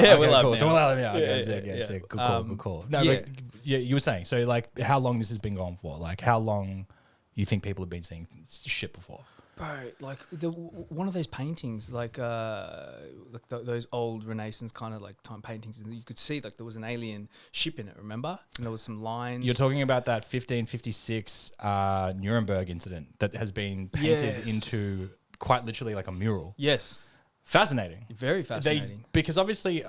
Yeah, we're live cool. now. So we're live now. Yeah, Okay, yeah, sick, yeah. sick. Good call, good call. No, yeah. but yeah, you were saying, so like how long this has been going for? Like how long you think people have been seeing shit before? Bro, like one of those paintings, like those old Renaissance kind of like time paintings, and you could see like there was an alien ship in it. Remember? And there was some lines. You're talking about that 1556 Nuremberg incident that has been painted Yes. into quite literally like a mural. Yes, Fascinating. very fascinating. Because obviously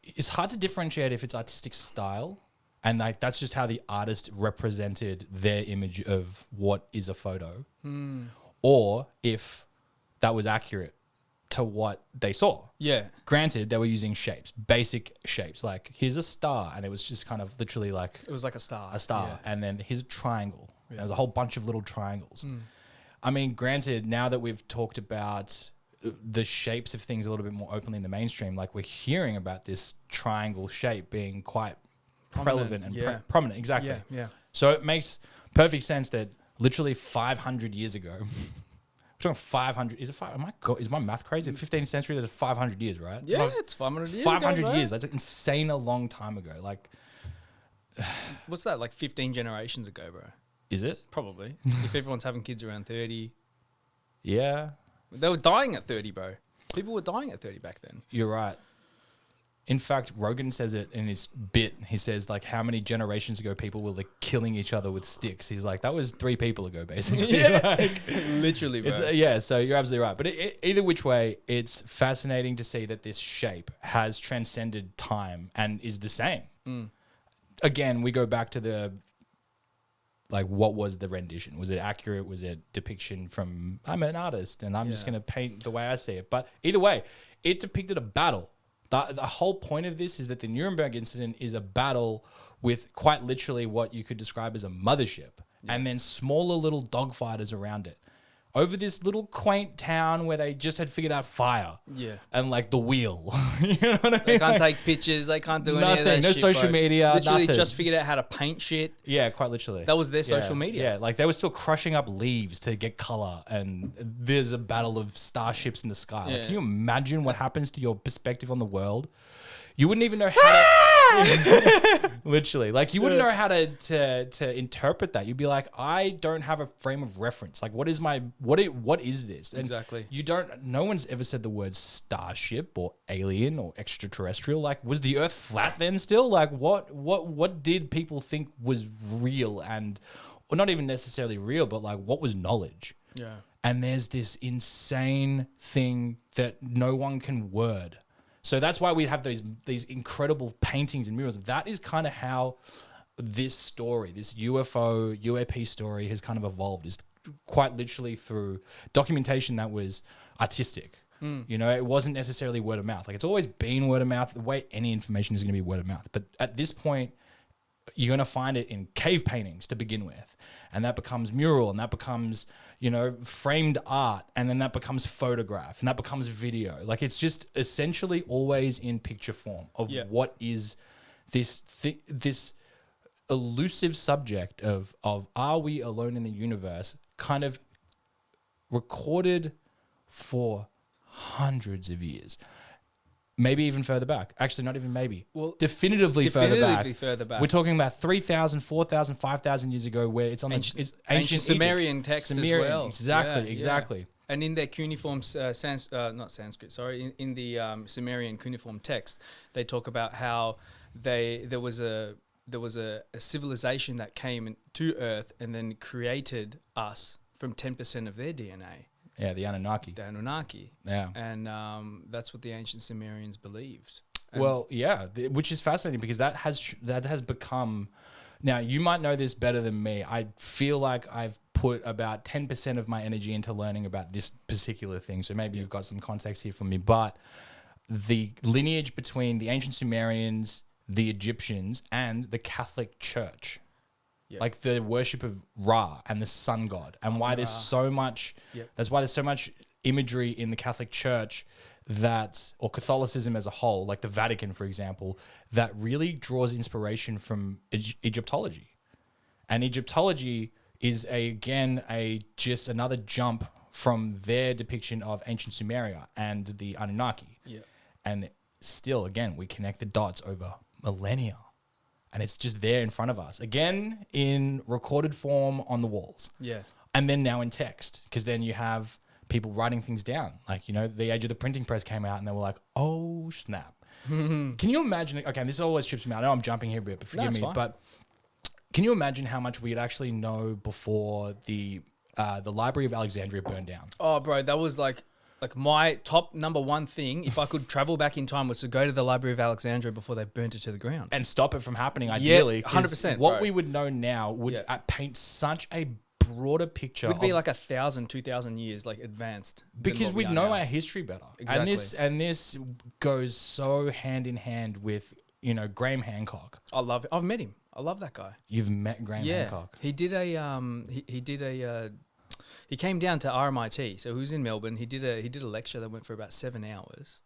it's hard to differentiate if it's artistic style and like that's just how the artist represented their image of what is a photo, or if that was accurate to what they saw. Yeah, Granted, they were using shapes, basic shapes. Like here's a star, and it was just kind of literally like it was like a star. Yeah. and then here's a triangle. Yeah. There's a whole bunch of little triangles. I mean, granted, now that we've talked about the shapes of things a little bit more openly in the mainstream, like we're hearing about this triangle shape being quite relevant and prominent. Exactly. Yeah, yeah. So it makes perfect sense that literally 500 years ago, we're talking 500, is my math crazy? 15th century, there's 500 years, right? Yeah, it's 500 years 500 ago, years. That's an insane a long time ago. Like, what's that, like 15 generations ago, bro? is it? Probably. If everyone's having kids around 30. Yeah. They were dying at 30, bro. People were dying at 30 back then. You're right. In fact, Rogan says it in his bit. He says, like, how many generations ago people were, like, killing each other with sticks? He's like, that was 3 people ago, basically. Like, Literally, bro. yeah, so you're absolutely right. But either which way, it's fascinating to see that this shape has transcended time and is the same. Again, we go back to the, like, what was the rendition? Was it accurate? Was it depiction from, I'm an artist and I'm just going to paint the way I see it? But either way, it depicted a battle. The whole point of this is that the Nuremberg incident is a battle with quite literally what you could describe as a mothership, and then smaller little dogfighters around it. Over this little quaint town where they just had figured out fire. Yeah. And like the wheel. You know what I mean? They can't take pictures. They can't do any of that Nothing. No shit, social bro. media. Literally nothing. just figured out how to paint shit. Yeah, quite literally. That was their social media. Yeah, like they were still crushing up leaves to get color, and there's a battle of starships in the sky. Like, can you imagine what happens to your perspective on the world? You wouldn't even know how to... Literally. Like, you wouldn't know how to interpret that. You'd be like, I don't have a frame of reference. Like, what is this? And Exactly. no one's ever said the word starship or alien or extraterrestrial. Like, was the Earth flat then still? Like, what did people think was real or not even necessarily real, but like, what was knowledge? Yeah. And there's this insane thing that no one can word. So that's why we have these incredible paintings and murals. That is kind of how this story, this UFO, UAP story has kind of evolved, is quite literally through documentation that was artistic. You know, it wasn't necessarily word of mouth. Like, it's always been word of mouth. The way any information is going to be word of mouth. But at this point, you're going to find it in cave paintings to begin with. And that becomes mural, and that becomes, you know, framed art, and then that becomes photograph, and that becomes video. Like, it's just essentially always in picture form of what is this elusive subject of are we alone in the universe, kind of recorded for hundreds of years. Maybe even further back. Actually, not even maybe. Well, definitively further back. We're talking about 3,000, 4,000, 5,000 years ago, where it's on ancient Sumerian text as well. Exactly. Yeah. And in their cuneiform, not Sanskrit, sorry, in the Sumerian cuneiform text, they talk about how there was a civilization that came to Earth and then created us from 10% of their DNA. Yeah, the Anunnaki. Yeah. And that's what the ancient Sumerians believed. And which is fascinating because that has become... Now, you might know this better than me. I feel like I've put about 10% of my energy into learning about this particular thing. So maybe you've got some context here for me. But the lineage between the ancient Sumerians, the Egyptians, and the Catholic Church... Yeah. Like the worship of Ra and the sun god, and why there's so much. That's why there's so much imagery in the Catholic Church or Catholicism as a whole, like the Vatican, for example, that really draws inspiration from Egyptology, and Egyptology is just another jump from their depiction of ancient Sumeria and the Anunnaki. Yeah, and still, again, we connect the dots over millennia. And it's just there in front of us. Again, in recorded form on the walls. Yeah. And then now in text. Because then you have people writing things down. Like, you know, the age of the printing press came out and they were like, oh, snap. Can you imagine? Okay, this always trips me out. I know I'm jumping here a bit, but forgive me. Fine. But can you imagine how much we'd actually know before the Library of Alexandria burned down? Oh, bro, that was like my top number one thing. If I could travel back in time, was to go to the Library of Alexandria before they burnt it to the ground And stop it from happening, ideally. 100%. What bro. we would know now would paint such a broader picture. Would be like 1,000, 2,000 years like advanced. Because we'd know our history better. Exactly. And this goes so hand in hand with, you know, Graham Hancock. I love it. I've met him. I love that guy. You've met Graham Hancock. He did he came down to RMIT, so he was in Melbourne. He did a lecture that went for about 7 hours,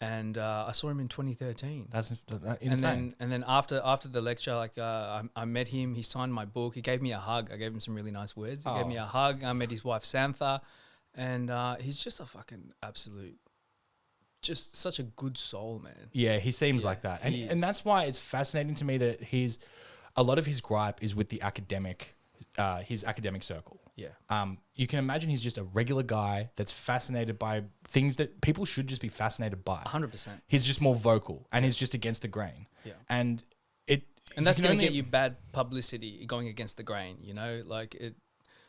and I saw him in 2013. That's insane. And then after the lecture, like I met him. He signed my book. He gave me a hug. I gave him some really nice words. He gave me a hug. I met his wife Santha, and he's just a fucking absolute, just such a good soul, man. Yeah, he seems like that, and that's why it's fascinating to me that a lot of his gripe is with the academic, his academic circle. Yeah. You can imagine he's just a regular guy that's fascinated by things that people should just be fascinated by. 100%. He's just more vocal, and he's just against the grain. Yeah. And that's going to get you bad publicity going against the grain, you know? Like it.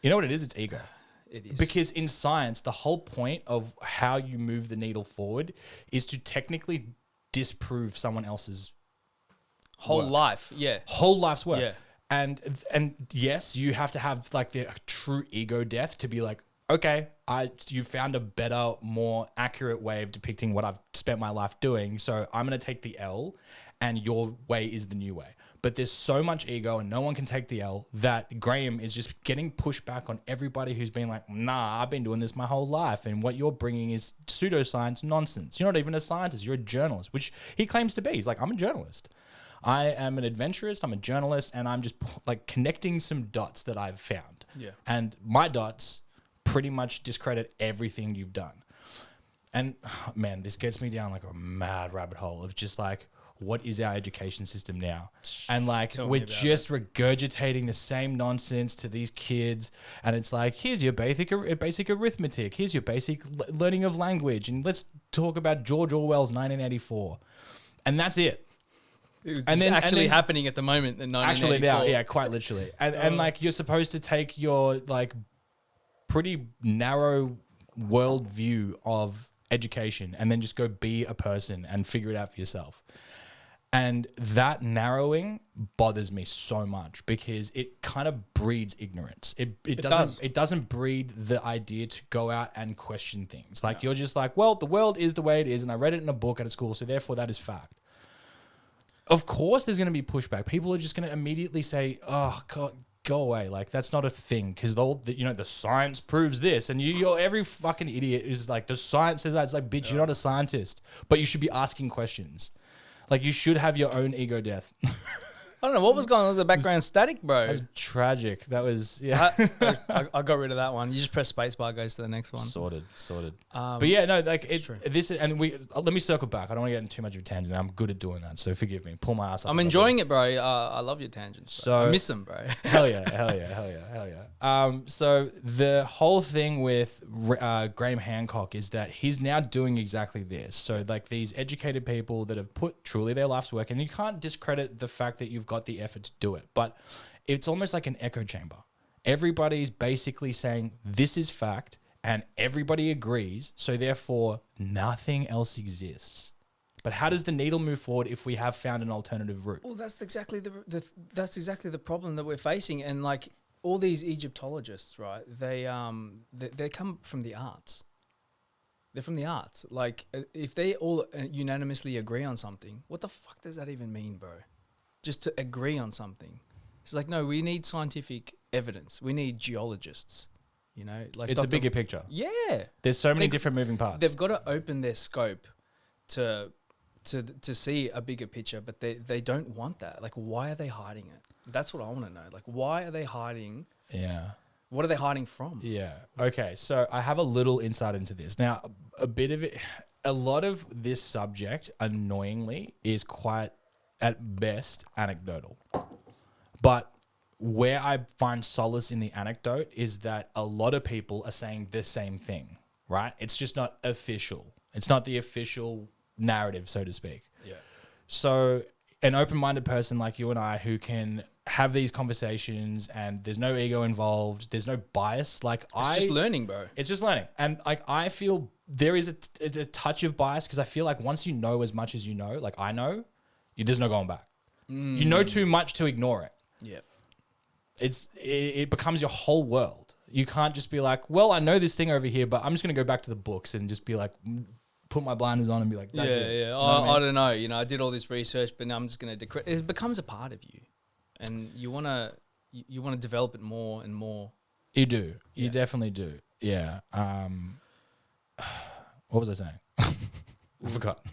You know what it is? It's ego. It is. Because in science, the whole point of how you move the needle forward is to technically disprove someone else's whole work. life. Yeah. Whole life's work. Yeah. And yes, you have to have like the true ego death to be like, okay, you found a better, more accurate way of depicting what I've spent my life doing. So I'm going to take the L, and your way is the new way. But there's so much ego and no one can take the L that Graham is just getting pushed back on everybody who's been like, nah, I've been doing this my whole life. And what you're bringing is pseudoscience nonsense. You're not even a scientist. You're a journalist, which he claims to be. He's like, I'm a journalist. I am an adventurist, I'm a journalist, and I'm just like connecting some dots that I've found. Yeah. And my dots pretty much discredit everything you've done. And man, this gets me down like a mad rabbit hole of just like, what is our education system now? And like, we're just regurgitating the same nonsense to these kids. And it's like, here's your basic arithmetic. Here's your basic learning of language. And let's talk about George Orwell's 1984. And that's it. It's actually happening at the moment in 1984. Actually now, yeah, quite literally. And like, you're supposed to take your like pretty narrow world view of education and then just go be a person and figure it out for yourself. And that narrowing bothers me so much because it kind of breeds ignorance. It doesn't breed the idea to go out and question things. Like, you're just like, well, the world is the way it is, and I read it in a book at school, so therefore that is fact. Of course there's going to be pushback. People are just going to immediately say, oh, God, go away. Like, that's not a thing because the science proves this. And you're every fucking idiot is like, the science says that. It's like, bitch, you're not a scientist, but you should be asking questions. Like, you should have your own ego death. I don't know what was going on with the background static, bro. That was tragic. That was, yeah. I got rid of that one. You just press spacebar, it goes to the next one. Sorted. But yeah, no, like it's true. This is, and let me circle back. I don't want to get into too much of a tangent. I'm good at doing that, so forgive me. Pull my ass up. I'm enjoying it, bro. I love your tangents. Bro. So I miss them, bro. hell yeah. So the whole thing with Graham Hancock is that he's now doing exactly this. So like these educated people that have put truly their life's work, and you can't discredit the fact that you've got the effort to do it, but it's almost like an echo chamber. Everybody's basically saying this is fact and everybody agrees, so therefore nothing else exists. But how does the needle move forward if we have found an alternative route? Well, that's exactly the problem that we're facing. And like all these Egyptologists, right? They come from the arts. They're from the arts. Like if they all unanimously agree on something, what the fuck does that even mean, bro? Just to agree on something. It's like, no, we need scientific evidence. We need geologists, you know? Like it's a bigger picture. Yeah. There's so many different moving parts. They've got to open their scope to see a bigger picture, but they don't want that. Like, why are they hiding it? That's what I want to know. Like, why are they hiding? Yeah. What are they hiding from? Yeah. Okay. So I have a little insight into this. Now, a bit of it, a lot of this subject, annoyingly, is quite, at best, anecdotal. But where I find solace in the anecdote is that a lot of people are saying the same thing, right? It's just not official. It's not the official narrative, so to speak. Yeah. So an open-minded person like you and I who can have these conversations and there's no ego involved, there's no bias. It's just learning, bro. It's just learning. And I feel there is a touch of bias because I feel like once you know as much as you know, like I know, there's no going back. You know too much to ignore it. Yeah. It becomes your whole world. You can't just be like, well, I know this thing over here, but I'm just going to go back to the books and just be like, put my blinders on and be like, that's it. Yeah. I don't know. I did all this research, but now I'm just going to it becomes a part of you, and you want to develop it more and more. You do. You definitely do. Yeah. What was I saying? I forgot.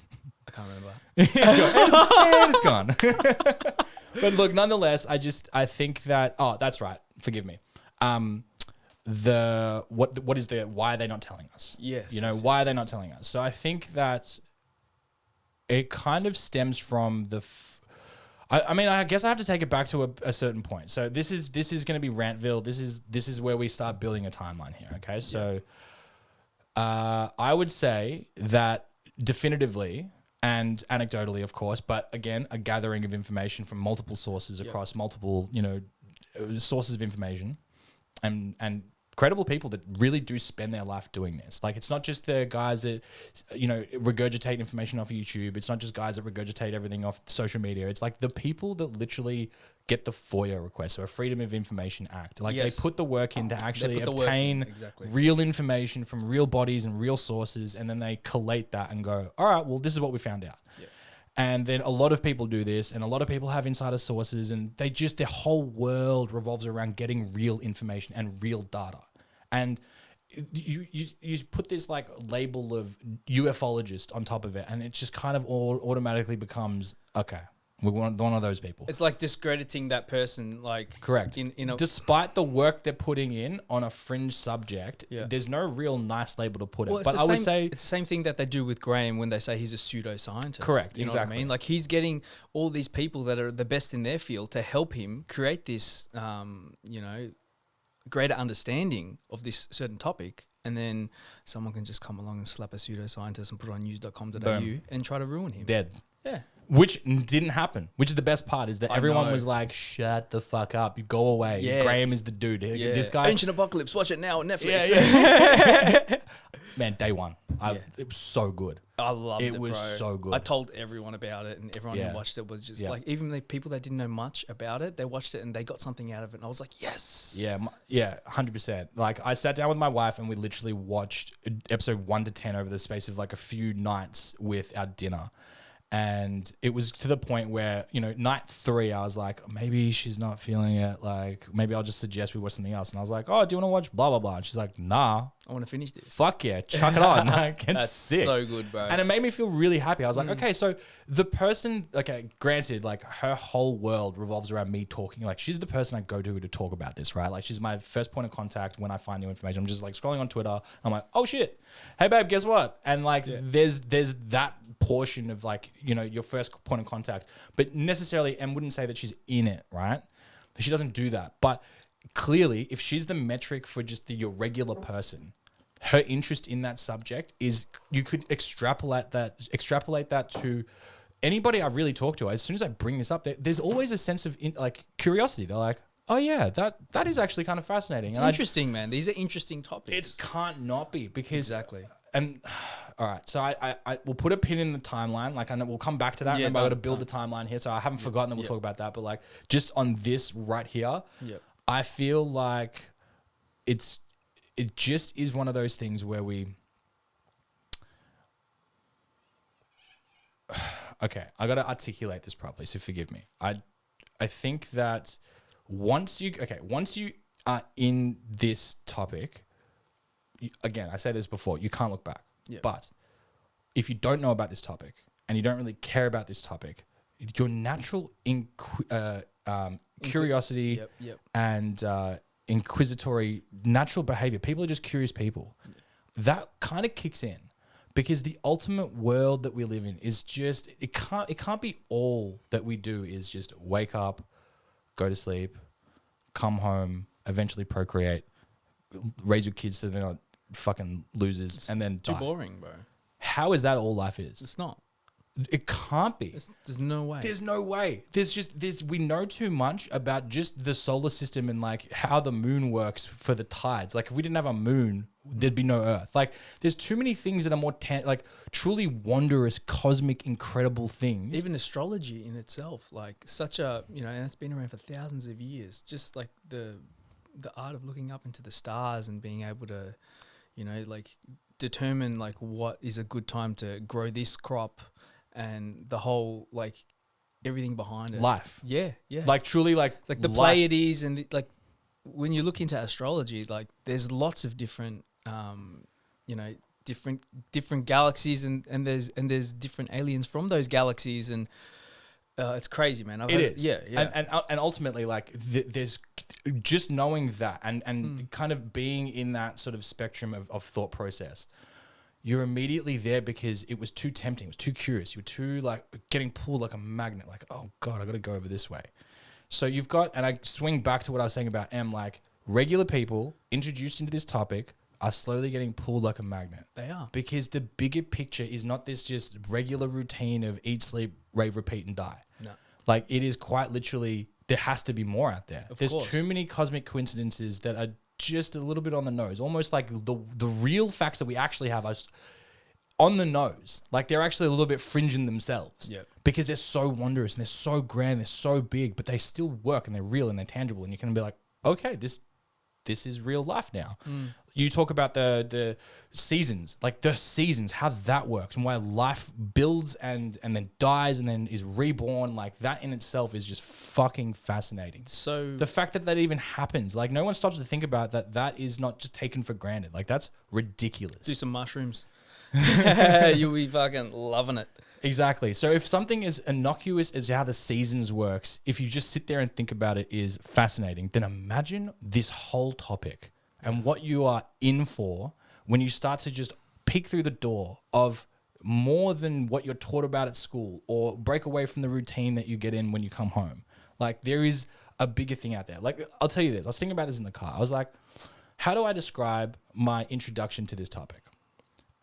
I can't remember. It's gone. But look, nonetheless, I think that, that's right. Forgive me. What is why are they not telling us? Yes. Why are they not telling us? So I think that it kind of stems from I guess I have to take it back to a certain point. So this is going to be Rantville. This is where we start building a timeline here. Okay. So, I would say that definitively and anecdotally, of course, but again, a gathering of information from multiple sources across multiple, sources of information and credible people that really do spend their life doing this. Like, it's not just the guys that, regurgitate information off YouTube. It's not just guys that regurgitate everything off social media. It's like the people that literally get the FOIA request, or a Freedom of Information Act. Like, they put the work in to actually obtain real information from real bodies and real sources, and then they collate that and go, all right, well, this is what we found out. Yeah. And then a lot of people do this, and a lot of people have insider sources, and their whole world revolves around getting real information and real data. And you put this like label of ufologist on top of it, and it just kind of automatically becomes, okay, we're one of those people. It's like discrediting that person, like, correct. Despite the work they're putting in on a fringe subject, there's no real nice label to put it. But I would say it's the same thing that they do with Graham when they say he's a pseudoscientist. Correct. You know what I mean? Like, he's getting all these people that are the best in their field to help him create this, greater understanding of this certain topic. And then someone can just come along and slap a pseudoscientist and put it on news.com.au and try to ruin him. Dead. Yeah. Which didn't happen. Which is the best part, is that everyone was like, shut the fuck up. You go away. Yeah. Graham is the dude. Yeah. This guy. Ancient Apocalypse. Watch it now on Netflix. Yeah. Man, day one. It was so good. I loved it, It was so good. I told everyone about it, and everyone who watched it was just like, even the people that didn't know much about it, they watched it and they got something out of it. And I was like, yes. Yeah, 100%. Like, I sat down with my wife and we literally watched episode 1 to 10 over the space of like a few nights with our dinner. And it was to the point where, night 3, I was like, maybe she's not feeling it. Like, maybe I'll just suggest we watch something else. And I was like, oh, do you want to watch blah, blah, blah? And she's like, nah. I want to finish this. Fuck yeah. Chuck it on. Like, it's That's sick. So good, bro. And it made me feel really happy. I was like, okay, so the person, okay, granted, like, her whole world revolves around me talking. Like, she's the person I go to talk about this, right? Like, she's my first point of contact when I find new information. I'm just like scrolling on Twitter. I'm like, oh shit. Hey babe, guess what? And like, there's that portion of like, your first point of contact, but necessarily, and wouldn't say that she's in it, right? She doesn't do that. But clearly, if she's the metric for just your regular person, her interest in that subject is, you could extrapolate that to anybody I really talk to. As soon as I bring this up, there's always a sense of curiosity. They're like, oh yeah, that is actually kind of fascinating. It's interesting, man. These are interesting topics. It can't not be, because exactly. And all right, so I will put a pin in the timeline. Like, I know we'll come back to that. Remember, I got to build the timeline here, so I haven't forgotten that we'll talk about that. But like, just on this right here, I feel like it just is one of those things where okay, I got to articulate this properly, so forgive me. I think that once you are in this topic, again, I said this before, you can't look back. Yep. But if you don't know about this topic and you don't really care about this topic, your natural curiosity and inquisitory natural behavior, people are just curious people, that kind of kicks in. Because the ultimate world that we live in is just it can't be all that we do is just wake up, go to sleep, come home, eventually procreate, raise your kids so they're not fucking losers, and then Too die. boring, bro. How is that all life is? It's not. It can't be. There's no way. There's no way. We know too much about just the solar system and like how the moon works for the tides. Like if we didn't have a moon, there'd be no Earth. Like there's too many things that are more like truly wondrous, cosmic, incredible things. Even astrology in itself, like such a, and it's been around for thousands of years. Just like the art of looking up into the stars and being able to, like determine like what is a good time to grow this crop. And the whole, like, everything behind it. Life. Yeah. Like, truly, like the life. Pleiades and, like, when you look into astrology, like, there's lots of different, different galaxies and there's different aliens from those galaxies and it's crazy, man. It is. Yeah. And ultimately, like, there's just knowing that and kind of being in that sort of spectrum of thought process. You're immediately there because it was too tempting. It was too curious. You were too like getting pulled like a magnet. Like, oh God, I got to go over this way. So you've got, and I swing back to what I was saying about like regular people introduced into this topic are slowly getting pulled like a magnet. They are. Because the bigger picture is not this just regular routine of eat, sleep, rave, repeat, and die. No. Like it is quite literally, there has to be more out there. There's course. too many cosmic coincidences that are just a little bit on the nose, almost like the real facts that we actually have are on the nose. Like they're actually a little bit fringing themselves because they're so wondrous and they're so grand, they're so big, but they still work and they're real and they're tangible. And you can be like, okay, this is real life now. You talk about the seasons, like the seasons, how that works and why life builds and then dies and then is reborn. Like that in itself is just fucking fascinating. So the fact that even happens, like no one stops to think about that is not just taken for granted. Like that's ridiculous. do some mushrooms. You'll be fucking loving it. Exactly. So if something as innocuous as how the seasons works, if you just sit there and think about it is fascinating, then imagine this whole topic and what you are in for when you start to just peek through the door of more than what you're taught about at school or break away from the routine that you get in when you come home. Like there is a bigger thing out there. Like I'll tell you this, I was thinking about this in the car. I was like, how do I describe my introduction to this topic?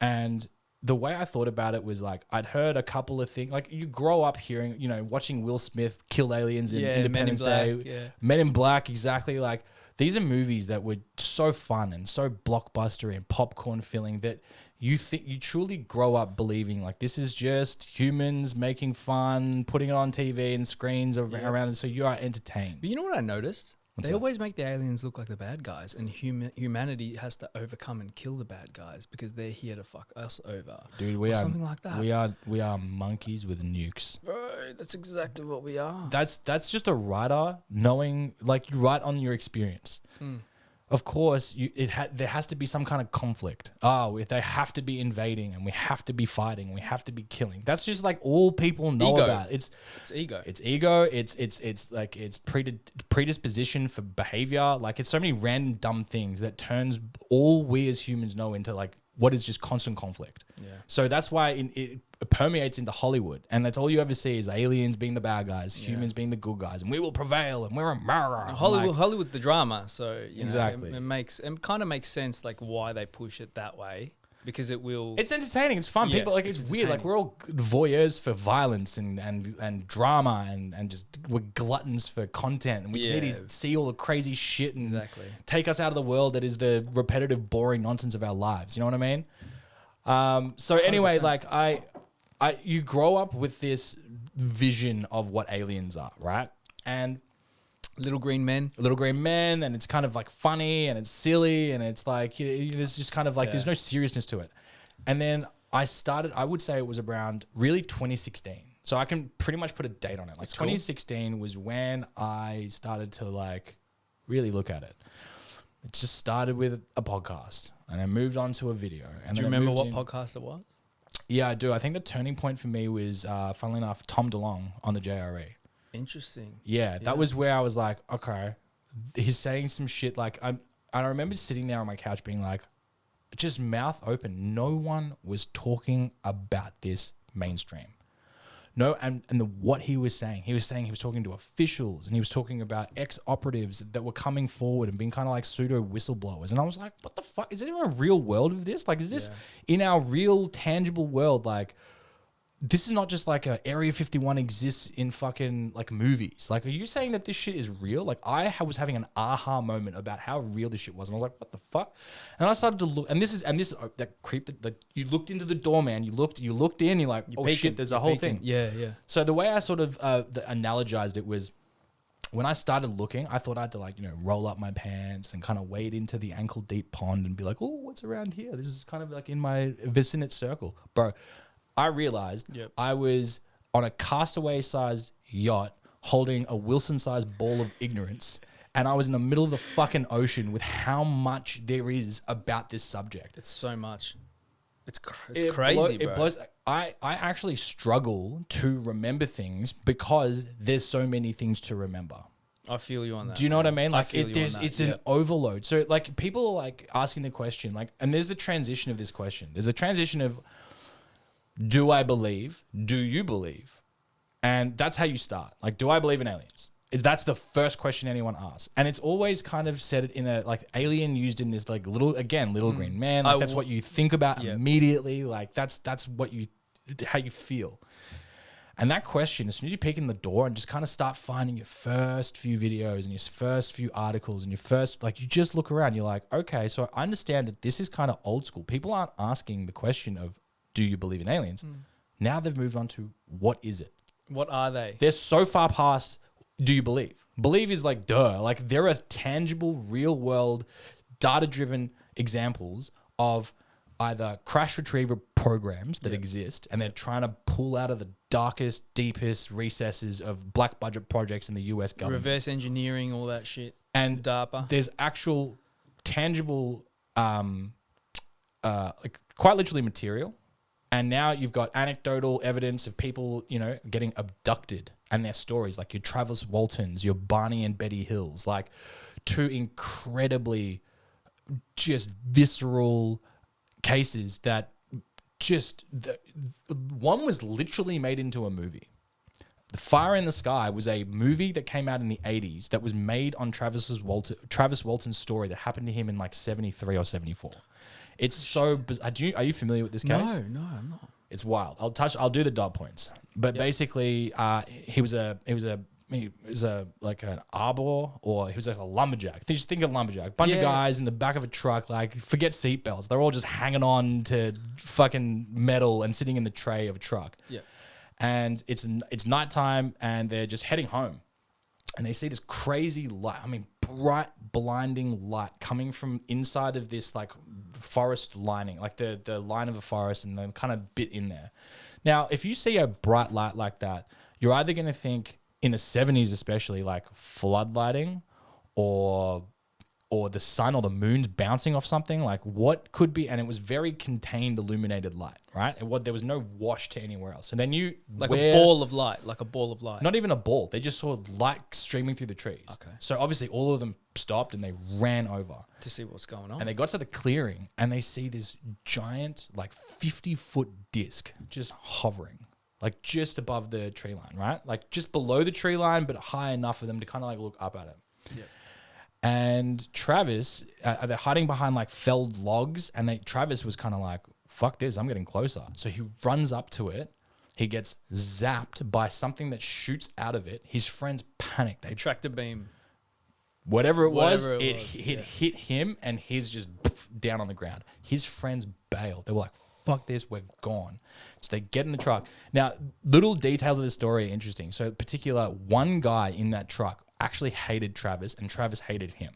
And the way I thought about it was like, I'd heard a couple of things, like you grow up hearing, watching Will Smith kill aliens in Independence Day, Men in Black, exactly. Like these are movies that were so fun and so blockbuster and popcorn filling that you truly grow up believing like this is just humans making fun, putting it on TV and screens around, and so you are entertained. But you know what I noticed? What's they that? always make the aliens look like the bad guys, and humanity has to overcome and kill the bad guys because they're here to fuck us over. Dude, we or are something like that. We are monkeys with nukes. Bro, that's exactly what we are. That's just a writer knowing, like you write on your experience. Of course, there has to be some kind of conflict. They have to be invading, and we have to be fighting, and we have to be killing. That's just like all people know ego. about. It's ego. It's ego. It's like it's predisposition for behavior. Like it's so many random dumb things that turns all we as humans know into like what is just constant conflict. Yeah. So that's why it permeates into Hollywood, and that's all you ever see is aliens being the bad guys, humans being the good guys, and we will prevail, and we're a murderer. Hollywood's the drama, so Exactly. it kind of makes sense like why they push it that way because it will. It's entertaining. It's fun. Yeah, People like it's weird. Like we're all voyeurs for violence and drama and just we're gluttons for content, and we just need to see all the crazy shit and take us out of the world that is the repetitive, boring nonsense of our lives. You know what I mean? So anyway, 100%. Like you grow up with this vision of what aliens are, right? And little green men, and it's kind of like funny and it's silly and it's like there's just kind of like there's no seriousness to it. And then I would say it was around really 2016. So I can pretty much put a date on it. Like That's 2016 was when I started to like really look at it. It just started with a podcast and I moved on to a video. And do you remember what podcast it was? Yeah, I do. I think the turning point for me was, funnily enough, Tom DeLonge on the JRE. Interesting. Yeah, that was where I was like, okay, he's saying some shit. Like I remember sitting there on my couch being like, just mouth open. No one was talking about this mainstream. No, and what he was saying he was talking to officials, and he was talking about ex-operatives that were coming forward and being kind of like pseudo whistleblowers. And I was like, what the fuck? Is there even a real world of this? Like, is this in our real tangible world? Like, this is not just like a Area 51 exists in fucking like movies. Like, are you saying that this shit is real? Like, I was having an aha moment about how real this shit was, and I was like, what the fuck? And I started to look, and this is that creep that you looked into the door, man. You looked in, you're like, oh shit, there's a whole thing. Yeah. So the way I sort of analogized it was, when I started looking, I thought I had to like, roll up my pants and kind of wade into the ankle deep pond and be like, oh, what's around here? This is kind of like in my vicinate circle, bro. I realized I was on a castaway-sized yacht holding a Wilson-sized ball of ignorance, and I was in the middle of the fucking ocean with how much there is about this subject. It's so much. It's crazy, bro. It blows. I actually struggle to remember things because there's so many things to remember. I feel you on that. Do you know what I mean? Like, it's an overload. So, like, people are like asking the question, like, and there's the transition of this question. There's a transition of, do I believe? Do you believe? And that's how you start. Like, do I believe in aliens? That's the first question anyone asks. And it's always kind of said in a, like, alien used in this, like, little green man. Like, that's what you think about immediately. Like, that's how you feel. And that question, as soon as you peek in the door and just kind of start finding your first few videos and your first few articles and your first, like, you just look around, you're like, okay, so I understand that this is kind of old school. People aren't asking the question of, do you believe in aliens? Now they've moved on to, what is it? What are they? They're so far past, do you believe? Believe is like, duh. Like, there are tangible, real world, data-driven examples of either crash retriever programs that exist, and they're trying to pull out of the darkest, deepest recesses of black budget projects in the US government. Reverse engineering, all that shit. And DARPA. There's actual tangible, like, quite literally material. And now you've got anecdotal evidence of people, getting abducted, and their stories, like your Travis Waltons, your Barney and Betty Hills, like two incredibly just visceral cases that one was literally made into a movie. The Fire in the Sky was a movie that came out in the 80s that was made on Travis Walton's story that happened to him in like 73 or 74. It's so bizarre. Are you familiar with this case? No, I'm not. It's wild. I'll do the dot points. But basically, he was like an arbor, or he was like a lumberjack. Just think of lumberjack. Bunch of guys in the back of a truck, like, forget seatbelts. They're all just hanging on to fucking metal and sitting in the tray of a truck. Yeah. And it's nighttime, and they're just heading home. And they see this crazy light. I mean, bright, blinding light coming from inside of this, like, forest lining, like the line of a forest, and then kind of bit in there. Now, if you see a bright light like that, you're either going to think, in the 70s especially, like flood lighting, or the sun or the moon's bouncing off something. Like, what could be? And it was very contained, illuminated light, right? There was no wash to anywhere else. And then a ball of light. Not even a ball. They just saw light streaming through the trees. Okay. So obviously all of them stopped and they ran over to see what's going on. And they got to the clearing, and they see this giant, like 50-foot disc just hovering, like just above the tree line, right? Like just below the tree line, but high enough for them to kind of like look up at it. Yeah. And Travis, they're hiding behind like felled logs, and Travis was kind of like, fuck this, I'm getting closer. So he runs up to it. He gets zapped by something that shoots out of it. His friends panic. They tractor beam. Whatever it was, it hit him, and he's just down on the ground. His friends bailed. They were like, fuck this, we're gone. So they get in the truck. Now, little details of the story are interesting. So, in particular, one guy in that truck actually hated Travis, and Travis hated him.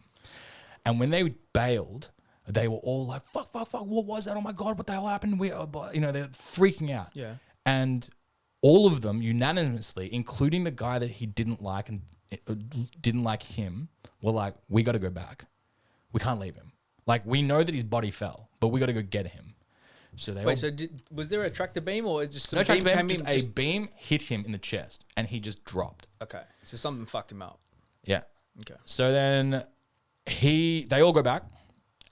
And when they bailed, they were all like, fuck, what was that? Oh my God, what the hell happened? They're freaking out. Yeah. And all of them unanimously, including the guy that he didn't like and didn't like him, were like, we got to go back. We can't leave him. Like, we know that his body fell, but we got to go get him. So they was there a tractor beam, or just some no beam tractor came beam? in? Just a beam hit him in the chest, and he just dropped. Okay, so something fucked him up. Yeah. Okay. So then they all go back,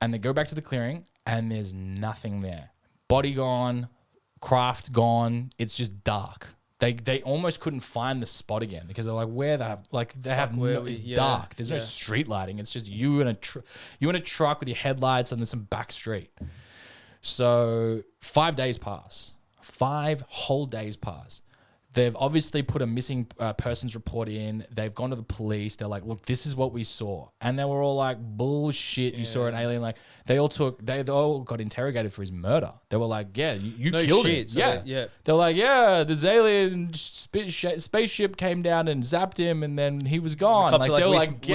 And they go back to the clearing, and there's nothing there. Body gone, craft gone. It's just dark. They almost couldn't find the spot again because they're like, where the like they have no, it's dark. There's no street lighting. It's just you in a truck with your headlights and there's some back street. So 5 days pass. 5 whole days pass. They've obviously put a missing persons report in. They've gone to the police. They're like, look, this is what we saw. And they were all like, bullshit. You saw an alien. Like they all got interrogated for his murder. They were like, yeah, you killed him. So yeah. They're like, yeah, this alien spaceship came down and zapped him and then he was gone. Like they were like,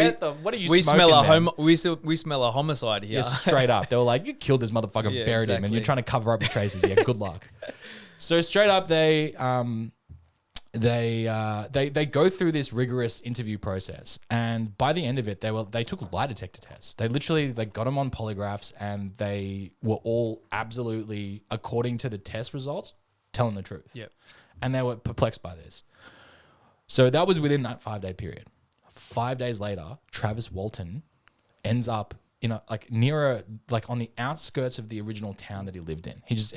what are you we smoking, we smell a homicide here. Yeah, straight up. They were like, you killed this motherfucker, buried him, and you're trying to cover up your traces. Yeah, good luck. So straight up, they go through this rigorous interview process, and by the end of it, they took lie detector tests. They got them on polygraphs, and they were all absolutely, according to the test results, telling the truth. Yep. And they were perplexed by this. So that was within that 5 day period. 5 days later, Travis Walton ends up in on the outskirts of the original town that he lived in. He just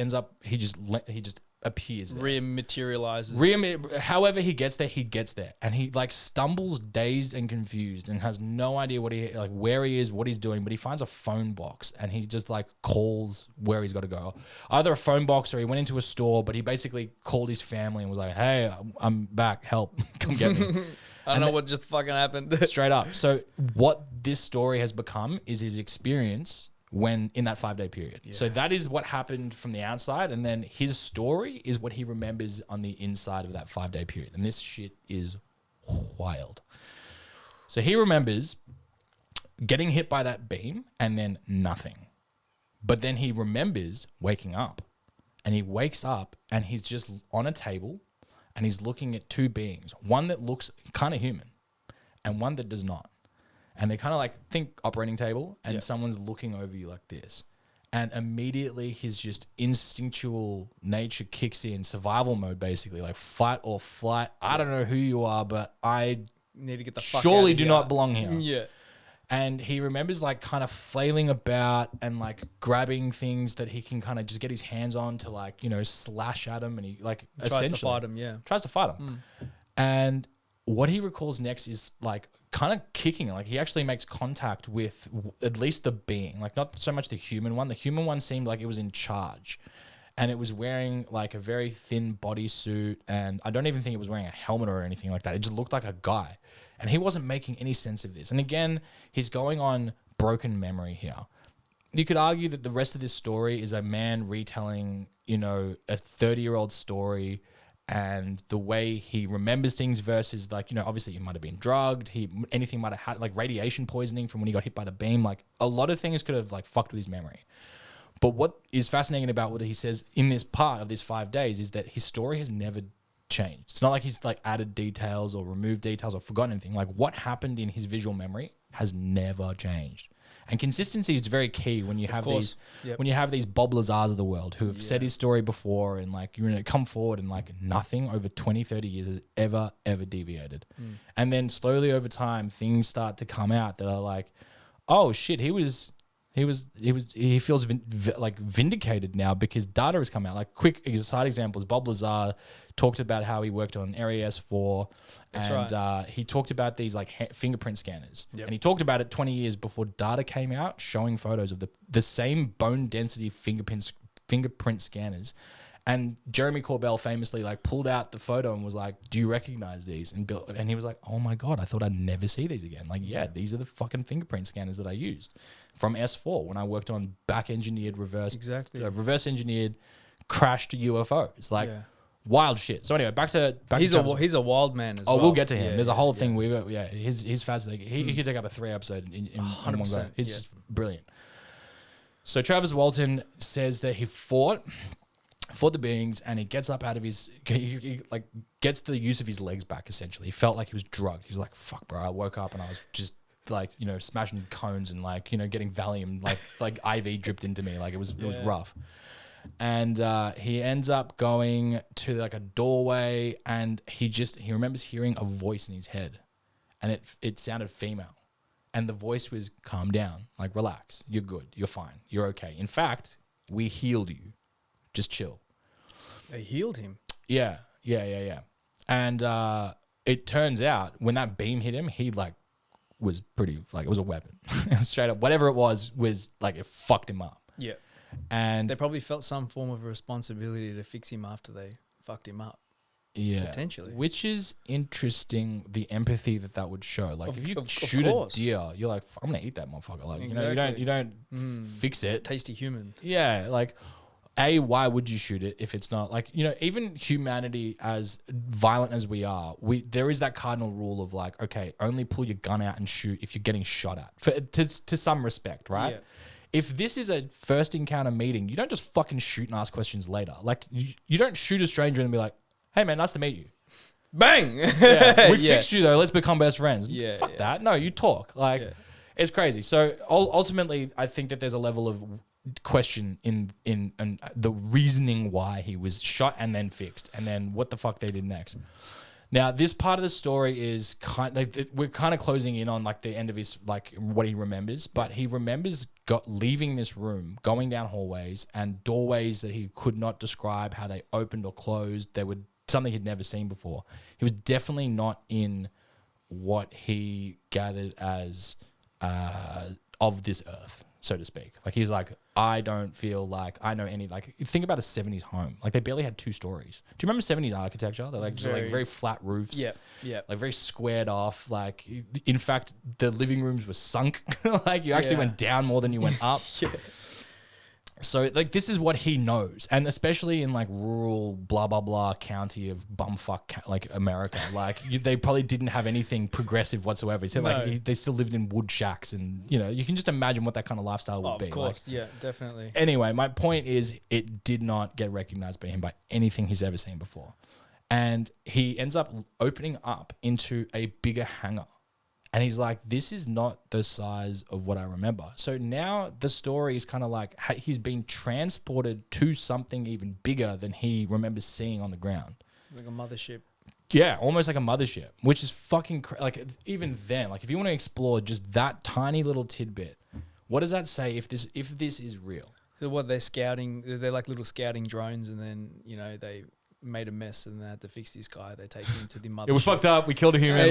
appears there. Rematerializes. However he gets there, and he like stumbles dazed and confused and has no idea where he is, what he's doing, but he finds a phone box and he just like calls where he's got to go. Either a phone box or he went into a store, but he basically called his family and was like, hey, I'm back, help, come get me. I don't know what just fucking happened. Straight up. So what this story has become is his experience when in that 5 day period. Yeah. So that is what happened from the outside, and then his story is what he remembers on the inside of that 5 day period. And this shit is wild. So he remembers getting hit by that beam and then nothing. But then he remembers waking up, and he wakes up and he's just on a table and he's looking at 2 beings, one that looks kind of human and one that does not. And they kind of like think operating table, and someone's looking over you like this. And immediately his just instinctual nature kicks in, survival mode basically, like fight or flight. I don't know who you are, but I need to get the fuck surely out of do here. Not belong here. Yeah. And he remembers like kind of flailing about and like grabbing things that he can kind of just get his hands on to like, slash at him, and he like tries to fight him. Yeah. Tries to fight him. And what he recalls next is like kind of kicking. Like he actually makes contact with at least the being, like not so much the human one. The human one seemed like it was in charge, and it was wearing like a very thin bodysuit, and I don't even think it was wearing a helmet or anything like that. It just looked like a guy, and he wasn't making any sense of this. And again, he's going on broken memory here. You could argue that the rest of this story is a man retelling, a 30-year-old story, and the way he remembers things versus like, obviously he might have been drugged. Anything might have had like radiation poisoning from when he got hit by the beam. Like a lot of things could have like fucked with his memory. But what is fascinating about what he says in this part of this 5 days is that his story has never changed. It's not like he's like added details or removed details or forgotten anything. Like what happened in his visual memory has never changed. And consistency is very key when you have these Bob Lazars of the world who have said his story before, and like you're going to come forward and like nothing over 20, 30 years has ever deviated. And then slowly over time, things start to come out that are like, oh shit, he feels vindicated now because data has come out. Like quick side examples, Bob Lazar talked about how he worked on Area S4. He talked about these like fingerprint scanners. And he talked about it 20 years before data came out showing photos of the same bone density fingerprint scanners. And Jeremy Corbell famously like pulled out the photo and was like, do you recognize these? And he was like, oh my God, I thought I'd never see these again. Like, yeah, these are the fucking fingerprint scanners that I used from S4 when I worked on reverse engineered crashed UFOs. Like wild shit. So anyway, back to he's a wild man as well. We'll get to him. There's a whole thing. He's fascinating. He could take up a 3 episode in 100%. One go. He's brilliant. So Travis Walton says that he fought the beings, and he gets up out of he like gets the use of his legs back. Essentially, he felt like he was drugged. He was like, "Fuck, bro!" I woke up and I was just like, smashing cones and like, getting Valium, like IV dripped into me. Like it was rough. And he ends up going to like a doorway, and he remembers hearing a voice in his head, and it sounded female. And the voice was, calm down, like relax, you're good, you're fine, you're okay. In fact, we healed you. Just chill. They healed him. Yeah. And it turns out when that beam hit him, he like was pretty, like it was a weapon. Straight up, whatever it was like it fucked him up. Yeah. And They probably felt some form of responsibility to fix him after they fucked him up. yeah, Potentially. which is interesting. The empathy that would show. Like if you shoot a course. deer, you're like, I'm gonna eat that motherfucker. Like Exactly. you don't fix it. Tasty human. Yeah, like why would you shoot it if it's not like, even humanity, as violent as we are, there is that cardinal rule of like, okay, only pull your gun out and shoot if you're getting shot at to some respect, right? Yeah. If this is a first encounter meeting, you don't just fucking shoot and ask questions later. Like you don't shoot a stranger and be like, hey man, nice to meet you. Bang! Yeah, we fixed you though. Let's become best friends. Yeah, Fuck yeah. that. No, you talk. Like it's crazy. So ultimately, I think that there's a level of question in the reasoning why he was shot and then fixed, and then what the fuck they did next. Now, this part of the story is we're kind of closing in on like the end of his, like what he remembers, but he remembers leaving this room, going down hallways and doorways that he could not describe how they opened or closed. They were something he'd never seen before. He was definitely not in what he gathered as of this earth, so to speak. Like he's like, I don't feel like I know any, like think about a 70s home. Like they barely had 2 stories. Do you remember 70s architecture? They're like just like very flat roofs. Yeah. Like very squared off. Like in fact, the living rooms were sunk. Like you actually went down more than you went up. So like this is what he knows, and especially in like rural blah blah blah county of bumfuck like America, like they probably didn't have anything progressive whatsoever. He said like they still lived in wood shacks, and you can just imagine what that kind of lifestyle would be. Of course, yeah, definitely. Anyway, my point is it did not get recognized by him by anything he's ever seen before, and he ends up opening up into a bigger hangar. And he's like, this is not the size of what I remember. So now the story is kind of like he's been transported to something even bigger than he remembers seeing on the ground. Like a mothership. Yeah, almost like a mothership, which is fucking like even then, like if you want to explore just that tiny little tidbit, what does that say if this is real? So what they're scouting, they're like little scouting drones, and then they made a mess and they had to fix this guy. They take him to the mother. Yeah, we fucked up. We killed a human.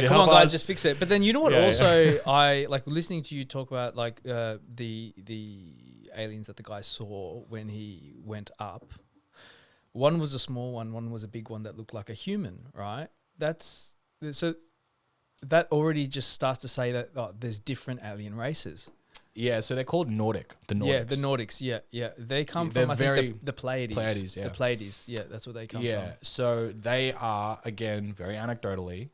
Come on, guys, just fix it. But then you know what? Yeah, also, I like listening to you talk about like the aliens that the guy saw when he went up. One was a small one. One was a big one that looked like a human. Right? So that already just starts to say that there's different alien races. Yeah, so they're called Nordic. The Nordics. Yeah, the Nordics. Yeah. They come from, I think, the Pleiades. Pleiades, yeah. The Pleiades. Yeah, that's where they come from. Yeah, so they are, again, very anecdotally,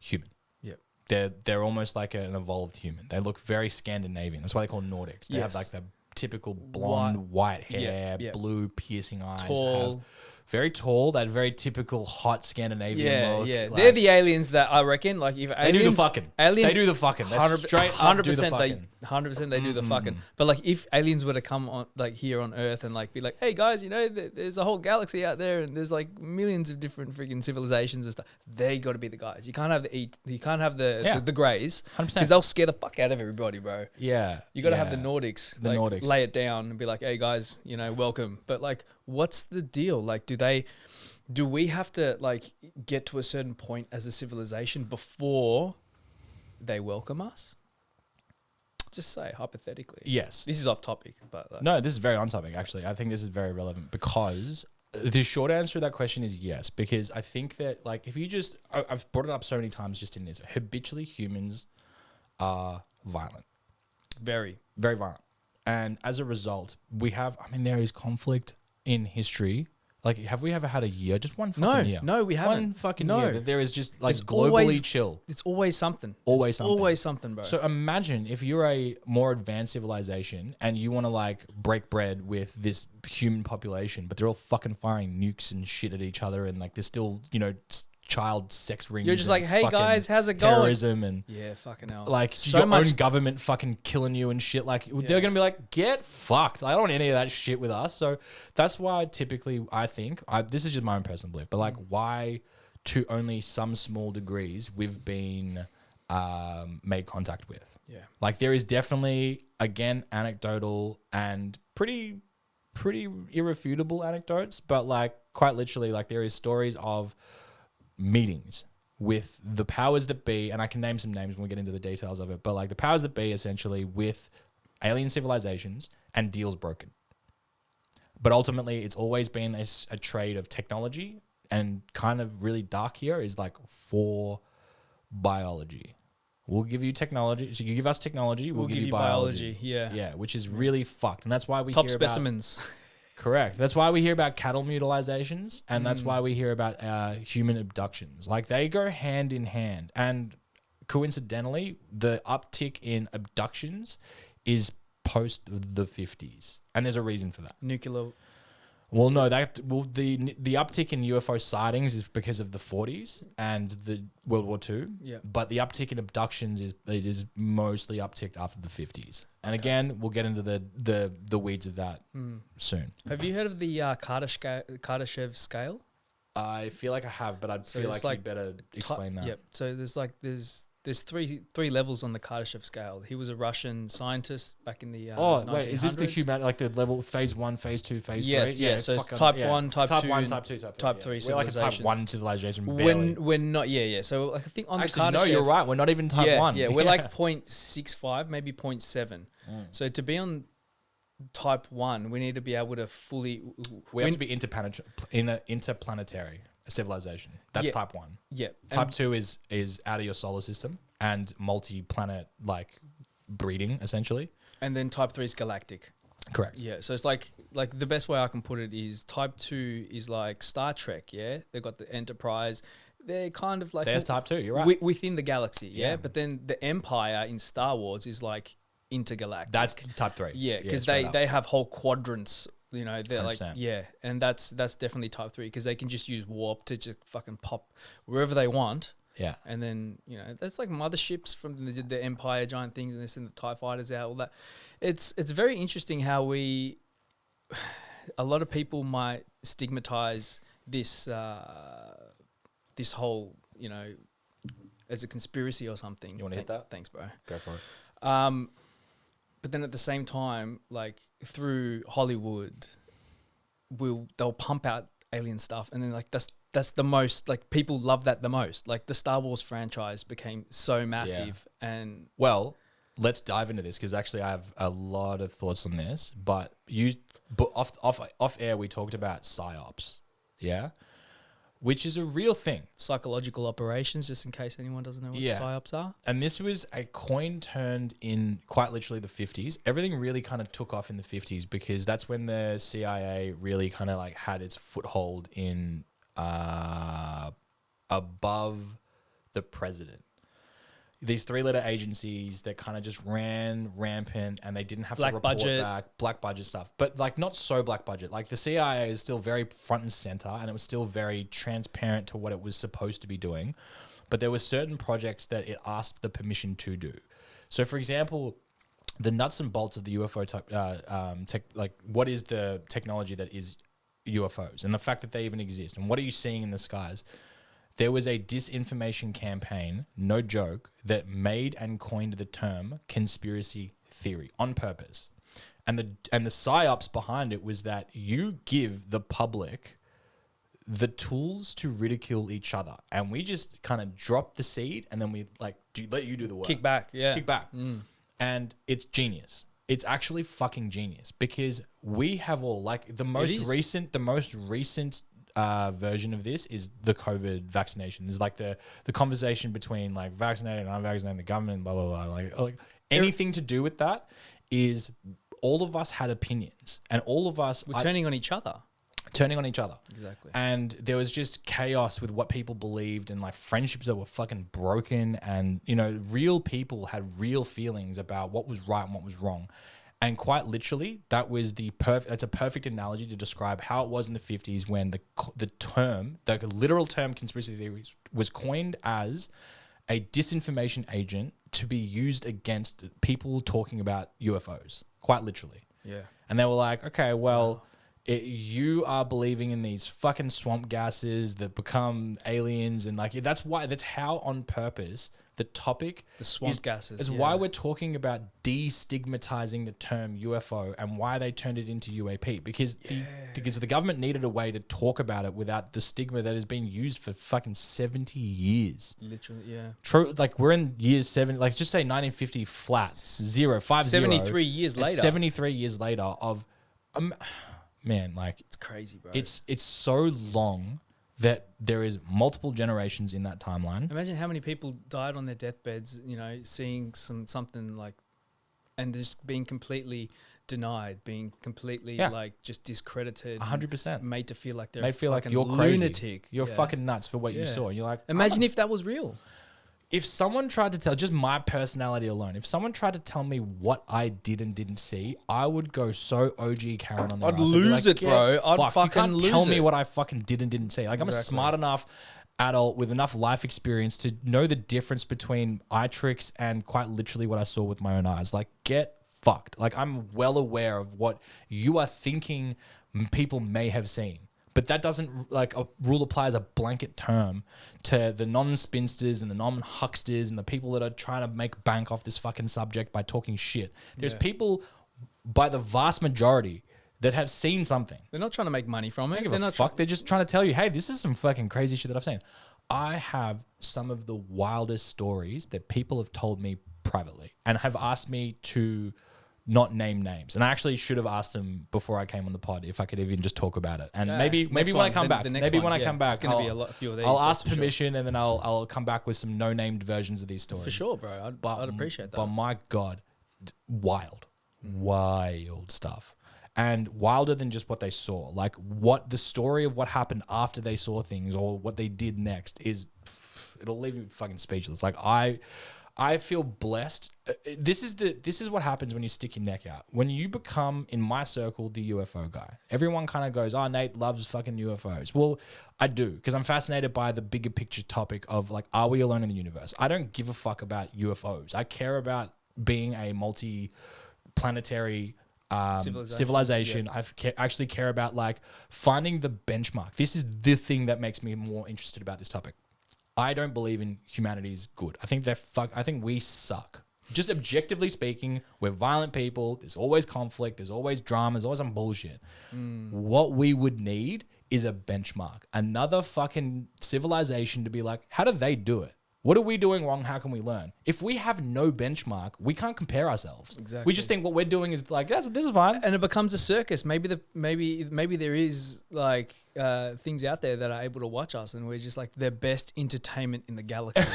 human. Yeah. They're almost like an evolved human. They look very Scandinavian. That's why they call Nordics. They have like the typical blonde, white hair, blue piercing eyes. Tall. Very tall, that very typical hot Scandinavian look. Yeah, like, they're the aliens that I reckon. Like if they do the fucking. They do the fucking. They're straight up 100% do the fucking. 100% they do the fucking. But like if aliens were to come on like here on Earth and like be like, hey guys, there's a whole galaxy out there and there's like millions of different freaking civilizations and stuff. They got to be the guys. You can't have the greys 100%. because they'll scare the fuck out of everybody, bro. Yeah, You got to have the Nordics. The Nordics. Lay it down and be like, hey guys, welcome. But like, what's the deal? Like, do we have to like get to a certain point as a civilization before they welcome us? Just say hypothetically. Yes. This is off topic, but no, this is very on topic actually. I think this is very relevant because the short answer to that question is yes. Because I think that like if you just, I've brought it up so many times just in this, habitually humans are violent. very, Very violent. And as a result, there is conflict in history. Like, have we ever had a year? Just one fucking year. No, we haven't. One fucking No. year that there is just like It's globally always chill. It's always something. Always It's something. Always something, bro. So imagine if you're a more advanced civilization and you want to like break bread with this human population, but they're all fucking firing nukes and shit at each other, and like there's still child sex rings. You're just and like, hey fucking guys, how's it going? terrorism and Yeah, fucking hell. like So your much- own government fucking killing you and shit. Like they're gonna be like, get fucked. I don't want any of that shit with us. So that's why typically I think this is just my own personal belief, but like why to only some small degrees we've been made contact with. Yeah. Like there is definitely, again, anecdotal and pretty irrefutable anecdotes, but like quite literally, like there is stories of meetings with the powers that be, and I can name some names when we get into the details of it, but like the powers that be essentially with alien civilizations and deals broken. But ultimately, it's always been a trade of technology, and kind of really dark here is like for biology. We'll give you technology. So you give us technology, we'll give you biology. Yeah. Yeah, which is really fucked. And that's why we Top hear specimens. about... Correct. That's why we hear about cattle mutilations, and that's why we hear about human abductions. Like, they go hand in hand. And coincidentally, the uptick in abductions is post the 50s. And there's a reason for that. Nuclear. Well, no, the uptick in UFO sightings is because of the 40s and the World War II. Yeah. But the uptick in abductions is mostly upticked after the 50s. And again, we'll get into the weeds of that soon. Have you heard of the Kardashev scale? I feel like I have, but I'd feel like you better explain that. Yep. So there's three levels on the Kardashev scale. He was a Russian scientist back in the 1900s. Is this the human, like the level phase 1, phase 2, phase 3? Yeah. So it's type 1, type 2, type 2, type 3 We're like a type civilizations. 1 civilization. Barely. We're not. Yeah. So I think on Actually, the no, Kardashev, you're right. We're not even type 1. Yeah, we're like 0.65, maybe 0.7. So to be on type 1, we need to be able to fully... We have to be interplanetary civilization. That's type 1. Yeah. Type 2 is out of your solar system and multi-planet like breeding, essentially. And then type 3 is galactic. Correct. Yeah. So it's like the best way I can put it is type 2 is like Star Trek, yeah? They've got the Enterprise. They're kind of like... There's type 2, you're right. Within the galaxy, yeah? But then the Empire in Star Wars is like intergalactic. That's type 3. Yeah, because they have whole quadrants. You know, they're 100%. like, yeah, and that's definitely type 3 because they can just use warp to just fucking pop wherever they want. Yeah. And then, you know, that's like motherships from the Empire, giant things, and they send the TIE fighters out, all that. It's very interesting how a lot of people might stigmatize this whole, you know, as a conspiracy or something. You want to hit that? Thanks, bro. Go for it. But then at the same time, like through Hollywood, they'll pump out alien stuff, and then like that's the most, like, people love that the most. Like the Star Wars franchise became so massive, and well, let's dive into this because actually I have a lot of thoughts on this. But off air we talked about psyops, yeah, which is a real thing. psychological operations, just in case anyone doesn't know what psyops are. And this was a coin turned in quite literally the 50s. Everything really kind of took off in the 50s because that's when the CIA really kind of like had its foothold in above the president. These 3-letter agencies that kind of just ran rampant, and they didn't have to report back. Black budget stuff. But like not so black budget. Like the CIA is still very front and center, and it was still very transparent to what it was supposed to be doing. But there were certain projects that it asked the permission to do. So for example, the nuts and bolts of the UFO type, like what is the technology that is UFOs and the fact that they even exist, and what are you seeing in the skies? There was a disinformation campaign, no joke, that made and coined the term conspiracy theory on purpose. And the psyops behind it was that you give the public the tools to ridicule each other. And we just kind of drop the seed, and then we like let you do the work. Kick back. And it's genius. It's actually fucking genius because we have all like the most recent version of this is the COVID vaccination. It's like the conversation between like vaccinated and unvaccinated, the government, blah, blah, blah. Like anything to do with that is all of us had opinions, and all of us were turning on each other. Exactly. And there was just chaos with what people believed, and like friendships that were fucking broken, and you know, real people had real feelings about what was right and what was wrong. And quite literally, that was that's a perfect analogy to describe how it was in the 50s when the literal term conspiracy theory was coined as a disinformation agent to be used against people talking about UFOs, quite literally. Yeah. And they were like, okay, well, you are believing in these fucking swamp gases that become aliens, and like that's how on purpose the topic The swamp gases. is why we're talking about destigmatizing the term UFO and why they turned it into UAP, because the government needed a way to talk about it without the stigma that has been used for fucking 70 years. Literally, yeah. True, like we're in years 7, like just say 1950 flat, 50. 73 years later. 73 years later of, man, like It's crazy, bro. it's so long that there is multiple generations in that timeline. Imagine how many people died on their deathbeds, you know, seeing something like, and just being completely denied, being completely like just discredited, 100%, made to feel like they're made feel like fucking you're crazy, lunatic. you're fucking nuts for what you saw. And you're like, imagine if that was real. If someone tried to tell, just my personality alone, if someone tried to tell me what I did and didn't see, I would go so OG Karen on their I'd ass. lose it, bro. I'd You fucking can't lose tell me it. what I fucking did and didn't see. Like, I'm a smart enough adult with enough life experience to know the difference between eye tricks and quite literally what I saw with my own eyes. Like, get fucked. Like, I'm well aware of what you are thinking people may have seen. But that doesn't, like, a rule applies a blanket term to the non-spinsters and the non-hucksters and the people that are trying to make bank off this fucking subject by talking shit. There's people, by the vast majority, that have seen something. They're not trying to make money from it. They're not fuck. They're just trying to tell you, hey, this is some fucking crazy shit that I've seen. I have some of the wildest stories that people have told me privately and have asked me to not name names. And I actually should have asked them before I came on the pod if I could even just talk about it. And maybe when I come back, a few of these. I'll ask permission and then I'll come back with some no-named versions of these stories. For sure, bro. I'd appreciate that. But my God, wild stuff. And wilder than just what they saw. Like, what the story of what happened after they saw things or what they did next is, it'll leave you fucking speechless. Like, I feel blessed. This is what happens when you stick your neck out. When you become, in my circle, the UFO guy. Everyone kind of goes, oh, Nate loves fucking UFOs. Well, I do, because I'm fascinated by the bigger picture topic of, like, are we alone in the universe? I don't give a fuck about UFOs. I care about being a multi-planetary civilization. Yeah. I actually care about, like, finding the benchmark. This is the thing that makes me more interested about this topic. I don't believe in humanity is good. I think I think we suck. Just objectively speaking, we're violent people. There's always conflict. There's always drama. There's always some bullshit. What we would need is a benchmark. Another fucking civilization to be like, how do they do it? What are we doing wrong? How can we learn? If we have no benchmark, we can't compare ourselves. Exactly. We just think what we're doing is like, this is fine. And it becomes a circus. Maybe there is like things out there that are able to watch us, and we're just like the best entertainment in the galaxy.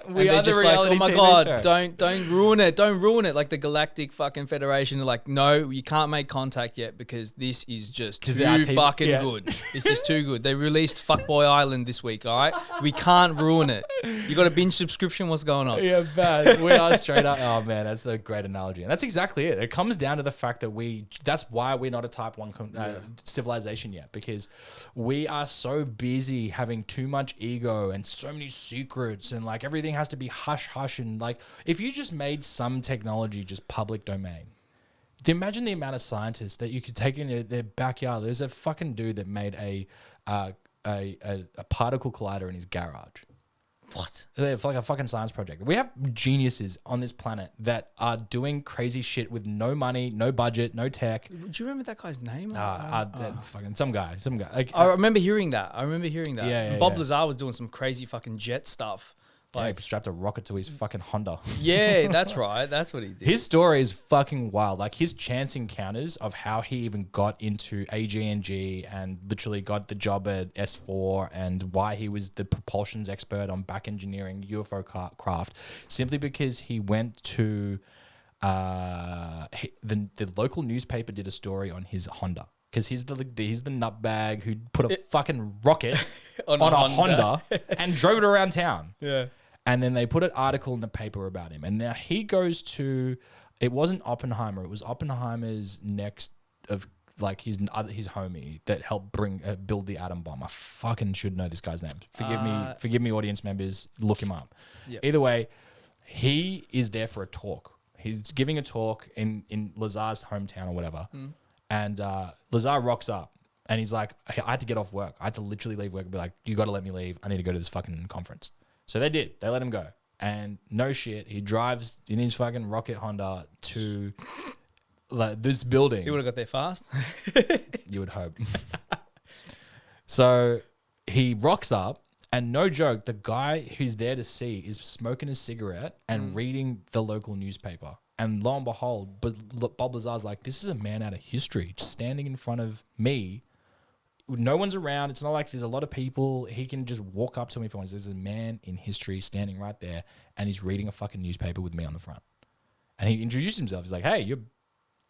We are the reality like, oh my TV god, show. don't ruin it, don't ruin it. Like the Galactic fucking Federation are like, no, you can't make contact yet because this is just too fucking good. It's just too good. They released Fuckboy Island this week. All right, we can't ruin it. You got a binge subscription? What's going on? Yeah, bad. We are straight up. Oh man, that's a great analogy, and that's exactly it. It comes down to the fact that that's why we're not a type 1 civilization yet, because we are so busy having too much ego and so many secrets, and like everything has to be hush hush. And like, if you just made some technology just public domain, imagine the amount of scientists that you could take in their backyard. There's a fucking dude that made a particle collider in his garage. What? They're like a fucking science project. We have geniuses on this planet that are doing crazy shit with no money, no budget, no tech. Do you remember that guy's name? Fucking some guy. Like, I remember hearing that. Yeah, Bob Lazar was doing some crazy fucking jet stuff. Like, he strapped a rocket to his fucking Honda. Yeah, that's right. That's what he did. His story is fucking wild. Like, his chance encounters of how he even got into AG&G and literally got the job at S4, and why he was the propulsions expert on back engineering UFO craft, simply because he went to the local newspaper did a story on his Honda. Because he's the nutbag who put a fucking rocket on a Honda and drove it around town. Yeah. And then they put an article in the paper about him. And now he goes to, it wasn't Oppenheimer. It was Oppenheimer's next of like his homie that helped build the atom bomb. I fucking should know this guy's name. Forgive me, audience members. Look him up. Yep. Either way, he is there for a talk. He's giving a talk in Lazar's hometown or whatever. And Lazar rocks up and he's like, I had to get off work. I had to literally leave work and be like, you got to let me leave. I need to go to this fucking conference. So they did. They let him go. And no shit, he drives in his fucking rocket Honda to like this building. He would have got there fast. You would hope. So he rocks up, and no joke, the guy who's there to see is smoking a cigarette and reading the local newspaper. And lo and behold, Bob Lazar's like, this is a man out of history, just standing in front of me. No one's around. It's not like there's a lot of people. He can just walk up to me if he wants. There's a man in history standing right there, and he's reading a fucking newspaper with me on the front. And he introduced himself. He's like, hey, you're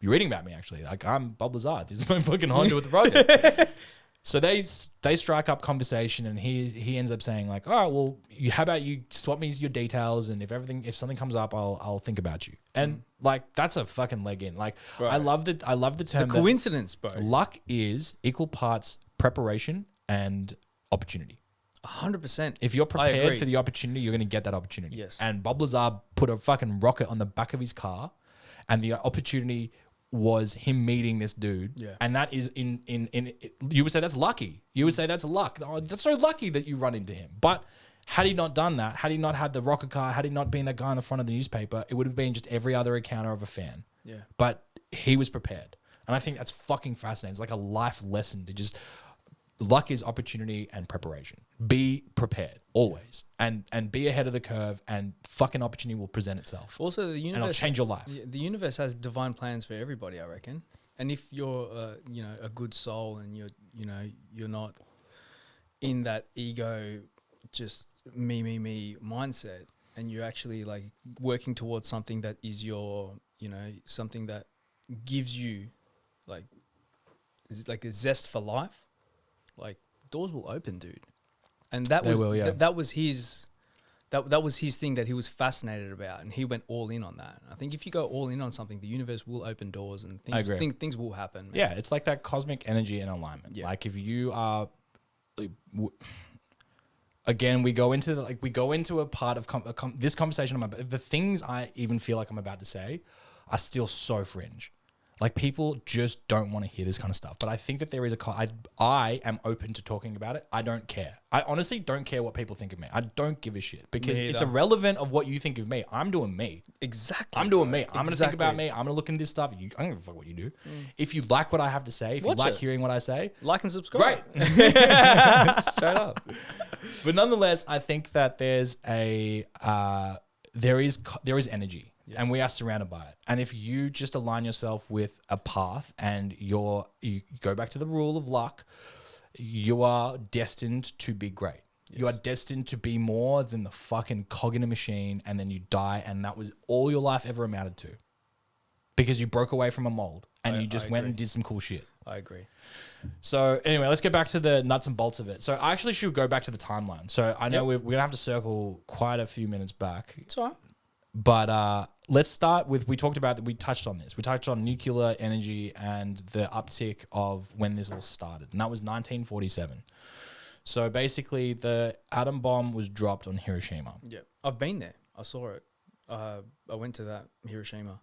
reading about me, actually. Like, I'm Bob Lazar. This is my fucking Honda with the rocket. So they strike up conversation, and he ends up saying like, all right, well, how about you swap me your details, and if something comes up, I'll think about you. And like, that's a fucking leg in. Like, Right. I love the term. The coincidence, bro. Luck is equal parts preparation and opportunity. 100%. If you're I prepared agree. for the opportunity, you're going to get that opportunity. Yes. And Bob Lazar put a fucking rocket on the back of his car, and the opportunity was him meeting this dude. Yeah. And that is in you would say that's lucky. You would say that's luck. Oh, that's so lucky that you run into him. But had he not done that, had he not had the rocket car, had he not been that guy on the front of the newspaper, it would have been just every other encounter of a fan. Yeah. But he was prepared. And I think that's fucking fascinating. It's like a life lesson to just luck is opportunity and preparation. Be prepared always, and be ahead of the curve, and fucking opportunity will present itself. Also, the And it'll universe change your life. The universe has divine plans for everybody, I reckon. And if you're, a good soul, and you're not in that ego, just me mindset, and you're actually like working towards something that is your, something that gives you, like, is like a zest for life. Like, doors will open, dude. And that was his thing that he was fascinated about, and he went all in on that. I think if you go all in on something, the universe will open doors, and things will happen. Man. Yeah, it's like that cosmic energy and alignment. Yeah. Like if you are, again, we go into a part of this conversation. The things I even feel like I'm about to say are still so fringe. Like, people just don't want to hear this kind of stuff. But I think that there is I am open to talking about it. I don't care. I honestly don't care what people think of me. I don't give a shit, because it's irrelevant of what you think of me. I'm doing me. Exactly. I'm doing me. I'm going to think about me. I'm going to look into this stuff. I don't give a fuck what you do. If you like what I have to say, if you like hearing what I say, like and subscribe. great. Straight up. But nonetheless, I think that there's there is energy. Yes. And we are surrounded by it. And if you just align yourself with a path, and you go back to the rule of luck, you are destined to be great. Yes. You are destined to be more than the fucking cog in a machine, and then you die, and that was all your life ever amounted to. Because you broke away from a mold, and you just went and did some cool shit. I agree. So anyway, let's get back to the nuts and bolts of it. So I actually should go back to the timeline. So I know we're going to have to circle quite a few minutes back. It's all right. But let's start with, we touched on this. We touched on nuclear energy and the uptick of when this all started. And that was 1947. So basically, the atom bomb was dropped on Hiroshima. Yeah. I've been there. I saw it. I went to that Hiroshima.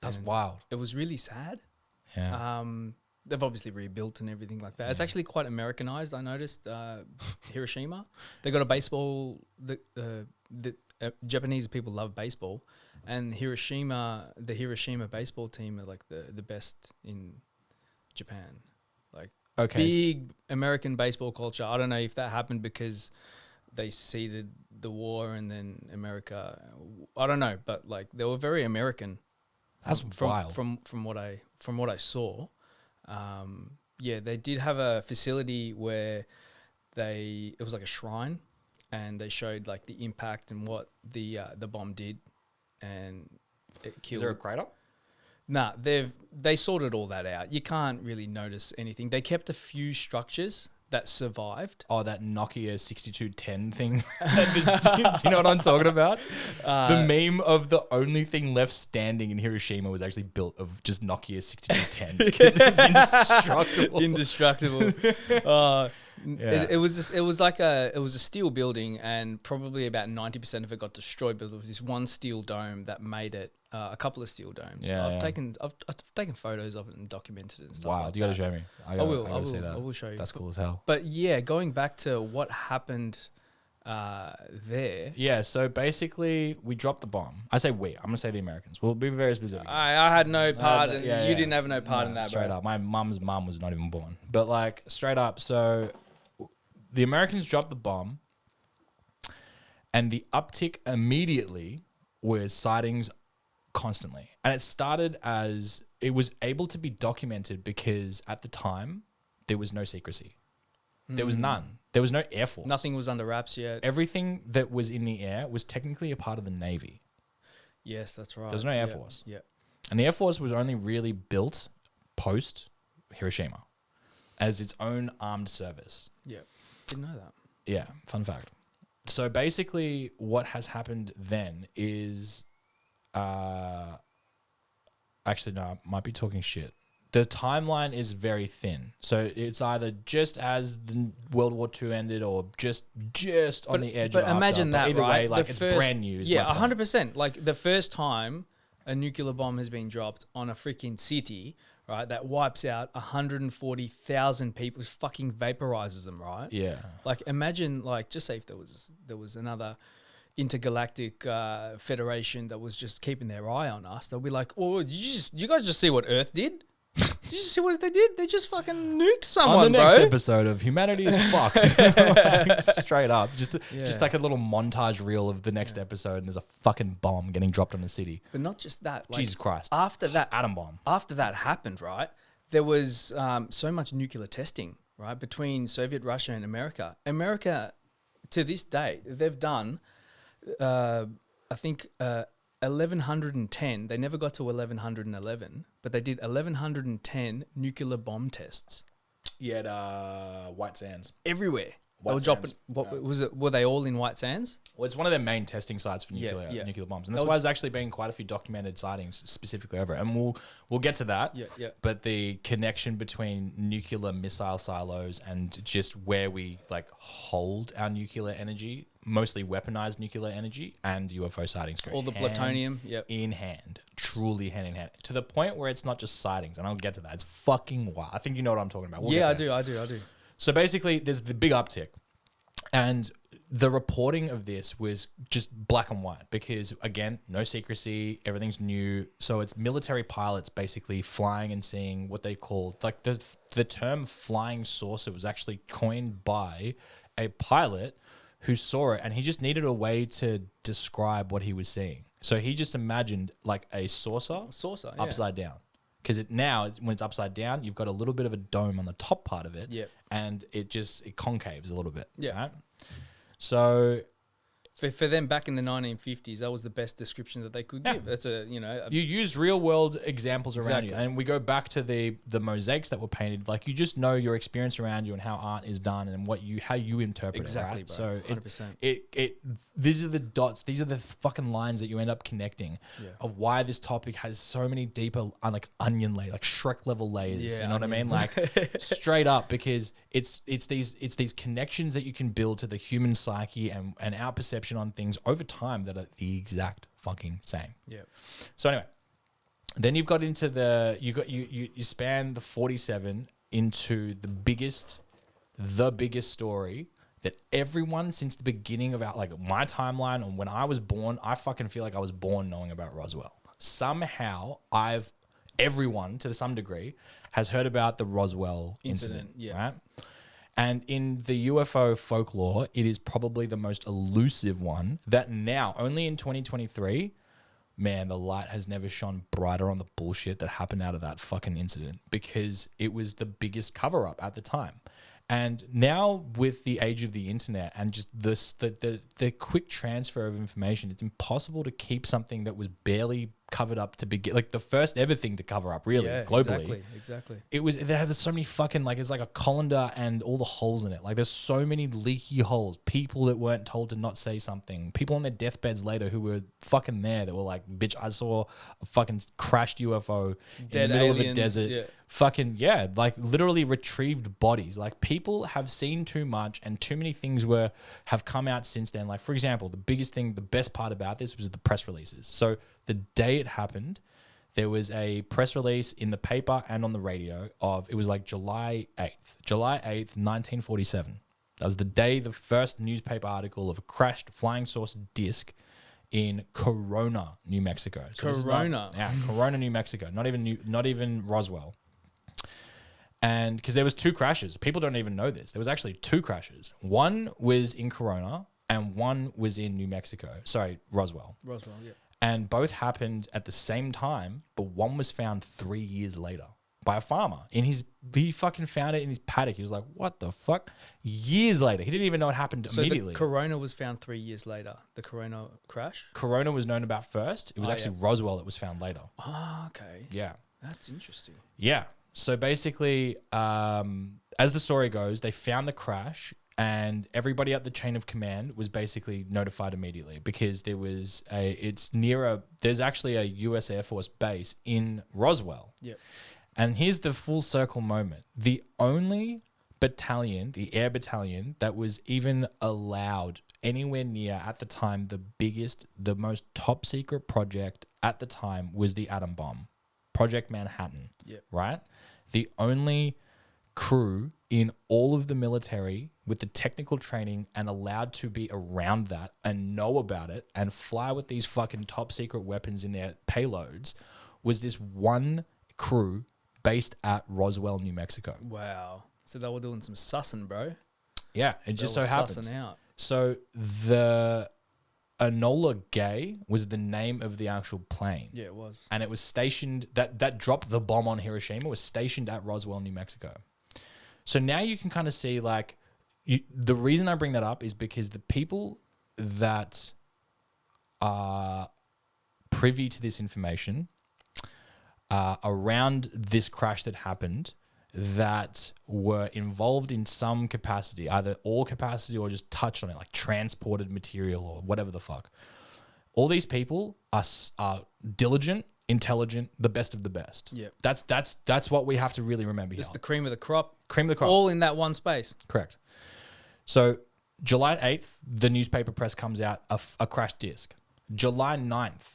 That's wild. It was really sad. Yeah. They've obviously rebuilt and everything like that. It's actually quite Americanized, I noticed, Hiroshima. They got a baseball... Japanese people love baseball, and the Hiroshima baseball team are like the best in Japan. Like, big American baseball culture. I don't know if that happened because they ceded the war and then America. I don't know, but like they were very American. That's wild. From what I saw. They did have a facility where it was like a shrine. And they showed like the impact and what the bomb did, and it killed. Is there a crater? Nah, they sorted all that out. You can't really notice anything. They kept a few structures that survived. Oh, that Nokia 6210 thing. Do you know what I'm talking about? The meme of the only thing left standing in Hiroshima was actually built of just Nokia 6210s because it was indestructible. Indestructible. It was a steel building, and probably about 90% of it got destroyed, but there was this one steel dome that made it a couple of steel domes. Yeah, I've taken photos of it and documented it and stuff. Wow, like you got to that. show me. I will see that. I will show you. That's cool as hell. But yeah, going back to what happened there. Yeah, so basically, we dropped the bomb. I say we. I'm going to say the Americans. We'll be very specific. I had no part in yeah, you yeah. didn't have no part in that, straight bro. up. My mum's mum was not even born. But, like, straight up. So, the Americans dropped the bomb, and the uptick immediately was sightings constantly. And it started as it was able to be documented because at the time, there was no secrecy. There was none. There was no Air Force. Nothing was under wraps yet. Everything that was in the air was technically a part of the Navy. Yes, that's right. There was no Air Force. Yeah. And the Air Force was only really built post Hiroshima as its own armed service. Yeah. Didn't know that. Yeah, fun fact. So basically what has happened then is actually no, I might be talking shit. The timeline is very thin. So it's either just as the World War II ended or just on the edge of But imagine after. But that, either right? way, like The it's first- brand new. is Yeah, my point. 100%. Like the first time a nuclear bomb has been dropped on a freaking city, right, that wipes out 140,000 people, fucking vaporizes them, right? Yeah. Like imagine, like just say if there was another intergalactic federation that was just keeping their eye on us, they'll be like, "Oh, did you guys just see what Earth did? Did you see what they did? They just fucking nuked someone, On the next bro." episode of Humanity is Fucked. Like, straight up. Just Yeah. like a little montage reel of the next episode and there's a fucking bomb getting dropped on the city. But not just that. Like, Jesus Christ. After that, Atom bomb. after that happened, right, there was so much nuclear testing, right, between Soviet Russia and America. America, to this day, they've done, I think, 1,110. They never got to 1,111, but they did 1,110 nuclear bomb tests Yeah, at White Sands. everywhere. They White were dropping. Sands, What was it? Were they all in White Sands? Well, it's one of their main testing sites for Yeah, nuclear yeah. nuclear bombs, and that's They'll- why there's actually been quite a few documented sightings specifically over it. And we'll get to that. Yeah, yeah. But the connection between nuclear missile silos and just where we like hold our nuclear energy, mostly weaponized nuclear energy, and UFO sightings go All the hand plutonium, yep. in hand, truly hand in hand, to the point where it's not just sightings. And I'll get to that. It's fucking wild. I think you know what I'm talking about. We'll Yeah, I get there. do. I do. So basically, there's the big uptick. And the reporting of this was just black and white because, again, no secrecy, everything's new. So it's military pilots basically flying and seeing what they call, like the term flying saucer was actually coined by a pilot who saw it and he just needed a way to describe what he was seeing. So he just imagined like a saucer Saucer, yeah. upside down. Because when it's upside down, you've got a little bit of a dome on the top part of it, Yep. and it concaves a little bit. Yeah. Right? So For them back in the 1950s, that was the best description that they could Yeah. give. That's a you use real world examples around you, Exactly. and we go back to the mosaics that were painted. Like you just know your experience around you and how art is done and how you interpret Exactly, it. Right? bro. So 100%. these are the dots. These are the fucking lines that you end up connecting Yeah. of why this topic has so many deeper like onion layers, like Shrek level layers. Yeah, you know what I mean? onions. Like straight up, because it's these connections that you can build to the human psyche and our perception on things over time that are the exact fucking same. Yeah. So anyway, then you've got into you span the 47 into the biggest story that everyone since the beginning of my timeline and when I was born, I fucking feel like I was born knowing about Roswell. Somehow everyone to some degree has heard about the Roswell incident, yeah. right? And in the UFO folklore, it is probably the most elusive one that now, only in 2023, man, the light has never shone brighter on the bullshit that happened out of that fucking incident because it was the biggest cover up at the time. And now with the age of the internet and just the quick transfer of information, it's impossible to keep something that was barely covered up to begin, like the first ever thing to cover up really globally. Exactly. There's so many fucking, like, it's like a colander and all the holes in it. Like there's so many leaky holes, people that weren't told to not say something, people on their deathbeds later who were fucking there that were like, bitch, I saw a fucking crashed UFO Dead in the middle of a aliens, desert. yeah. Fucking, yeah, like literally retrieved bodies. Like people have seen too much and too many things have come out since then. Like for example, the best part about this was the press releases. So the day it happened, there was a press release in the paper and on the radio it was like July 8th, 1947. That was the day the first newspaper article of a crashed flying saucer disc in Corona, New Mexico. So Corona. Corona, New Mexico. Not even Roswell. And because there was 2 crashes. People don't even know this. There was actually 2 crashes. One was in Corona and one was in New Mexico. Sorry, Roswell. Roswell, yeah. And both happened at the same time, but one was found 3 years later by a farmer. He fucking found it in his paddock. He was like, what the fuck? Years later. He didn't even know it happened immediately. So the Corona was found 3 years later. The Corona crash? Corona was known about first. It was actually Roswell that was found later. Oh, okay. Yeah. That's interesting. Yeah. So basically, as the story goes, they found the crash and everybody at the chain of command was basically notified immediately because there's actually a US Air Force base in Roswell. Yep. And here's the full circle moment. The only battalion, the air battalion, that was even allowed anywhere near at the time, the most top secret project at the time was the atom bomb, Project Manhattan. Yep. Right? The only crew in all of the military with the technical training and allowed to be around that and know about it and fly with these fucking top secret weapons in their payloads was this one crew based at Roswell, New Mexico. Wow. So they were doing some sussing, bro. Yeah, it just so happens. Sussing out. So the Enola Gay was the name of the actual plane. Yeah, it was. And it was stationed, that dropped the bomb on Hiroshima, was stationed at Roswell, New Mexico. So now you can kind of see, like, the reason I bring that up is because the people that are privy to this information around this crash that happened, that were involved in some capacity, either all capacity or just touched on it, like transported material or whatever the fuck. All these people are diligent, intelligent, the best of the best. Yeah. That's what we have to really remember here. It's the cream of the crop. Cream of the crop. All in that one space. Correct. So July 8th, the newspaper press comes out a crash disc. July 9th,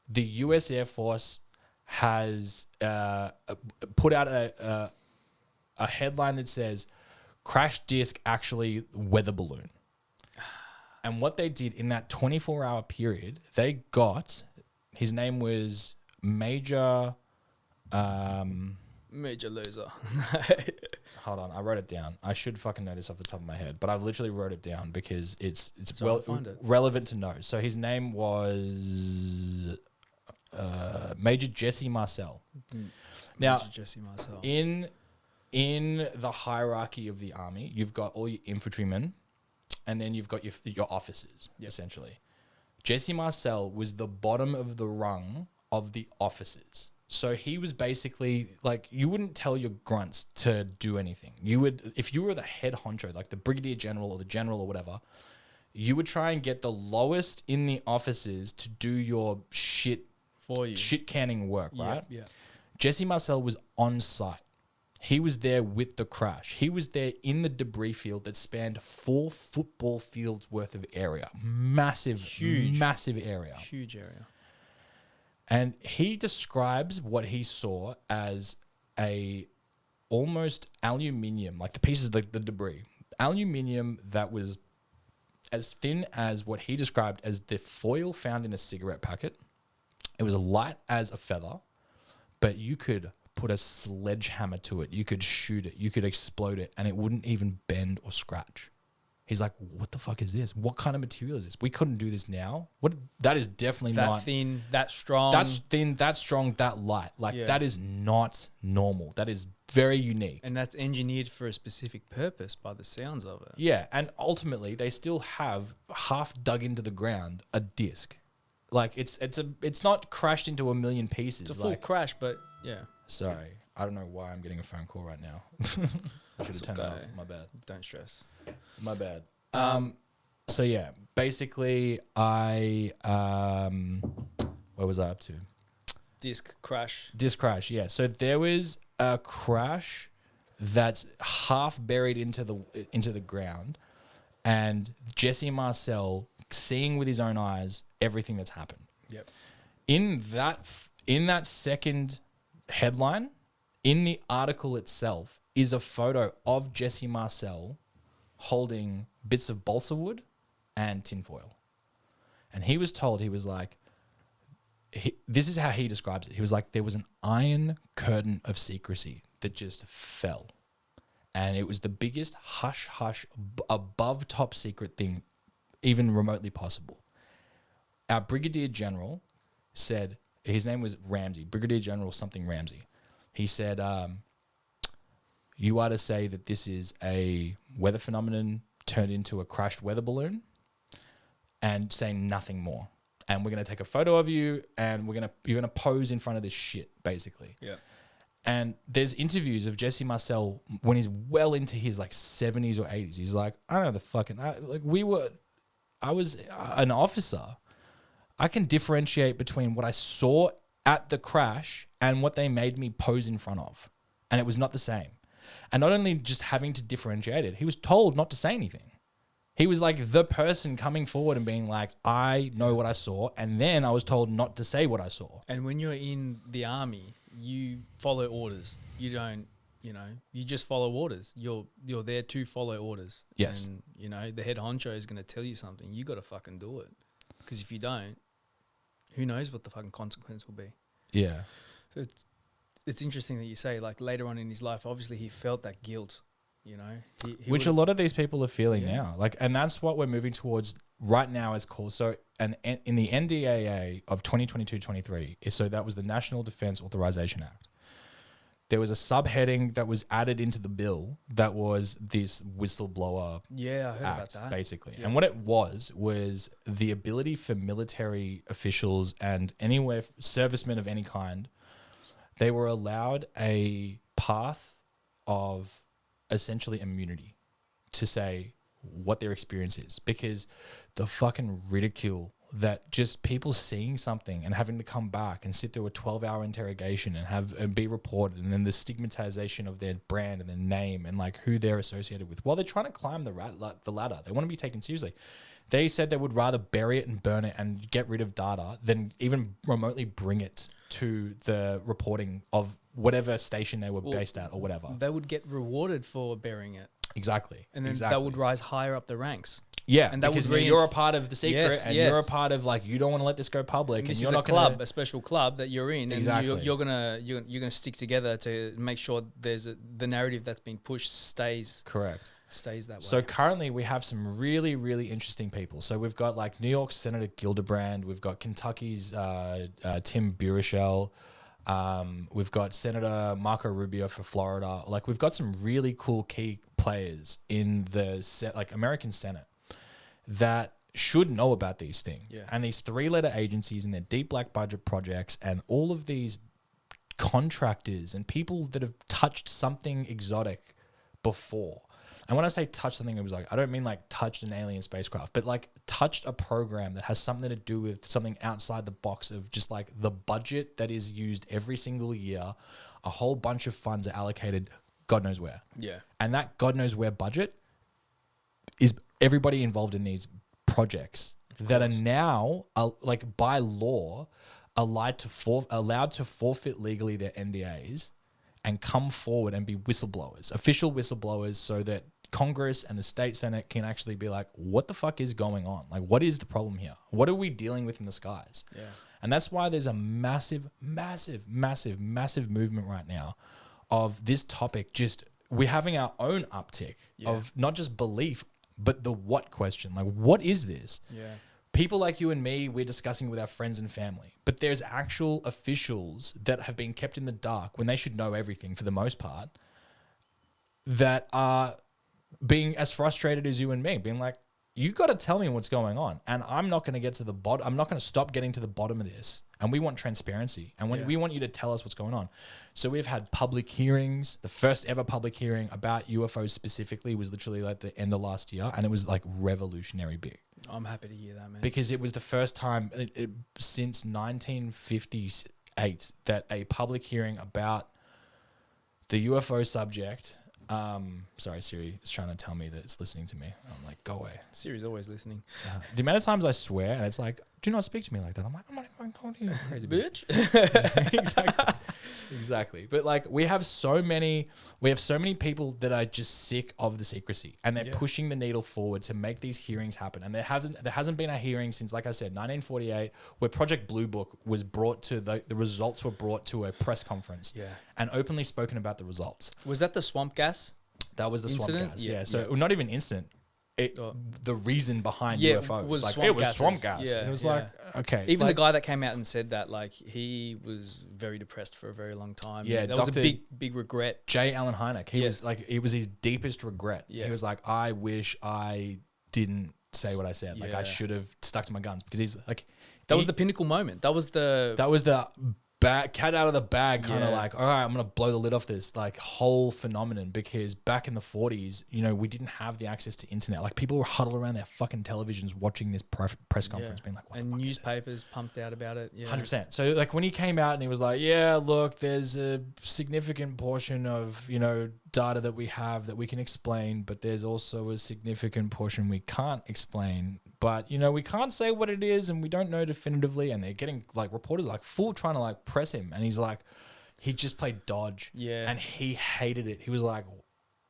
the US Air Force has put out a headline that says, crash disc actually weather balloon. And what they did in that 24-hour period, they got, his name was Major Loser. Hold on, I wrote it down. I should fucking know this off the top of my head, but I've literally wrote it down because it's relevant to know. So his name was Major Jesse Marcel. Now, Major Jesse Marcel. In the hierarchy of the army, you've got all your infantrymen, and then you've got your officers, essentially. Jesse Marcel was the bottom of the rung of the officers. So he was basically like, you wouldn't tell your grunts to do anything. You would, if you were the head honcho, like the brigadier general or the general or whatever, you would try and get the lowest in the officers to do your shit canning work, right? Yeah. Jesse Marcel was on site. He was there with the crash. He was there in the debris field that spanned 4 football fields worth of area. Massive area. Huge area. And he describes what he saw as a almost aluminium, like the pieces, like the debris, aluminium that was as thin as what he described as the foil found in a cigarette packet. It was light as a feather, but you could put a sledgehammer to it. You could shoot it. You could explode it, and it wouldn't even bend or scratch. He's like, what the fuck is this? What kind of material is this? We couldn't do this now. That is definitely that not... That thin, that strong. That's thin, that strong, that light. That is not normal. That is very unique. And that's engineered for a specific purpose by the sounds of it. Yeah, and ultimately, they still have half dug into the ground a disc. Like, it's not crashed into a million pieces. It's a full crash, but yeah. Sorry. I don't know why I'm getting a phone call right now. I should have turned it off. My bad. Don't stress. My bad. So yeah, basically where was I up to? Disc crash, yeah. So there was a crash that's half buried into the ground, and Jesse Marcel seeing with his own eyes everything that's happened. Yep. In that second headline, in the article itself, is a photo of Jesse Marcel holding bits of balsa wood and tinfoil. And he was told, he was like, this is how he describes it. He was like, there was an iron curtain of secrecy that just fell. And it was the biggest hush-hush above top secret thing even remotely possible. Our Brigadier General said, his name was Ramsey, Brigadier General something Ramsey. He said, you are to say that this is a weather phenomenon turned into a crashed weather balloon and say nothing more. And we're going to take a photo of you and you're going to pose in front of this shit, basically. Yeah. And there's interviews of Jesse Marcel when he's well into his like 70s or 80s. He's like, I don't know the fucking, I was an officer. I can differentiate between what I saw at the crash and what they made me pose in front of. And it was not the same. And not only just having to differentiate it, he was told not to say anything. He was like the person coming forward and being like, I know what I saw. And then I was told not to say what I saw. And when you're in the army, you follow orders. You don't, you just follow orders. You're there to follow orders. Yes. And, the head honcho is going to tell you something. You got to fucking do it. Because if you don't, who knows what the fucking consequence will be. Yeah. So it's interesting that you say, like, later on in his life, obviously he felt that guilt, Which a lot of these people are feeling now. Like, and that's what we're moving towards right now as calls. So in the NDAA of 2022-23, so that was the National Defense Authorization Act. There was a subheading that was added into the bill that was this whistleblower Yeah, I heard act, about that. basically. Yeah. And what it was the ability for military officials and anywhere servicemen of any kind, they were allowed a path of essentially immunity to say what their experience is, because the fucking ridicule that just people seeing something and having to come back and sit through a 12-hour interrogation and be reported, and then the stigmatization of their brand and their name and like who they're associated with while they're trying to climb the ladder. They want to be taken seriously. They said they would rather bury it and burn it and get rid of data than even remotely bring it to the reporting of whatever station they were based at or whatever. They would get rewarded for burying it. Exactly. And then that would rise higher up the ranks. Yeah, and that because would you're a part of the secret, and you're a part of like you don't want to let this go public. And this you're is not a club, gonna, a special club that you're in, and Exactly. you're gonna stick together to make sure the narrative that's been pushed stays correct. Stays that way. So currently we have some really, really interesting people. So we've got like New York Senator Gildebrand, we've got Kentucky's Tim Burchell, we've got Senator Marco Rubio for Florida. Like we've got some really cool key players in the American Senate that should know about these things. Yeah. And these 3-letter agencies and their deep black budget projects and all of these contractors and people that have touched something exotic before. And when I say touch something, it was like, I don't mean like touched an alien spacecraft, but like touched a program that has something to do with something outside the box of just like the budget that is used every single year. A whole bunch of funds are allocated God knows where. Yeah. And that God knows where budget is everybody involved in these projects that are now like by law allowed to forfeit legally their NDAs and come forward and be whistleblowers, official whistleblowers, so that Congress and the state Senate can actually be like, what the fuck is going on? Like, what is the problem here? What are we dealing with in the skies? Yeah. And that's why there's a massive, massive, massive, massive movement right now of this topic. Just we're having our own uptick of not just belief, but the what question. Like, what is this? Yeah. People like you and me, we're discussing with our friends and family, but there's actual officials that have been kept in the dark when they should know everything for the most part, that are being as frustrated as you and me, being like, you got to tell me what's going on. And I'm not going to get to the bottom. I'm not going to stop getting to the bottom of this. And we want transparency. And when we want you to tell us what's going on. So we've had public hearings. The first ever public hearing about UFOs specifically was literally like the end of last year. And it was like revolutionary big. I'm happy to hear that, man. Because it was the first time since 1958 that a public hearing about the UFO subject. Sorry, Siri is trying to tell me that it's listening to me. I'm like, go away. Siri's always listening. The amount of times I swear, and it's like, do not speak to me like that. I'm like, I'm not even talking to you, crazy Bitch. Exactly. But like we have so many people that are just sick of the secrecy, and they're pushing the needle forward to make these hearings happen. And there hasn't been a hearing since, like I said, 1948, where Project Blue Book was brought to the results were brought to a press conference, and openly spoken about the results. Was that the swamp gas? That was the Incident? swamp gas. Yeah, Yeah. So not even incident. The reason behind UFOs was like swamp it was gases. swamp gas. Yeah, It was yeah. like, okay. Even like, the guy that came out and said that, like, he was very depressed for a very long time. Yeah, that was a Dr. big regret. J. Allen Hynek, he was like, it was his deepest regret. Yeah. He was like, I wish I didn't say what I said. Like I should have stuck to my guns, because he's like, That was the pinnacle moment. That was the cat out of the bag kind of like, all right, I'm going to blow the lid off this like whole phenomenon, because back in the 40s, you know, we didn't have the access to internet. Like people were huddled around their fucking televisions watching this press conference being like, what and the fuck newspapers pumped out about it. Yeah. 100%. So like when he came out and he was like, yeah, look, there's a significant portion of, you know, data that we have that we can explain, but there's also a significant portion we can't explain. But, you know, we can't say what it is and we don't know definitively. And they're getting like reporters like full trying to like press him. And he's like, he just played dodge. Yeah. And he hated it. He was like,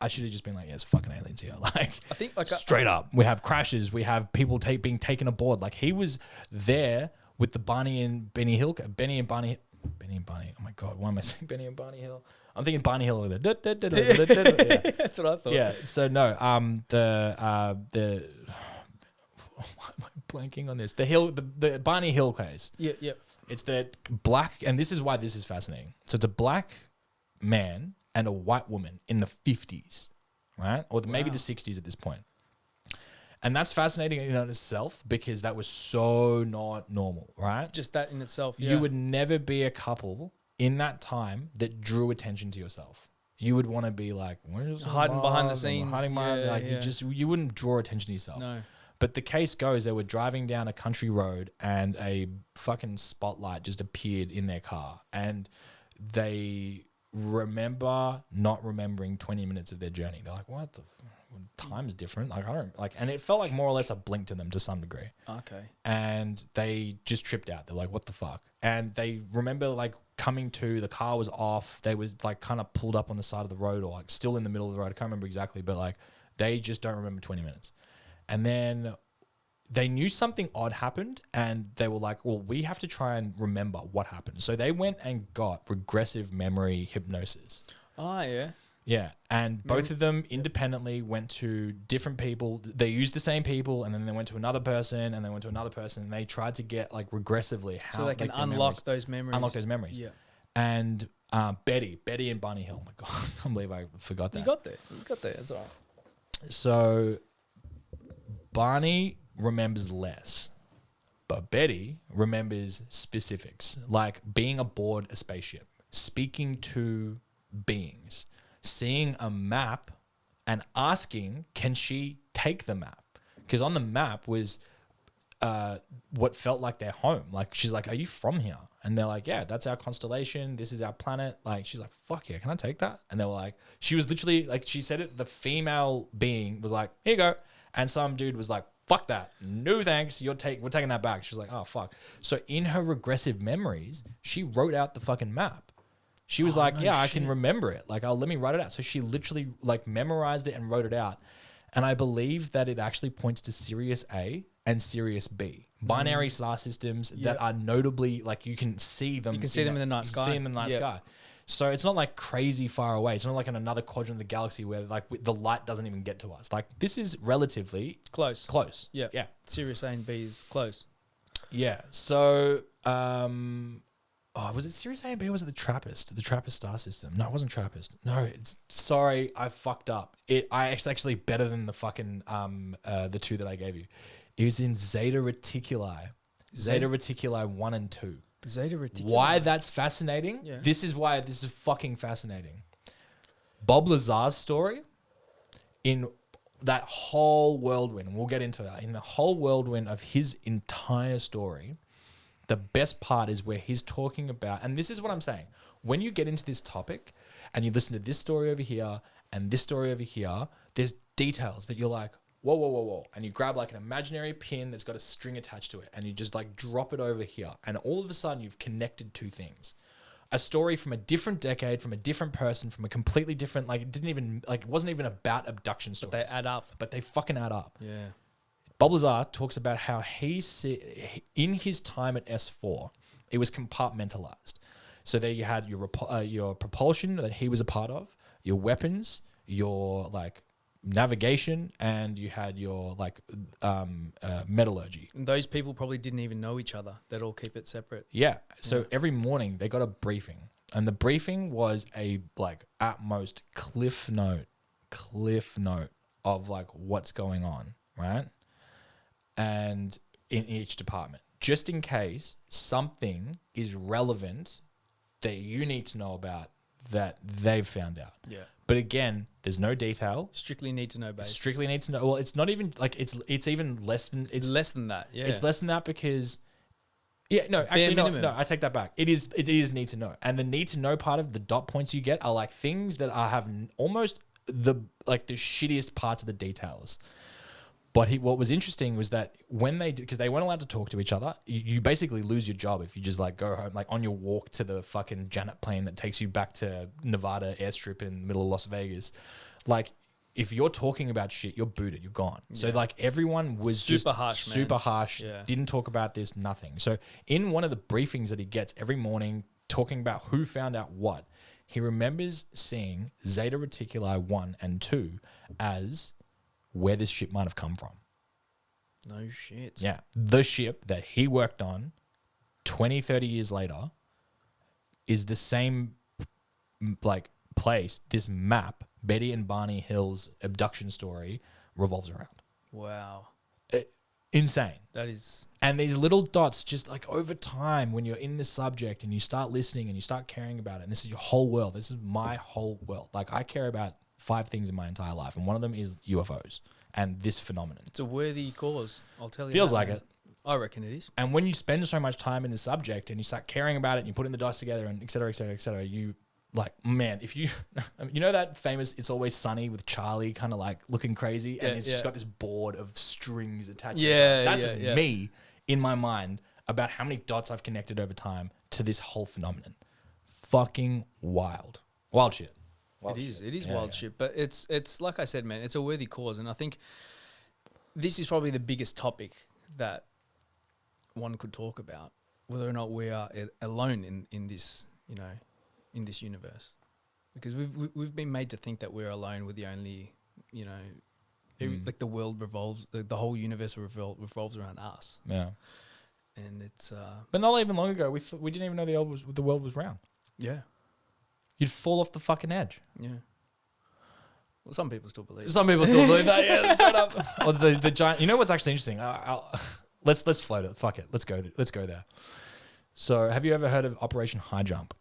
I should have just been like, yeah, it's fucking aliens here. Like, I think like straight up, we have crashes. We have people being taken aboard. Like he was there with the Benny and Barney. Oh my God. Why am I saying Benny and Barney Hill? I'm thinking Barney Hill. Yeah. That's what I thought. Yeah. So no, why am I blanking on this? The Barney Hill case. Yeah. It's the black, and this is why this is fascinating. So it's a black man and a white woman in the 50s, right? Or maybe the 60s at this point. And that's fascinating in and of itself, because that was so not normal, right? Just that in itself. Yeah. You would never be a couple in that time that drew attention to yourself. You would want to be like, hiding behind the scenes. You wouldn't draw attention to yourself. No. But the case goes, they were driving down a country road and a fucking spotlight just appeared in their car, and they remember not remembering 20 minutes of their journey. They're like, what the time's different. Like, I don't like, and it felt like more or less a blink to them to some degree. Okay. And they just tripped out. They're like, what the fuck? And they remember like coming to, the car was off. They was like kind of pulled up on the side of the road, or like still in the middle of the road. I can't remember exactly, but like they just don't remember 20 minutes. And then they knew something odd happened, and they were like, well, we have to try and remember what happened. So they went and got regressive memory hypnosis. Oh, yeah. Yeah. And both of them independently went to different people. They used the same people, and then they went to another person, and they went to another person, and they tried to get like regressively how so they can unlock those memories. Unlock those memories. Yeah. And Betty and Barney Hill. Oh my God, I can't believe I forgot that. You got there. That's all right. So Barney remembers less, but Betty remembers specifics, like being aboard a spaceship, speaking to beings, seeing a map and asking, can she take the map? Because on the map was what felt like their home. Like, she's like, are you from here? And they're like, yeah, that's our constellation. This is our planet. Like, she's like, fuck yeah, can I take that? And they were like, she was literally like, she said it, the female being was like, here you go. And some dude was like, fuck that. No thanks. We're taking that back. She's like, oh, fuck. So in her regressive memories, she wrote out the fucking map. She was like, yeah, I can remember it. Like, let me write it out. So she literally like memorized it and wrote it out. And I believe that it actually points to Sirius A and Sirius B. Binary star systems that are notably, like, you can see them. You can see them in the night sky. You can see them in the night sky. So it's not like crazy far away. It's not like in another quadrant of the galaxy where like the light doesn't even get to us. Like, this is relatively close. Yeah. Yeah. Sirius A and B is close. Yeah. So, was it Sirius A and B or was it the TRAPPIST? The TRAPPIST star system? No, it wasn't TRAPPIST. No, sorry, I fucked up. It's actually better than the fucking the two that I gave you. It was in Zeta Reticuli. Zeta Reticuli 1 and 2. Zeta Reticuli. Why that's fascinating? Yeah. This is why this is fucking fascinating. Bob Lazar's story, in that whole whirlwind, we'll get into that, in the whole whirlwind of his entire story, the best part is where he's talking about, and this is what I'm saying, when you get into this topic and you listen to this story over here and this story over here, there's details that you're like, whoa. And you grab like an imaginary pin that's got a string attached to it and you just like drop it over here. And all of a sudden you've connected two things. A story from a different decade, from a different person, from a completely different, like it wasn't even about abduction stories. But they add up. But they fucking add up. Yeah. Bob Lazar talks about how in his time at S4, it was compartmentalized. So there you had your propulsion that he was a part of, your weapons, your like navigation, and you had your like metallurgy. And those people probably didn't even know each other. They'd all keep it separate. Yeah. So every morning they got a briefing, and the briefing was a like at most cliff note of like what's going on, right? And in each department, just in case something is relevant that you need to know about that they've found out. Yeah. But again, there's no detail. Strictly need to know basis. Strictly need to know. Well, it's not even like it's even less than It's less than that. Yeah. It's less than that because actually no, I take that back. It is need to know. And the need to know part of the dot points you get are like things that have almost the shittiest parts of the details. But what was interesting was that when because they weren't allowed to talk to each other, you basically lose your job if you just like go home, like on your walk to the fucking Janet plane that takes you back to Nevada airstrip in the middle of Las Vegas. Like if you're talking about shit, you're booted, you're gone. So like everyone was super harsh, super harsh, didn't talk about this, nothing. So in one of the briefings that he gets every morning talking about who found out what, he remembers seeing Zeta Reticuli 1 and 2 as where this ship might have come from. No shit. Yeah. The ship that he worked on 20, 30 years later is the same like place this map, Betty and Barney Hill's abduction story, revolves around. Wow. Insane. That is... And these little dots just like over time when you're in the subject and you start listening and you start caring about it, and this is your whole world. This is my whole world. Like I care about 5 things in my entire life, and one of them is UFOs and this phenomenon. It's a worthy cause, I'll tell you. Feels that, like man. it. I reckon it is. And when you spend so much time in the subject and you start caring about it and you put in the dots together and et cetera, you like, man, if you, you know that famous It's Always Sunny with Charlie kind of like looking crazy and he's just got this board of strings attached to it. That's me in my mind about how many dots I've connected over time to this whole phenomenon. Fucking wild. Wild shit. It is wild shit, but it's like I said, man, it's a worthy cause, and I think this is probably the biggest topic that one could talk about, whether or not we are alone in this, in this universe, because we've been made to think that we're alone. We're the only, like the world revolves, the whole universe revolves around us. Yeah, and it's but not even long ago we didn't even know the world was round. Yeah. You'd fall off the fucking edge. Yeah. Well, some people still believe. Some people still believe that. Yeah, straight up. Or the giant. You know what's actually interesting? Let's float it. Fuck it. Let's go there. So, have you ever heard of Operation High Jump?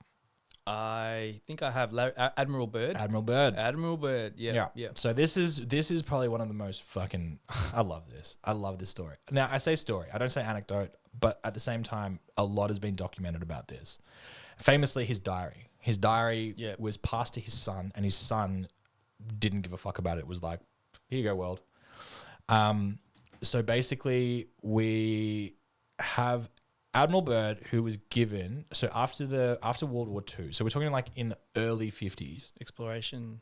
I think I have. Admiral Byrd. Admiral Byrd. Yeah. So this is probably one of the most fucking. I love this. I love this story. Now I say story. I don't say anecdote. But at the same time, a lot has been documented about this. Famously, his diary. His diary was passed to his son, and his son didn't give a fuck about it. It was like, here you go, world. So basically, we have Admiral Byrd, who was given, so after World War II, so we're talking like in the early 50s. Exploration.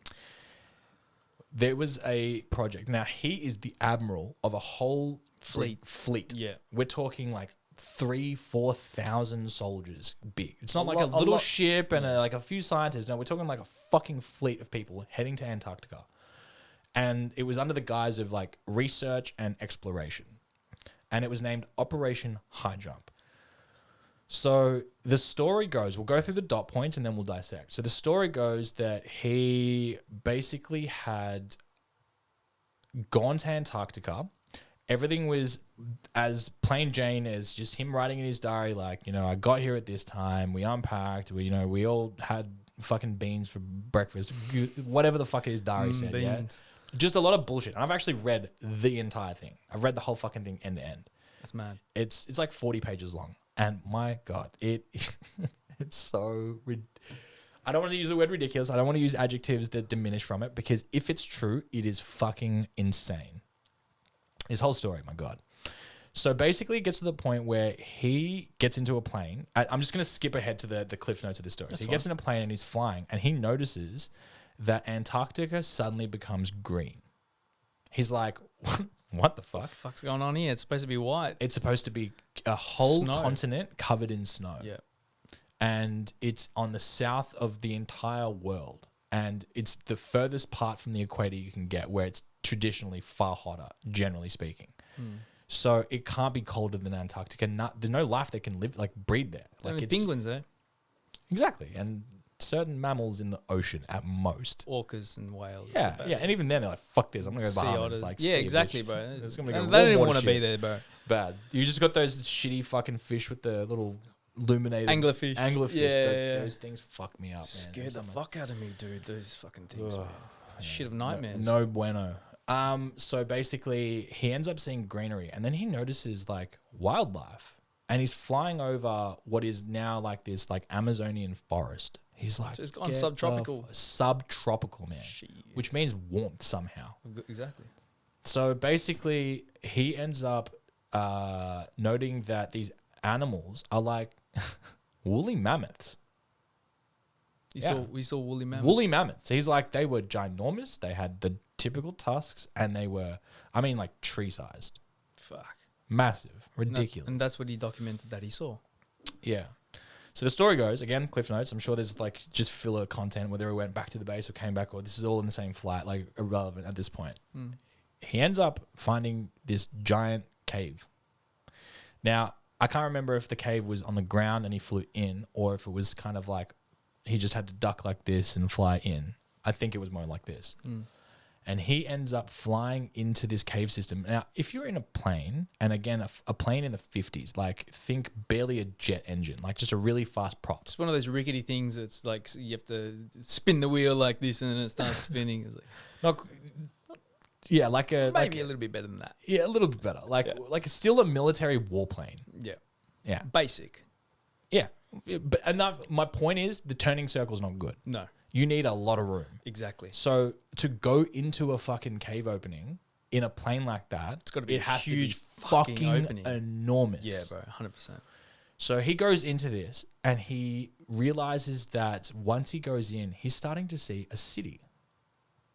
There was a project. Now, he is the admiral of a whole fleet. Yeah. We're talking like 3,000-4,000 soldiers big. It's not like a little ship and like a few scientists. No, we're talking like a fucking fleet of people heading to Antarctica. And it was under the guise of like research and exploration. And it was named Operation High Jump. So the story goes, we'll go through the dot points and then we'll dissect. So the story goes that he basically had gone to Antarctica. Everything was as plain Jane as just him writing in his diary, like, I got here at this time, we unpacked, we all had fucking beans for breakfast, whatever the fuck his diary said, beans. Yeah? Just a lot of bullshit. And I've actually read the entire thing. I've read the whole fucking thing end to end. That's mad. It's like 40 pages long. And my God, it's so... I don't want to use the word ridiculous. I don't want to use adjectives that diminish from it, because if it's true, it is fucking insane. His whole story, my God. So basically, it gets to the point where he gets into a plane. I'm just going to skip ahead to the cliff notes of this story. That's so he gets in a plane and he's flying, and he notices that Antarctica suddenly becomes green. He's like, what the fuck? What the fuck's going on here? It's supposed to be white. It's supposed to be a whole Snow. continent covered in snow. Yeah. And it's on the south of the entire world. And it's the furthest part from the equator you can get, where it's traditionally far hotter, generally speaking. So it can't be colder than Antarctica. There's no life that can live, like breed there. Like Only penguins there. Exactly. And certain mammals in the ocean at most. Orcas and whales. Yeah, yeah. And even then they're like, fuck this. I'm going to go to Sea Bahamas. otters. Like, Yeah, sea exactly, bitch. bro. It's They gonna go don't warm even water want to be shit. there, bro. Bad. You just got those shitty fucking fish with the little illuminated Anglerfish. Anglerfish. Yeah. Those things fuck me up, man. Scared the fuck out of me, dude. Those fucking things, Ugh. man. Shit of nightmares. No bueno. So basically, he ends up seeing greenery, and then he notices like wildlife, and he's flying over what is now like this like Amazonian forest. He's like, So it's gone "Get subtropical." Subtropical, man, Shit. which means warmth somehow. Exactly. So basically, he ends up noting that these animals are like woolly mammoths. We saw woolly mammoths. Woolly mammoths. He's like, they were ginormous. They had the typical tusks, and they were, I mean, like tree-sized. Fuck. Massive. Ridiculous. And that's what he documented that he saw. Yeah. So the story goes, again, cliff notes. I'm sure there's like just filler content, whether he went back to the base or came back, or this is all in the same flight, like irrelevant at this point. He ends up finding this giant cave. Now, I can't remember if the cave was on the ground and he flew in, or if it was kind of like he just had to duck like this and fly in. I think it was more like this. And he ends up flying into this cave system. Now, if you're in a plane, and again, a plane in the 50s, like think barely a jet engine, like just a really fast prop. It's one of those rickety things that's like you have to spin the wheel like this and then it starts spinning. It's like, Not, yeah, like a... maybe like, a little bit better than that. yeah, a little bit better. Like still a military warplane. Yeah. Yeah. Basic. Yeah. But enough. My point is the turning circle's not good. No. You need a lot of room. Exactly. So to go into a fucking cave opening in a plane like that, It's gotta be a has huge to be fucking fucking opening. enormous. Yeah, bro. 100%. So he goes into this and he realizes that once he goes in, he's starting to see a city.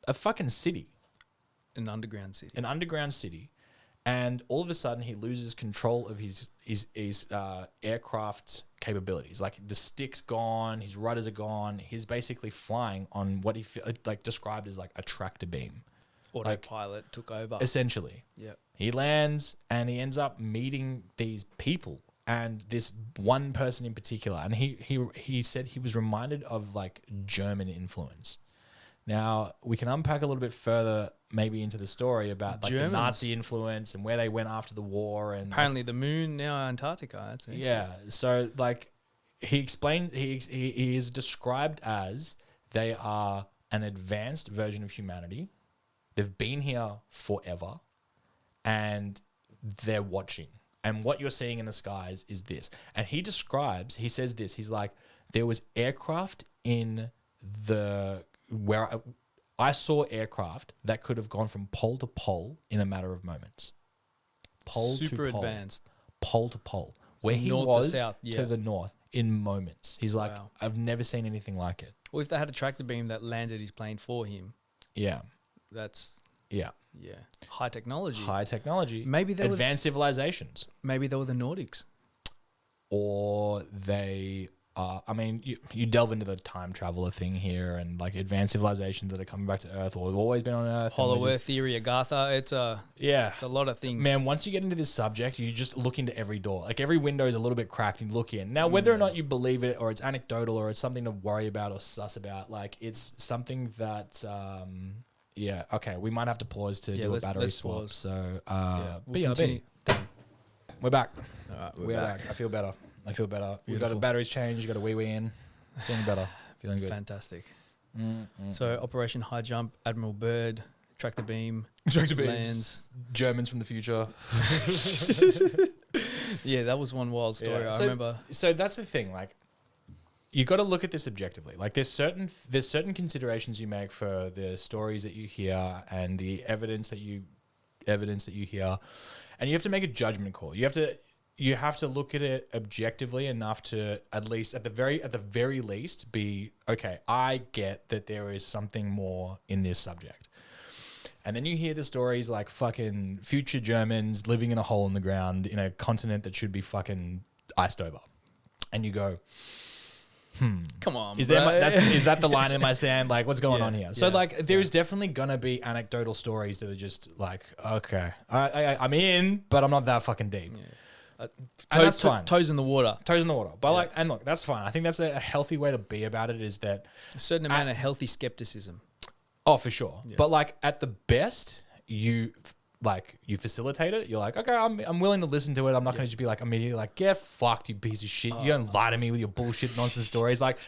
A fucking city. An underground city. An underground city. And all of a sudden he loses control of his aircraft capabilities. Like the stick's gone, his rudders are gone. He's basically flying on what he like described as like a tractor beam. Autopilot took over. Essentially. Yeah. He lands and he ends up meeting these people and this one person in particular. And he said he was reminded of like German influence. Now, we can unpack a little bit further maybe into the story about like the Nazi influence and where they went after the war. And apparently the moon, now Antarctica. That's it. yeah. So like he explained, he is described as they are an advanced version of humanity. They've been here forever and they're watching. And what you're seeing in the skies is this. And he says this, he's like, there was aircraft in where I saw aircraft that could have gone from pole to pole in a matter of moments. Super advanced. Pole to pole. Where he North to was south, yeah. to the north in moments. He's like, Wow. I've never seen anything like it. Well, if they had a tractor beam that landed his plane for him, Yeah. that's Yeah. high technology. High technology. Maybe they advanced civilizations. Maybe they were the Nordics. Or they I mean, you delve into the time traveler thing here and like advanced civilizations that are coming back to Earth or have always been on Earth. Hollow Earth theory, Agatha. It's a lot of things. Man, once you get into this subject, you just look into every door. Like every window is a little bit cracked and you look in. Now, whether or not you believe it or it's anecdotal or it's something to worry about or suss about, like it's something that, okay, we might have to pause to do a battery swap. Pause. So, we'll BRB. continue. We're back. All right, We're back. I feel better. We've got Beautiful. the batteries changed. You got a wee in. Feeling better. Feeling good. Fantastic. So Operation High Jump, Admiral Byrd, tractor beam, Tractor beams. lands. Germans from the future. Yeah, that was one wild story. Yeah. I remember. So that's the thing. Like, you got to look at this objectively. Like, there's certain considerations you make for the stories that you hear and the evidence that you evidence that you hear, and you have to make a judgment call. You have to look at it objectively enough to at least at the very least be okay. I get that there is something more in this subject. And then you hear the stories like fucking future Germans living in a hole in the ground in a continent that should be fucking iced over. And you go, come on, is bro. is that the line in my sand? Like, what's going on here? So, yeah, like, there's definitely going to be anecdotal stories that are just like, okay, I'm in, but I'm not that fucking deep. Yeah. And that's fine. Toes in the water. Toes in the water. But, like, and look, that's fine. I think that's a healthy way to be about it is that... A certain amount of healthy skepticism. Oh, for sure. Yeah. But, like, at the best, you facilitate it. You're like, okay, I'm willing to listen to it. I'm not going to just be like immediately like, get fucked, you piece of shit. You don't lie to me with your bullshit nonsense stories. Like,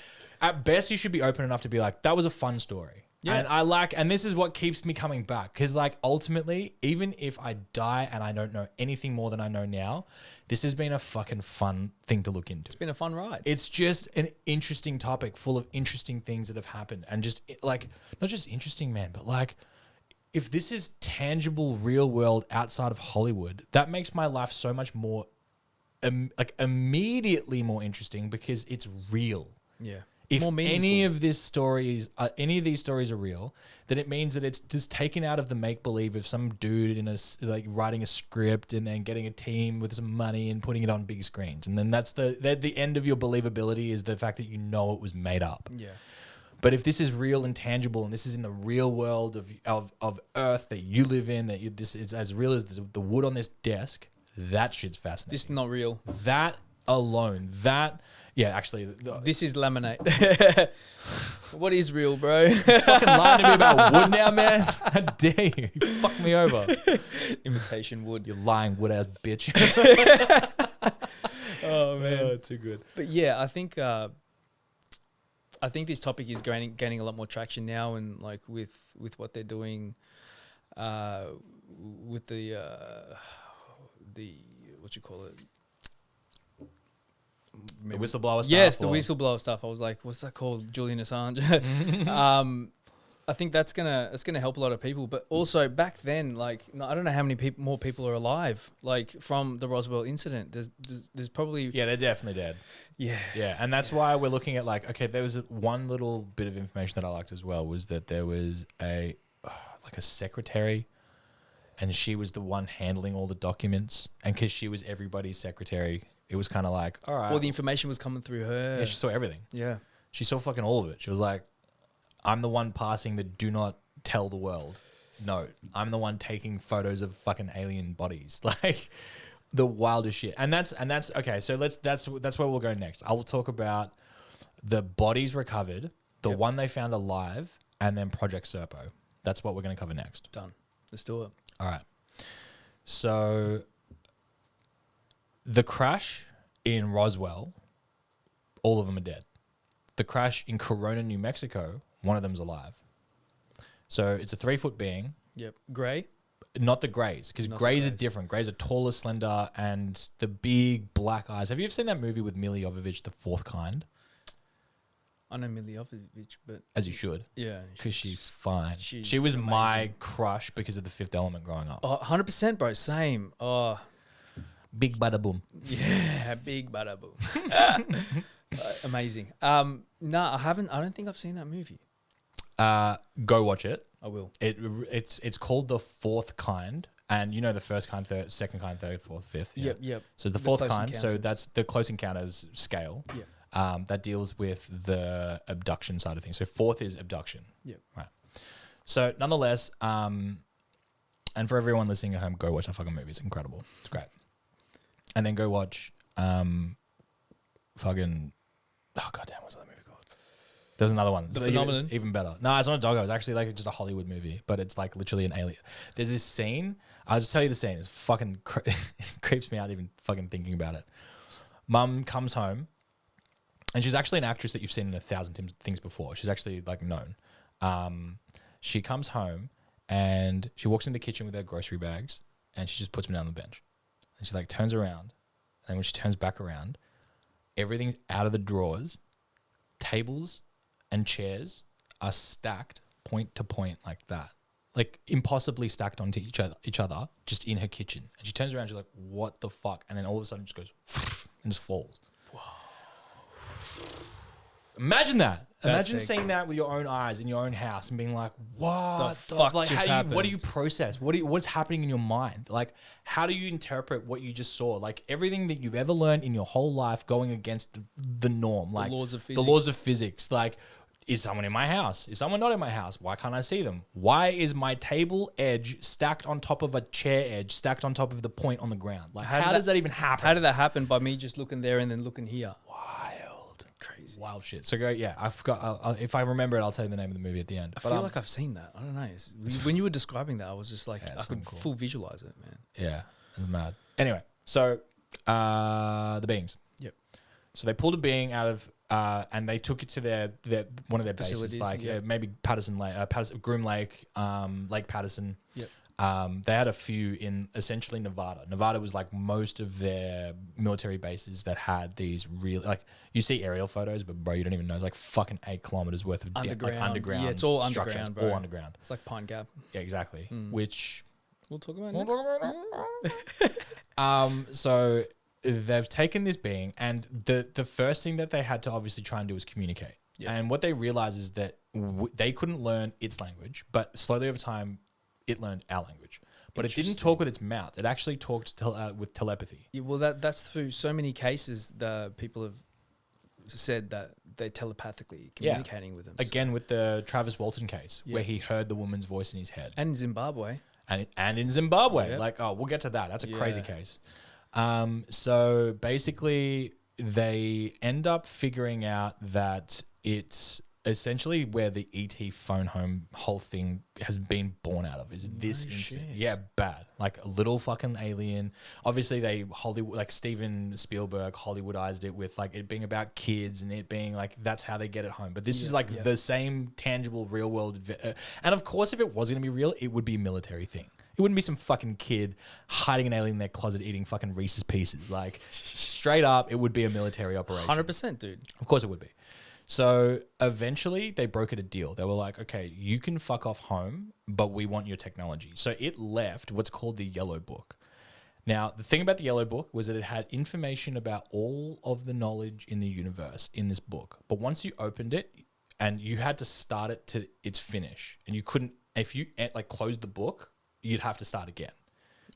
at best, you should be open enough to be like, that was a fun story. Yeah. And this is what keeps me coming back. Because, like, ultimately, even if I die and I don't know anything more than I know now, this has been a fucking fun thing to look into. It's been a fun ride. It's just an interesting topic full of interesting things that have happened. And just, like, not just interesting, man, but, like, if this is tangible, real world outside of Hollywood, that makes my life so much more, immediately more interesting because it's real. Yeah. If any of these stories are real, then it means that it's just taken out of the make believe of some dude in writing a script and then getting a team with some money and putting it on big screens, and then that's the end of your believability is the fact that you know it was made up. Yeah. But if this is real and tangible, and this is in the real world of Earth that you live in, this is as real as the wood on this desk, that shit's fascinating. This is not real. That alone, actually. This is laminate. What is real, bro? You fucking lying to me about wood now, man? How dare you? You fuck me over. Imitation wood. You lying wood ass bitch. Oh, man. Too good. But yeah, I think this topic is gaining a lot more traction now, and like with what they're doing, with the what you call it, the whistleblower stuff. Yes, the whistleblower stuff. I was like, what's that called? Julian Assange. I think that's gonna help a lot of people. But also back then, like, I don't know how many more people are alive, like from the Roswell incident. There's probably they're definitely dead. Yeah, and that's why we're looking at like, okay, there was one little bit of information that I liked as well was that there was a secretary, and she was the one handling all the documents, and because she was everybody's secretary, it was kind of like, all right, all the information was coming through her. Yeah, she saw everything. Yeah, she saw fucking all of it. She was like, I'm the one passing the do not tell the world note. I'm the one taking photos of fucking alien bodies. Like the wildest shit. And that's okay. So that's where we'll go next. I will talk about the bodies recovered, the one they found alive, and then Project Serpo. That's what we're going to cover next. Done. Let's do it. All right. So the crash in Roswell, all of them are dead. The crash in Corona, New Mexico, one of them's alive. So it's a 3-foot being. Yep. Grey? Not the greys, because greys are different. Greys are taller, slender, and the big black eyes. Have you ever seen that movie with Mila Jovovich, The Fourth Kind? I know Mila Jovovich, but... As you should. Yeah. Because she's fine. She's she was amazing. my crush because of The Fifth Element growing up. Oh, 100%, bro. Same. Oh. Big bada boom. Yeah, big bada boom. Amazing. No, I haven't. I don't think I've seen that movie. Go watch it. I will. It's called The Fourth Kind, and you know the first kind, second kind, third, fourth, fifth. Yeah. Yep. So the fourth kind. So that's the Close Encounters scale. Yeah. That deals with the abduction side of things. So fourth is abduction. Yeah. Right. So nonetheless, and for everyone listening at home, go watch that fucking movie. It's incredible. It's great. And then go watch fucking. Oh goddamn, what's that movie called? There's another one. The Phenomenon. It's even better. No, it's not a doggo. It's actually like just a Hollywood movie, but it's like literally an alien. There's this scene. I'll just tell you the scene. It's fucking it creeps me out even fucking thinking about it. Mum comes home, and she's actually an actress that you've seen in 1,000 things before. She's actually like known. She comes home and she walks in the kitchen with her grocery bags, and she just puts them down on the bench, and she like turns around, and when she turns back around, everything's out of the drawers, tables and chairs are stacked point to point like that. like impossibly stacked onto each other, just in her kitchen. And she turns around, she's like, "What the fuck?" And then all of a sudden, it just goes and just falls. Imagine that. Imagine seeing that with your own eyes in your own house and being like, "What the fuck like, just happened?" What do you process? What's happening in your mind? Like, how do you interpret what you just saw? Like everything that you've ever learned in your whole life going against the norm, like the laws of physics. The laws of physics. Like, is someone in my house? Is someone not in my house? Why can't I see them? Why is my table edge stacked on top of a chair edge, stacked on top of the point on the ground? Like, how does that even happen? How did that happen? By me just looking there and then looking here. Crazy. Wild shit. So go, yeah, I forgot. If I remember it, I'll tell you the name of the movie at the end. I feel like I've seen that. I don't know. When you were describing that, I was just like, I could full visualize it, man. Yeah, it was mad. Anyway, so the beings. Yep. So they pulled a being out of, and they took it to their one of their facilities, bases, like maybe Patterson Lake, Groom Lake, Lake Patterson. Yep. They had a few in essentially Nevada. Nevada was like most of their military bases that had these really, like, you see aerial photos, but bro, you don't even know. It's like fucking 8 kilometers worth of underground. Yeah, it's all structures, underground, bro. All underground. It's like Pine Gap. Yeah, exactly. Which we'll talk about next. So they've taken this being, and the first thing that they had to obviously try and do was communicate. Yeah. And what they realized is that they couldn't learn its language, but slowly over time, it learned our language. But it didn't talk with its mouth. It actually talked with telepathy. Yeah, well, that's through so many cases the people have said that they're telepathically communicating with them. Again, with the Travis Walton case, where he heard the woman's voice in his head. And in Zimbabwe. And in Zimbabwe. Yep. Like, we'll get to that. That's a crazy case. So basically, they end up figuring out that it's essentially where the ET phone home whole thing has been born out of is this incident. Yeah, bad. Like a little fucking alien. Obviously they like Steven Spielberg Hollywoodized it with like it being about kids and it being like that's how they get it home. But this is like the same tangible real world. And of course, if it was going to be real, it would be a military thing. It wouldn't be some fucking kid hiding an alien in their closet eating fucking Reese's Pieces. Like straight up, it would be a military operation. 100%, dude. Of course it would be. So eventually they brokered a deal. They were like, okay, you can fuck off home, but we want your technology. So it left what's called the Yellow Book. Now, the thing about the Yellow Book was that it had information about all of the knowledge in the universe in this book. But once you opened it and you had to start it to its finish, and you couldn't, if you like closed the book, you'd have to start again.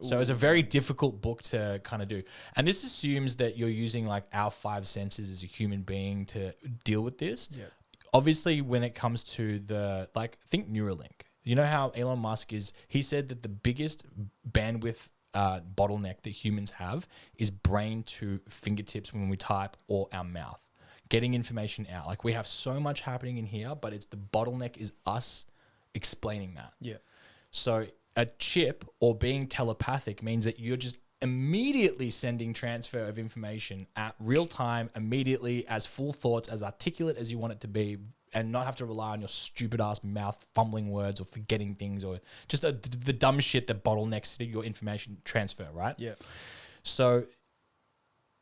So it's a very difficult book to kind of do. And this assumes that you're using like our 5 senses as a human being to deal with this. Yeah. Obviously, when it comes to the, like, think Neuralink. You know how Elon Musk he said that the biggest bandwidth bottleneck that humans have is brain to fingertips when we type or our mouth. Getting information out. Like we have so much happening in here, but it's the bottleneck is us explaining that. Yeah. So a chip or being telepathic means that you're just immediately sending transfer of information at real time, immediately, as full thoughts, as articulate as you want it to be, and not have to rely on your stupid ass mouth fumbling words or forgetting things or just the dumb shit that bottlenecks your information transfer, right? Yeah. So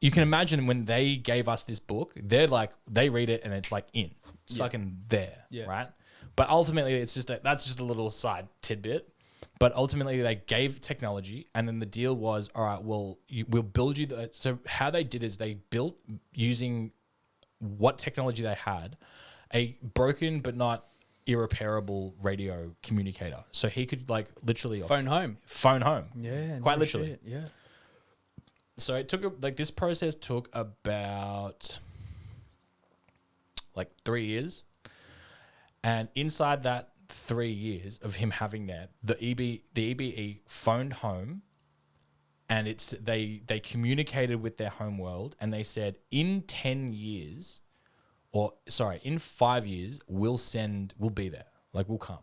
you can imagine when they gave us this book, they're like, they read it and it's like it's fucking there, right? But ultimately, it's just that's just a little side tidbit. But ultimately, they gave technology, and then the deal was, all right, well, we'll build you the. So how they did is they built using what technology they had, a broken but not irreparable radio communicator. So he could like literally phone home. Yeah, quite literally. Shit. Yeah. So it took this process took about like 3 years, and inside that 3 years of him having that, the EBE phoned home, and they communicated with their home world, and they said in 5 years we'll be there, like we'll come,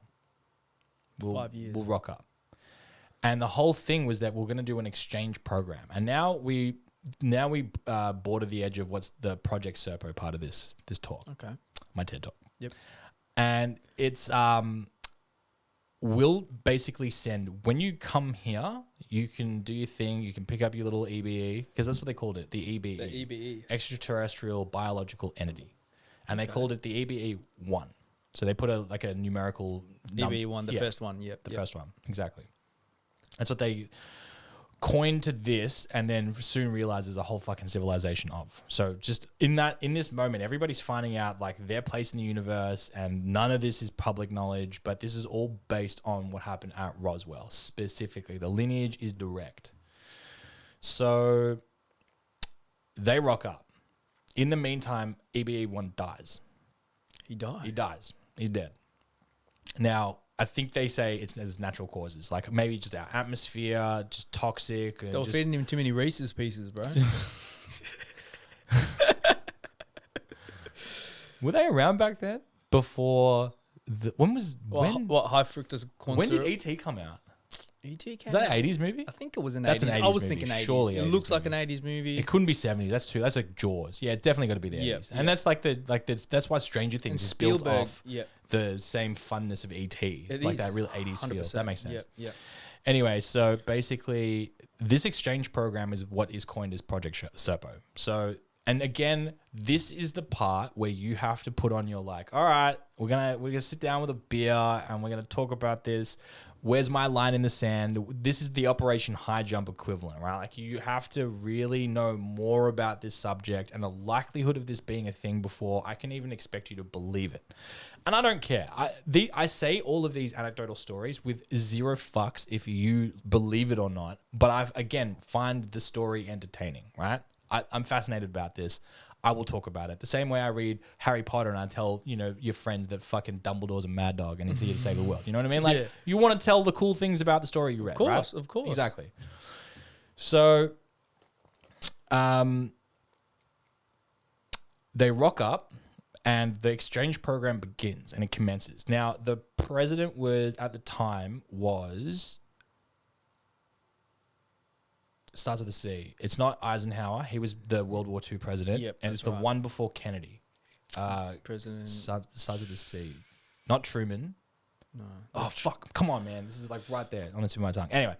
5 years, we'll rock up. And the whole thing was that we're going to do an exchange program, and now we border the edge of what's the Project Serpo part of this talk. Okay, my TED talk. Yep. And it's we'll basically send, when you come here, you can do your thing, you can pick up your little EBE, because that's what they called it, the EBE. The EBE. Extraterrestrial Biological Entity. And they called it the Pt.1. So they put a numerical EB1, the first one. Yep. The first one. Exactly. That's what they coined to this, and then soon realized there's a whole fucking civilization of. So just in this moment, everybody's finding out like their place in the universe, and none of this is public knowledge, but this is all based on what happened at Roswell specifically. The lineage is direct. So they rock up. In the meantime, EBE1 dies. He dies. He dies. He's dead. Now, I think they say it's natural causes, like maybe just our atmosphere, just toxic. They were feeding him too many Reese's Pieces, bro. Were they around back then? Before when what high fructose corn when syrup? did ET come out? ET came Is that out? an 80s movie? I think it was an That's 80s. an 80s I was movie, thinking 80s. surely It 80s looks like movie. an 80s movie. It couldn't be 70s. That's true. That's like Jaws. Yeah, it's definitely got to be the 80s. Yep, And yep. that's that's why Stranger Things And is built Spielberg, off yep. the same funness of ET. It's It like is. that real 80s feel. 100%. That makes sense. Yep, yep. Anyway, so basically, this exchange program is what is coined as Project Serpo. So, and again, this is the part where you have to put on your like, all right, we're gonna sit down with a beer and we're gonna talk about this. Where's my line in the sand? This is the Operation High Jump equivalent, right? Like you have to really know more about this subject and the likelihood of this being a thing before I can even expect you to believe it. And I don't care. I say all of these anecdotal stories with zero fucks if you believe it or not. But I, again, find the story entertaining, right? I'm fascinated about this. I will talk about it. The same way I read Harry Potter and I tell, your friends that fucking Dumbledore's a mad dog and he's here to save the world. You know what I mean? Like, Yeah. you want to tell the cool things about the story you read, right? Of course. Exactly. So, they rock up and the exchange program begins and it commences. Now, the president at the time starts with the C. It's not Eisenhower. He was the World War II president. Yep, and that's it's the right. one before Kennedy. President. Starts with the C. Not Truman. No. Oh, fuck. Come on, man. This is like right there on the tip of my tongue. Anyway,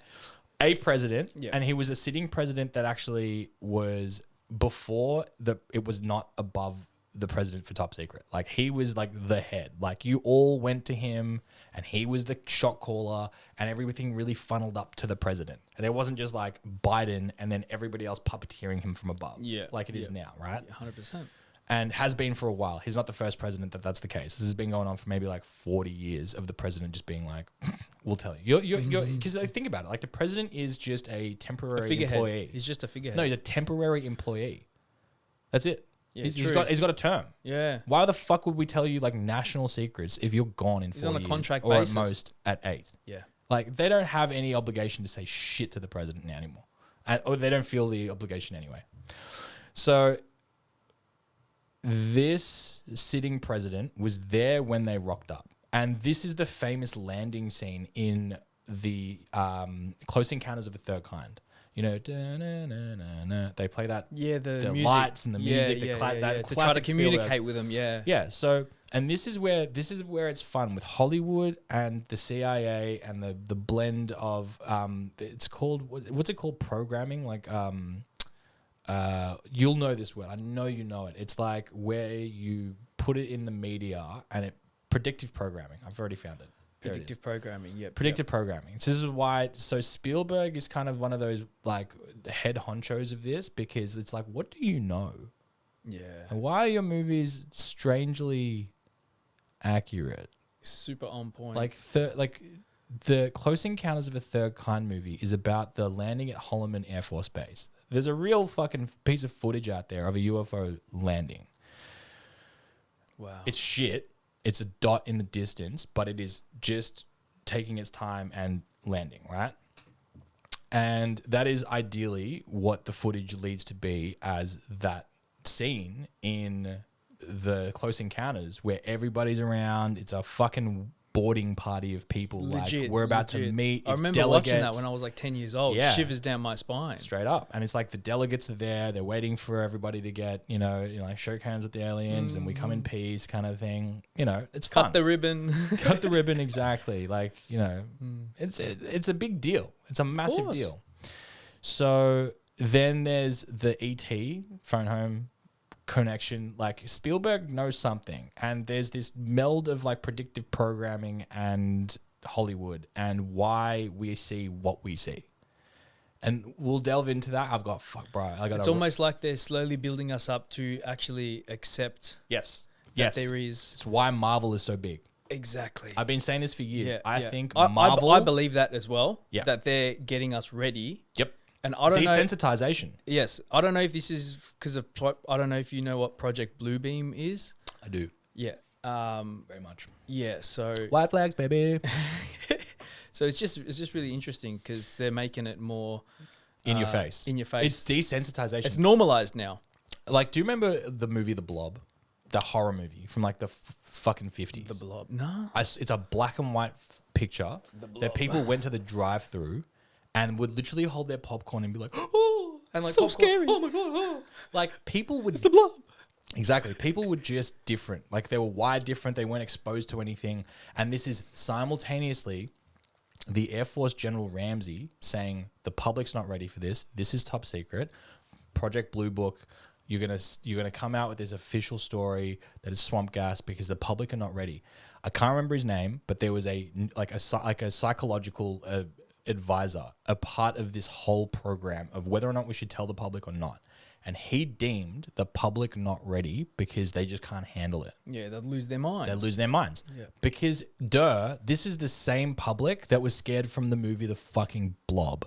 a president. Yeah. And he was a sitting president that actually was before it was not above the president for top secret. Like he was like the head. Like you all went to him and he was the shot caller and everything really funneled up to the president. And it wasn't just like Biden and then everybody else puppeteering him from above. Yeah. Like it is now, right? 100%. And has been for a while. He's not the first president that's the case. This has been going on for maybe like 40 years of the president just being like, we'll tell you. Because think about it. Like the president is just a temporary employee. He's just a figurehead. No, he's a temporary employee. That's it. Yeah, he's got a term. Yeah. Why the fuck would we tell you like national secrets if you're gone in 4 years? He's on a contract or basis. at most at 8? Yeah. Like they don't have any obligation to say shit to the president now anymore. Or they don't feel the obligation anyway. So this sitting president was there when they rocked up. And this is the famous landing scene in the Close Encounters of a Third Kind. They play that. Yeah, the music. Lights and the music. Yeah, that to try to classic communicate Spielberg. with them. Yeah. Yeah. So, and this is where it's fun with Hollywood and the CIA and the blend of it's called what's it called, programming, like you'll know this word. I know you know it. It's like where you put it in the media and it predictive programming. I've already found it. There it is. Predictive programming. Yep. Predictive programming. So this is why. So Spielberg is kind of one of those like head honchos of this because it's like, what do you know? Yeah. And why are your movies strangely accurate? Super on point. Like the Close Encounters of a Third Kind movie is about the landing at Holloman Air Force Base. There's a real fucking piece of footage out there of a UFO landing. Wow. It's shit. It's a dot in the distance, but it is just taking its time and landing, right? And that is ideally what the footage leads to be as that scene in the Close Encounters where everybody's around. It's a fucking boarding party of people. Legit. Like we're about to meet. I It's remember delegates. watching that when I was like 10 years old. Yeah. Shivers down my spine. Straight up. And it's like the delegates are there. They're waiting for everybody to get, shake hands with the aliens and we come in peace kind of thing. It's fun. Cut the ribbon. Cut the ribbon, exactly. Like, it's a big deal. It's a massive deal. So then there's the ET, phone home, connection. Like Spielberg knows something, and there's this meld of like predictive programming and Hollywood and why we see what we see. And we'll delve into that. I've got It's almost like they're slowly building us up to actually accept yes. that there is. It's why Marvel is so big. Exactly. I've been saying this for years. Yeah, I yeah. think I Marvel. believe that as well. Yeah. That they're getting us ready. Yep. And I don't know. Desensitization. Yes. I don't know if this is because of. I don't know if you know what Project Bluebeam is. I do. Yeah. Very much. Yeah. So. White flags, baby. So it's just really interesting because they're making it more In your face. In your face. It's desensitization. It's normalized now. Like, do you remember the movie The Blob? The horror movie from like the fucking 50s. The Blob. No. It's a black and white picture that people went to the drive-through and would literally hold their popcorn and be like, oh, and like So popcorn, scary. Oh my god! Oh. Like people would. It's the Blob. Exactly. People were just different. Like they were wired different. They weren't exposed to anything. And this is simultaneously the Air Force General Ramsey saying the public's not ready for this. This is top secret. Project Blue Book. You're gonna come out with this official story that is swamp gas because the public are not ready. I can't remember his name, but there was a psychological advisor, a part of this whole program of whether or not we should tell the public or not. And he deemed the public not ready because they just can't handle it. Yeah, they'll lose their minds. They lose their minds. Yeah. Because, this is the same public that was scared from the movie The fucking Blob.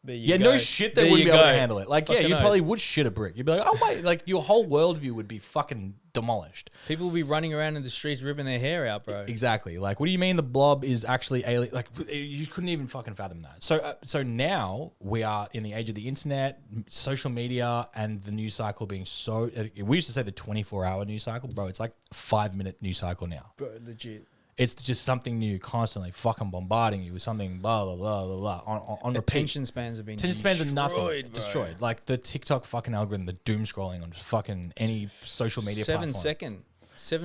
There you no go. shit, they There wouldn't you be able to go. handle it. Like, Fucking you oath. probably would shit a brick. You'd be like, oh, wait, like your whole worldview would be fucking demolished. People will be running around in the streets ripping their hair out, bro. Exactly. Like, what do you mean the Blob is actually alien? Like, you couldn't even fucking fathom that. So now we are in the age of the internet, social media, and the news cycle being so. We used to say the 24-hour news cycle, bro. It's like 5-minute news cycle now. Bro, legit. It's just something new, constantly fucking bombarding you with something, blah blah blah blah blah. On repeat. Attention spans have been Attention spans are nothing. bro. Destroyed. Like the TikTok fucking algorithm, the doom scrolling on fucking any social media platform.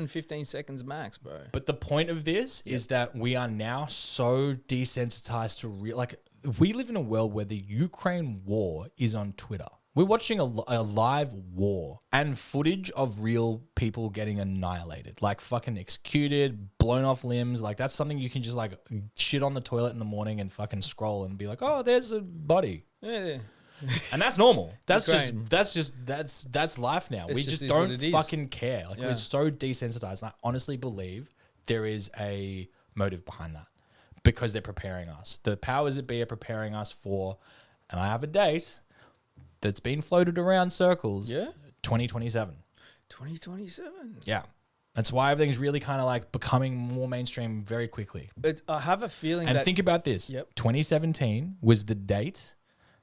15 seconds max, bro. But the point of this is that we are now so desensitized to real. Like we live in a world where the Ukraine war is on Twitter. We're watching a live war and footage of real people getting annihilated, like fucking executed, blown off limbs. Like that's something you can just like shit on the toilet in the morning and fucking scroll and be like, oh, there's a body. Yeah. And that's normal. That's Ukraine. that's life now. It's We just just is don't what it is. fucking care. Like Yeah. we're so desensitized. And I honestly believe there is a motive behind that because they're preparing us. The powers that be are preparing us for, and I have a date that's been floated around circles. Yeah. 2027. 2027. Yeah. That's why everything's really kind of like becoming more mainstream very quickly. I have a feeling And that think about this. Yep. 2017 was the date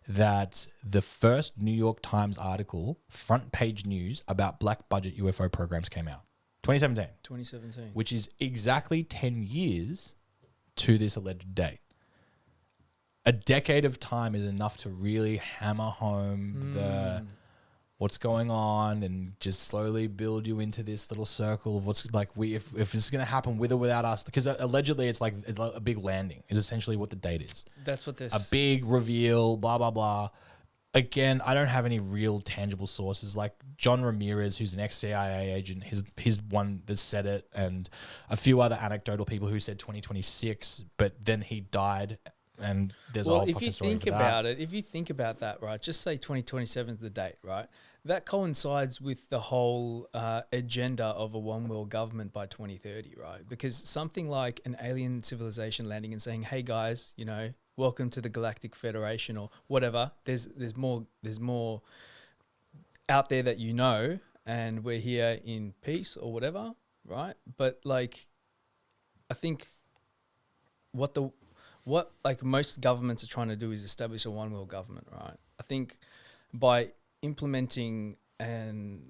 that the first New York Times article, front page news about black budget UFO programs came out. 2017. 2017. Which is exactly 10 years to this alleged date. A decade of time is enough to really hammer home the what's going on and just slowly build you into this little circle of what's like if it's going to happen with or without us, because allegedly it's like a big landing is essentially what the date is. That's what this. A big reveal, blah, blah, blah. Again, I don't have any real tangible sources. Like John Ramirez, who's an ex-CIA agent, he's one that said it, and a few other anecdotal people who said 2026, but then he died. And there's a whole fucking story for that. If you think about that, right, just say 2027 is the date, right? That coincides with the whole agenda of a one world government by 2030, right? Because something like an alien civilization landing and saying, "Hey guys, you know, welcome to the Galactic Federation," or whatever. There's more out there that you know, and we're here in peace or whatever, right? But like, I think what like most governments are trying to do is establish a one world government, right? I think by implementing a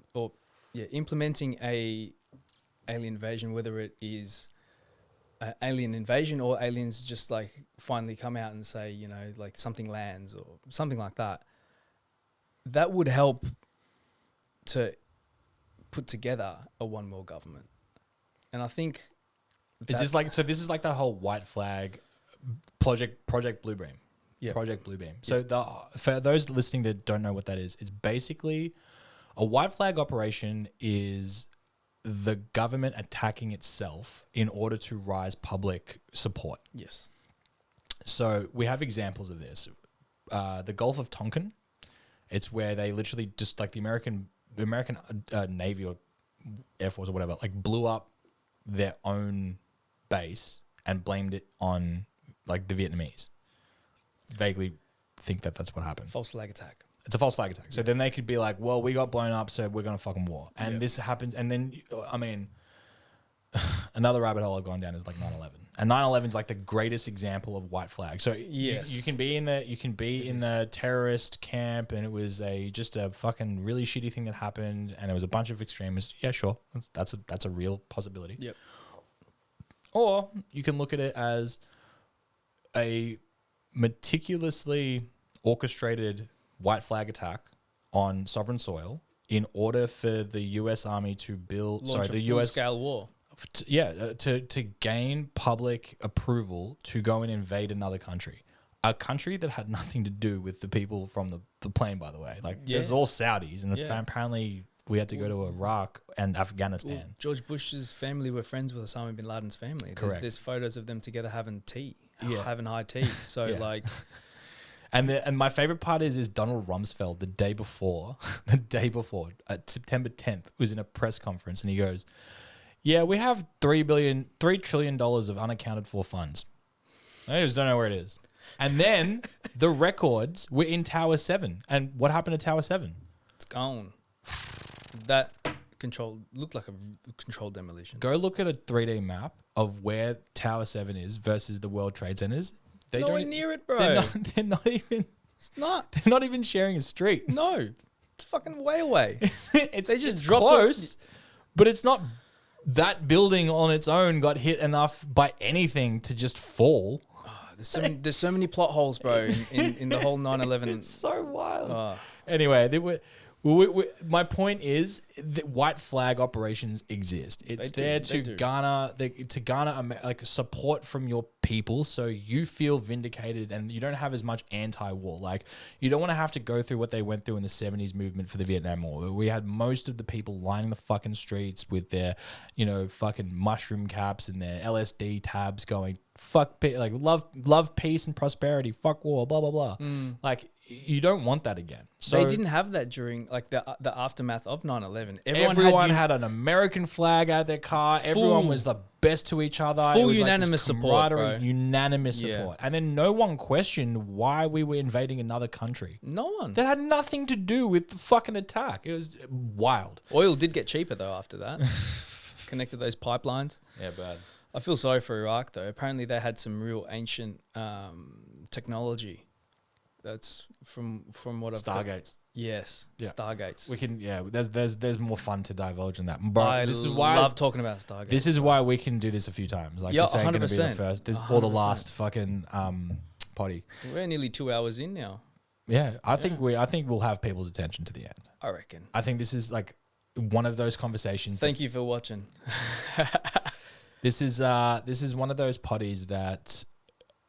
alien invasion, whether it is alien invasion or aliens just like finally come out and say, you know, like something lands or something like that, that would help to put together a one world government. And I think Is this like, so this is like that whole white flag Project Bluebeam. Yeah. Project Bluebeam. So for those listening that don't know what that is, it's basically A white flag operation is the government attacking itself in order to rise public support. Yes. So we have examples of this. The Gulf of Tonkin, it's where they literally just like the American Navy or Air Force or whatever, like blew up their own base and blamed it on like the Vietnamese. Vaguely think that that's what happened. False flag attack. It's a false flag attack. So then they could be like, well, we got blown up, so we're going to fucking war. And Yeah. this happens. And then, I mean, another rabbit hole I've gone down is like 9/11. And 9/11 is like the greatest example of white flag. So Yes. you can be in the terrorist camp, and it was just a fucking really shitty thing that happened, and it was a bunch of extremists. Yeah, sure, that's a real possibility. Yep. Or you can look at it as a meticulously orchestrated white flag attack on sovereign soil in order for the U.S. Army to Launch a full-scale war. To gain public approval to go and invade another country. A country that had nothing to do with the people from the plane, by the way. Like, there's all Saudis, and apparently we had to go to Iraq and Afghanistan. Well, George Bush's family were friends with Osama bin Laden's family. Correct. There's photos of them together having tea, Yeah. having high tea. So, like... And my favorite part is Donald Rumsfeld the day before, at September 10th, was in a press conference, and he goes, yeah, we have $3 trillion of unaccounted for funds. I just don't know where it is. And then the records were in Tower 7. And what happened to Tower 7? It's gone. That looked like a controlled demolition. Go look at a 3D map of where Tower 7 is versus the World Trade Centers. They Nowhere don't near it, bro. They're not even. It's not. They're not even sharing a street. No. It's fucking way away. They just it's dropped close, but it's not. That building on its own got hit enough by anything to just fall. There's so many plot holes, bro, in the whole 9/11. It's so wild. Oh. Anyway, my point is that white flag operations exist. It's there to garner like support from your people, so you feel vindicated and you don't have as much anti-war. Like, you don't want to have to go through what they went through in the 70s movement for the Vietnam War. We had most of the people lining the fucking streets with their, fucking mushroom caps and their LSD tabs, going like love peace and prosperity, fuck war, blah blah blah. Like, you don't want that again. So they didn't have that during like the aftermath of 9/11. Everyone had an American flag out their car. Everyone was the best to each other. Full It was unanimous support, bro. Unanimous support. And then no one questioned why we were invading another country. No one. That had nothing to do with the fucking attack. It was wild. Oil did get cheaper though after that. Connected those pipelines. Yeah, bad. I feel sorry for Iraq though. Apparently they had some real ancient technology. That's from what I've Stargates. Yes, Yeah. Stargates. We can there's more fun to divulge in that. But this is why love talking about Stargates. This is why we can do this a few times. Like, Yeah, this ain't gonna be the 100%. first. This or the last fucking potty. We're nearly 2 hours in now. Yeah, I think we'll have people's attention to the end. I reckon. I think this is like one of those conversations. Thank you for watching. This is one of those potties that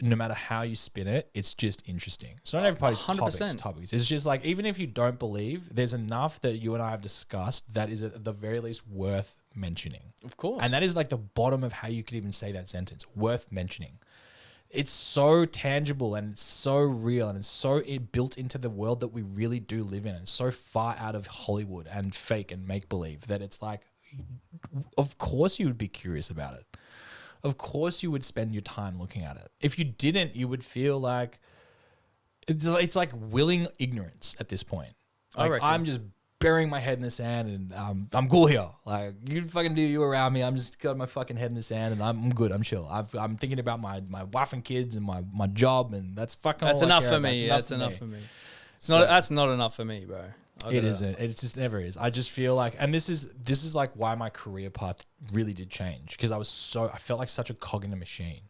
no matter how you spin it, it's just interesting. So not every potty's 100%. topics. It's just like, even if you don't believe, there's enough that you and I have discussed that is at the very least worth mentioning. Of course. And that is like the bottom of how you could even say that sentence, worth mentioning. It's so tangible and it's so real and it's so built into the world that we really do live in. And it's so far out of Hollywood and fake and make-believe that it's like, of course you would be curious about it. Of course you would spend your time looking at it. If you didn't, you would feel like it's like willing ignorance at this point. I Like, reckon. I'm just burying my head in the sand and I'm cool here. Like, you fucking do you around me. I'm just got my fucking head in the sand and I'm good. I'm chill. I'm thinking about my wife and kids and my job, and that's fucking That's all I enough care for about. me. That's enough for me. So- That's not enough for me, bro. It isn't. It just never is. I just feel like, and this is like why my career path really did change, because I felt like such a cog in a machine.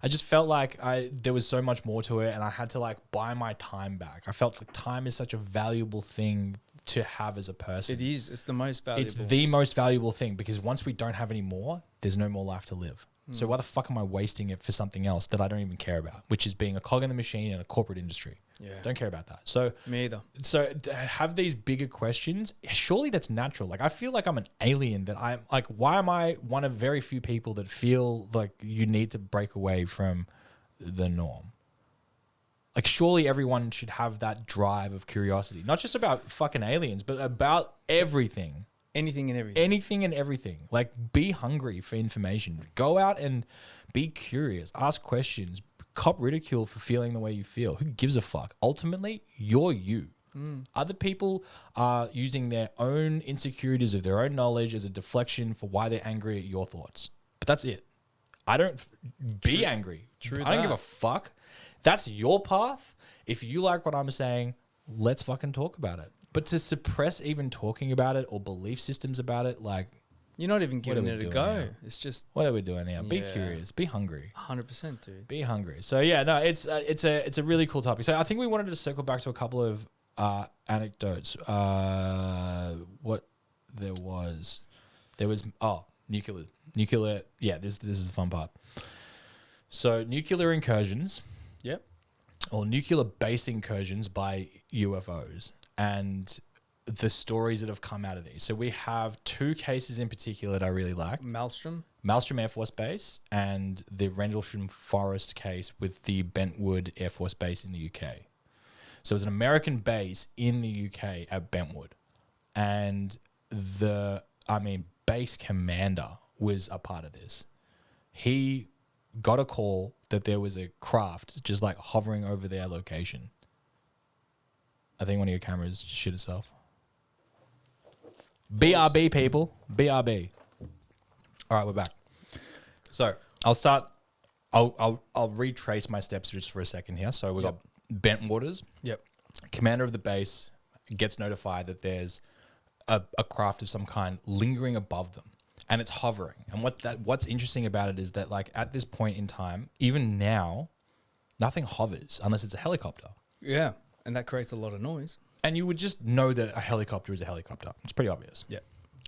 I just felt like there was so much more to it, and I had to like buy my time back. I felt like time is such a valuable thing to have as a person. It is. It's the most valuable. It's the most valuable thing, because once we don't have any more, there's no more life to live. So why the fuck am I wasting it for something else that I don't even care about, which is being a cog in the machine in a corporate industry? Yeah. Don't care about that. So Me either. So to have these bigger questions, surely that's natural. Like I feel like I'm an alien that I'm like, why am I one of very few people that feel like you need to break away from the norm? Like surely everyone should have that drive of curiosity, not just about fucking aliens, but about everything. Anything and everything. Anything and everything. Like be hungry for information. Go out and be curious. Ask questions. Cop ridicule for feeling the way you feel. Who gives a fuck? Ultimately, you're you. Other people are using their own insecurities of their own knowledge as a deflection for why they're angry at your thoughts. But that's it. I don't be angry. True I don't that. give a fuck. That's your path. If you like what I'm saying, let's fucking talk about it. But to suppress even talking about it or belief systems about it, like, You're not even are giving we it a doing go. here? It's just what are we doing now? Be Yeah. curious. Be hungry. 100%, dude. Be hungry. So yeah, no, it's a really cool topic. So I think we wanted to circle back to a couple of anecdotes. What there was nuclear. Yeah, this is the fun part. So nuclear incursions, Yep. or nuclear base incursions by UFOs, and the stories that have come out of these. So we have two cases in particular that I really like. Maelstrom. Maelstrom Air Force Base and the Rendlesham Forest case with the Bentwood Air Force Base in the UK. So it was an American base in the UK at Bentwood. And base commander was a part of this. He got a call that there was a craft just like hovering over their location. I think one of your cameras just shit itself. BRB, people. BRB. All right, we're back. So I'll retrace my steps just for a second here. So we got Bentwaters. Yep. Commander of the base gets notified that there's a craft of some kind lingering above them, and it's hovering. And what's interesting about it is that like at this point in time, even now, nothing hovers unless it's a helicopter. Yeah. And that creates a lot of noise. And you would just know that a helicopter is a helicopter. It's pretty obvious. Yeah.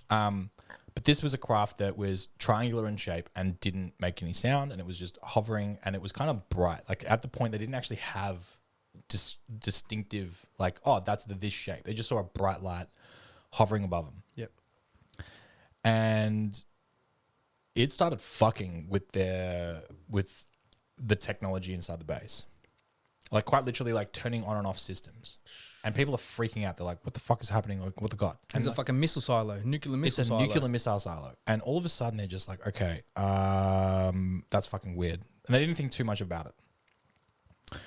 But this was a craft that was triangular in shape and didn't make any sound, and it was just hovering, and it was kind of bright. Like at the point, they didn't actually have distinctive, like, oh, that's this shape. They just saw a bright light hovering above them. Yep. And it started fucking with the technology inside the base. Like quite literally like turning on and off systems. And people are freaking out. They're like, what the fuck is happening? Like, what the God? It's a fucking missile silo, nuclear missile silo. It's a nuclear missile silo. And all of a sudden they're just like, okay, that's fucking weird. And they didn't think too much about it.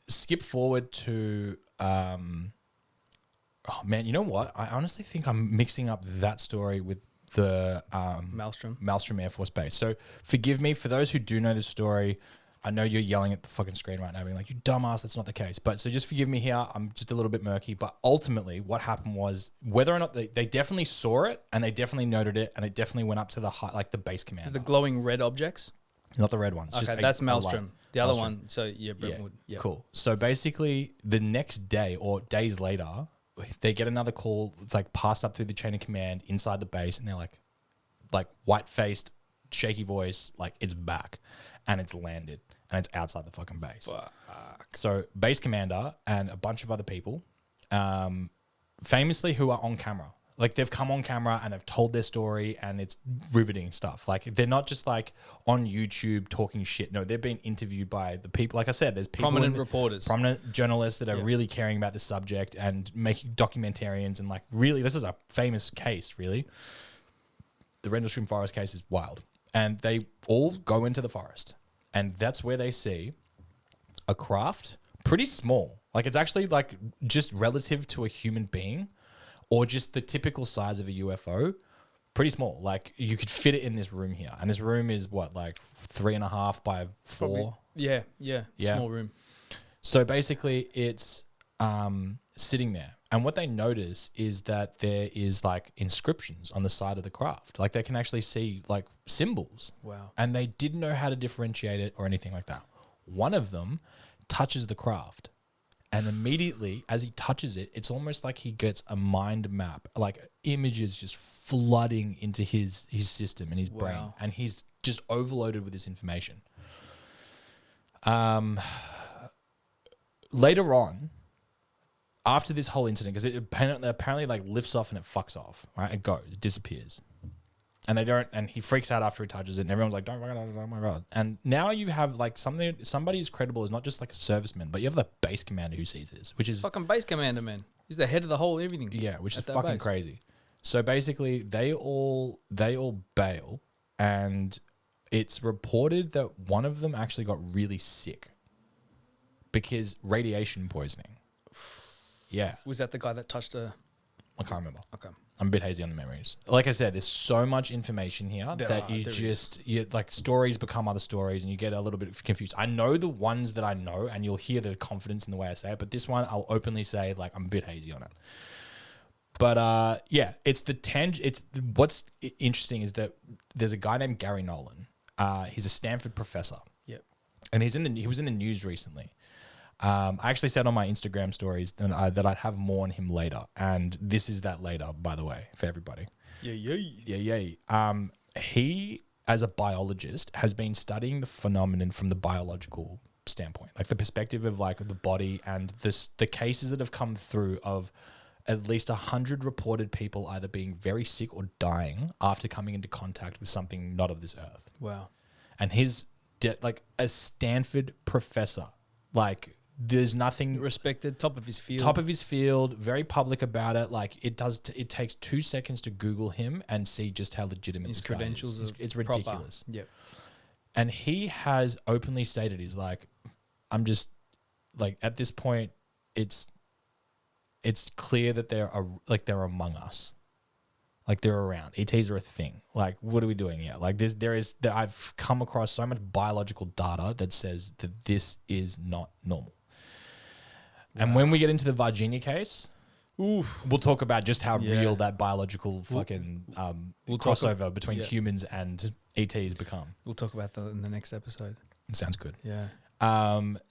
Skip forward to, oh man, you know what? I honestly think I'm mixing up that story with the Maelstrom Air Force Base. So forgive me for those who do know this story. I know you're yelling at the fucking screen right now being like, you dumbass, that's not the case. But so just forgive me here. I'm just a little bit murky. But ultimately what happened was whether or not they definitely saw it and they definitely noted it and it definitely went up to the high, like the base commander. The glowing red objects? Not the red ones. Okay, that's Maelstrom. The other one, so yeah, Brentwood. Yeah, cool. So basically the next day or days later, they get another call like passed up through the chain of command inside the base and they're like white-faced, shaky voice, like it's back and it's landed. And it's outside the fucking base. Fuck. So base commander and a bunch of other people, famously who are on camera. Like they've come on camera and have told their story and it's riveting stuff. Like they're not just like on YouTube talking shit. No, they're being interviewed by the people. Like I said, there's people Prominent reporters. Prominent journalists that are really caring about the subject and making documentarians and like really, this is a famous case really. The Rendlesham Forest case is wild. And they all go into the forest. And that's where they see a craft pretty small. Like it's actually like just relative to a human being or just the typical size of a UFO, pretty small. Like you could fit it in this room here. And this room is what, like 3.5 by 4? Probably, yeah. Small room. So basically it's sitting there. And what they notice is that there is like inscriptions on the side of the craft. Like they can actually see like symbols. Wow. And they didn't know how to differentiate it or anything like that. One of them touches the craft. And immediately as he touches it, it's almost like he gets a mind map, like images just flooding into his system and his brain. And he's just overloaded with this information. later on, after this whole incident, because it apparently like lifts off and it fucks off, right? It goes, it disappears. And they don't, and he freaks out after he touches it, and everyone's like, "Don't, oh my god!" And now you have like somebody who's credible is not just like a serviceman, but you have the base commander who sees this, which is fucking base commander, man. He's the head of the whole everything. Yeah, which is fucking crazy. So basically, they all bail, and it's reported that one of them actually got really sick because radiation poisoning. Yeah, Was that the guy that touched a? I can't remember. Okay. I'm a bit hazy on the memories. Like I said, there's so much information here you like stories become other stories and you get a little bit confused. I know the ones that I know and you'll hear the confidence in the way I say it, but this one I'll openly say like I'm a bit hazy on it. But yeah, what's interesting is that there's a guy named Gary Nolan. He's a Stanford professor. Yep. And he was in the news recently. I actually said on my Instagram stories that I'd have more on him later. And this is that later, by the way, for everybody. Yeah. He, as a biologist, has been studying the phenomenon from the biological standpoint, like the perspective of like the body and the cases that have come through of at least 100 reported people either being very sick or dying after coming into contact with something not of this earth. Wow. And his, like a Stanford professor, like... There's nothing respected, top of his field, very public about it. Like it takes 2 seconds to Google him and see just how legitimate his this guy credentials is. are It's ridiculous. Yep. And he has openly stated, he's like, I'm just like at this point, it's clear that they're among us. Like they're around. ETs are a thing. Like, what are we doing here? Like I've come across so much biological data that says that this is not normal. And when we get into the Virginia case, we'll talk about just how real that biological fucking crossover between humans and ETs become. We'll talk about that in the next episode. Sounds good. Yeah.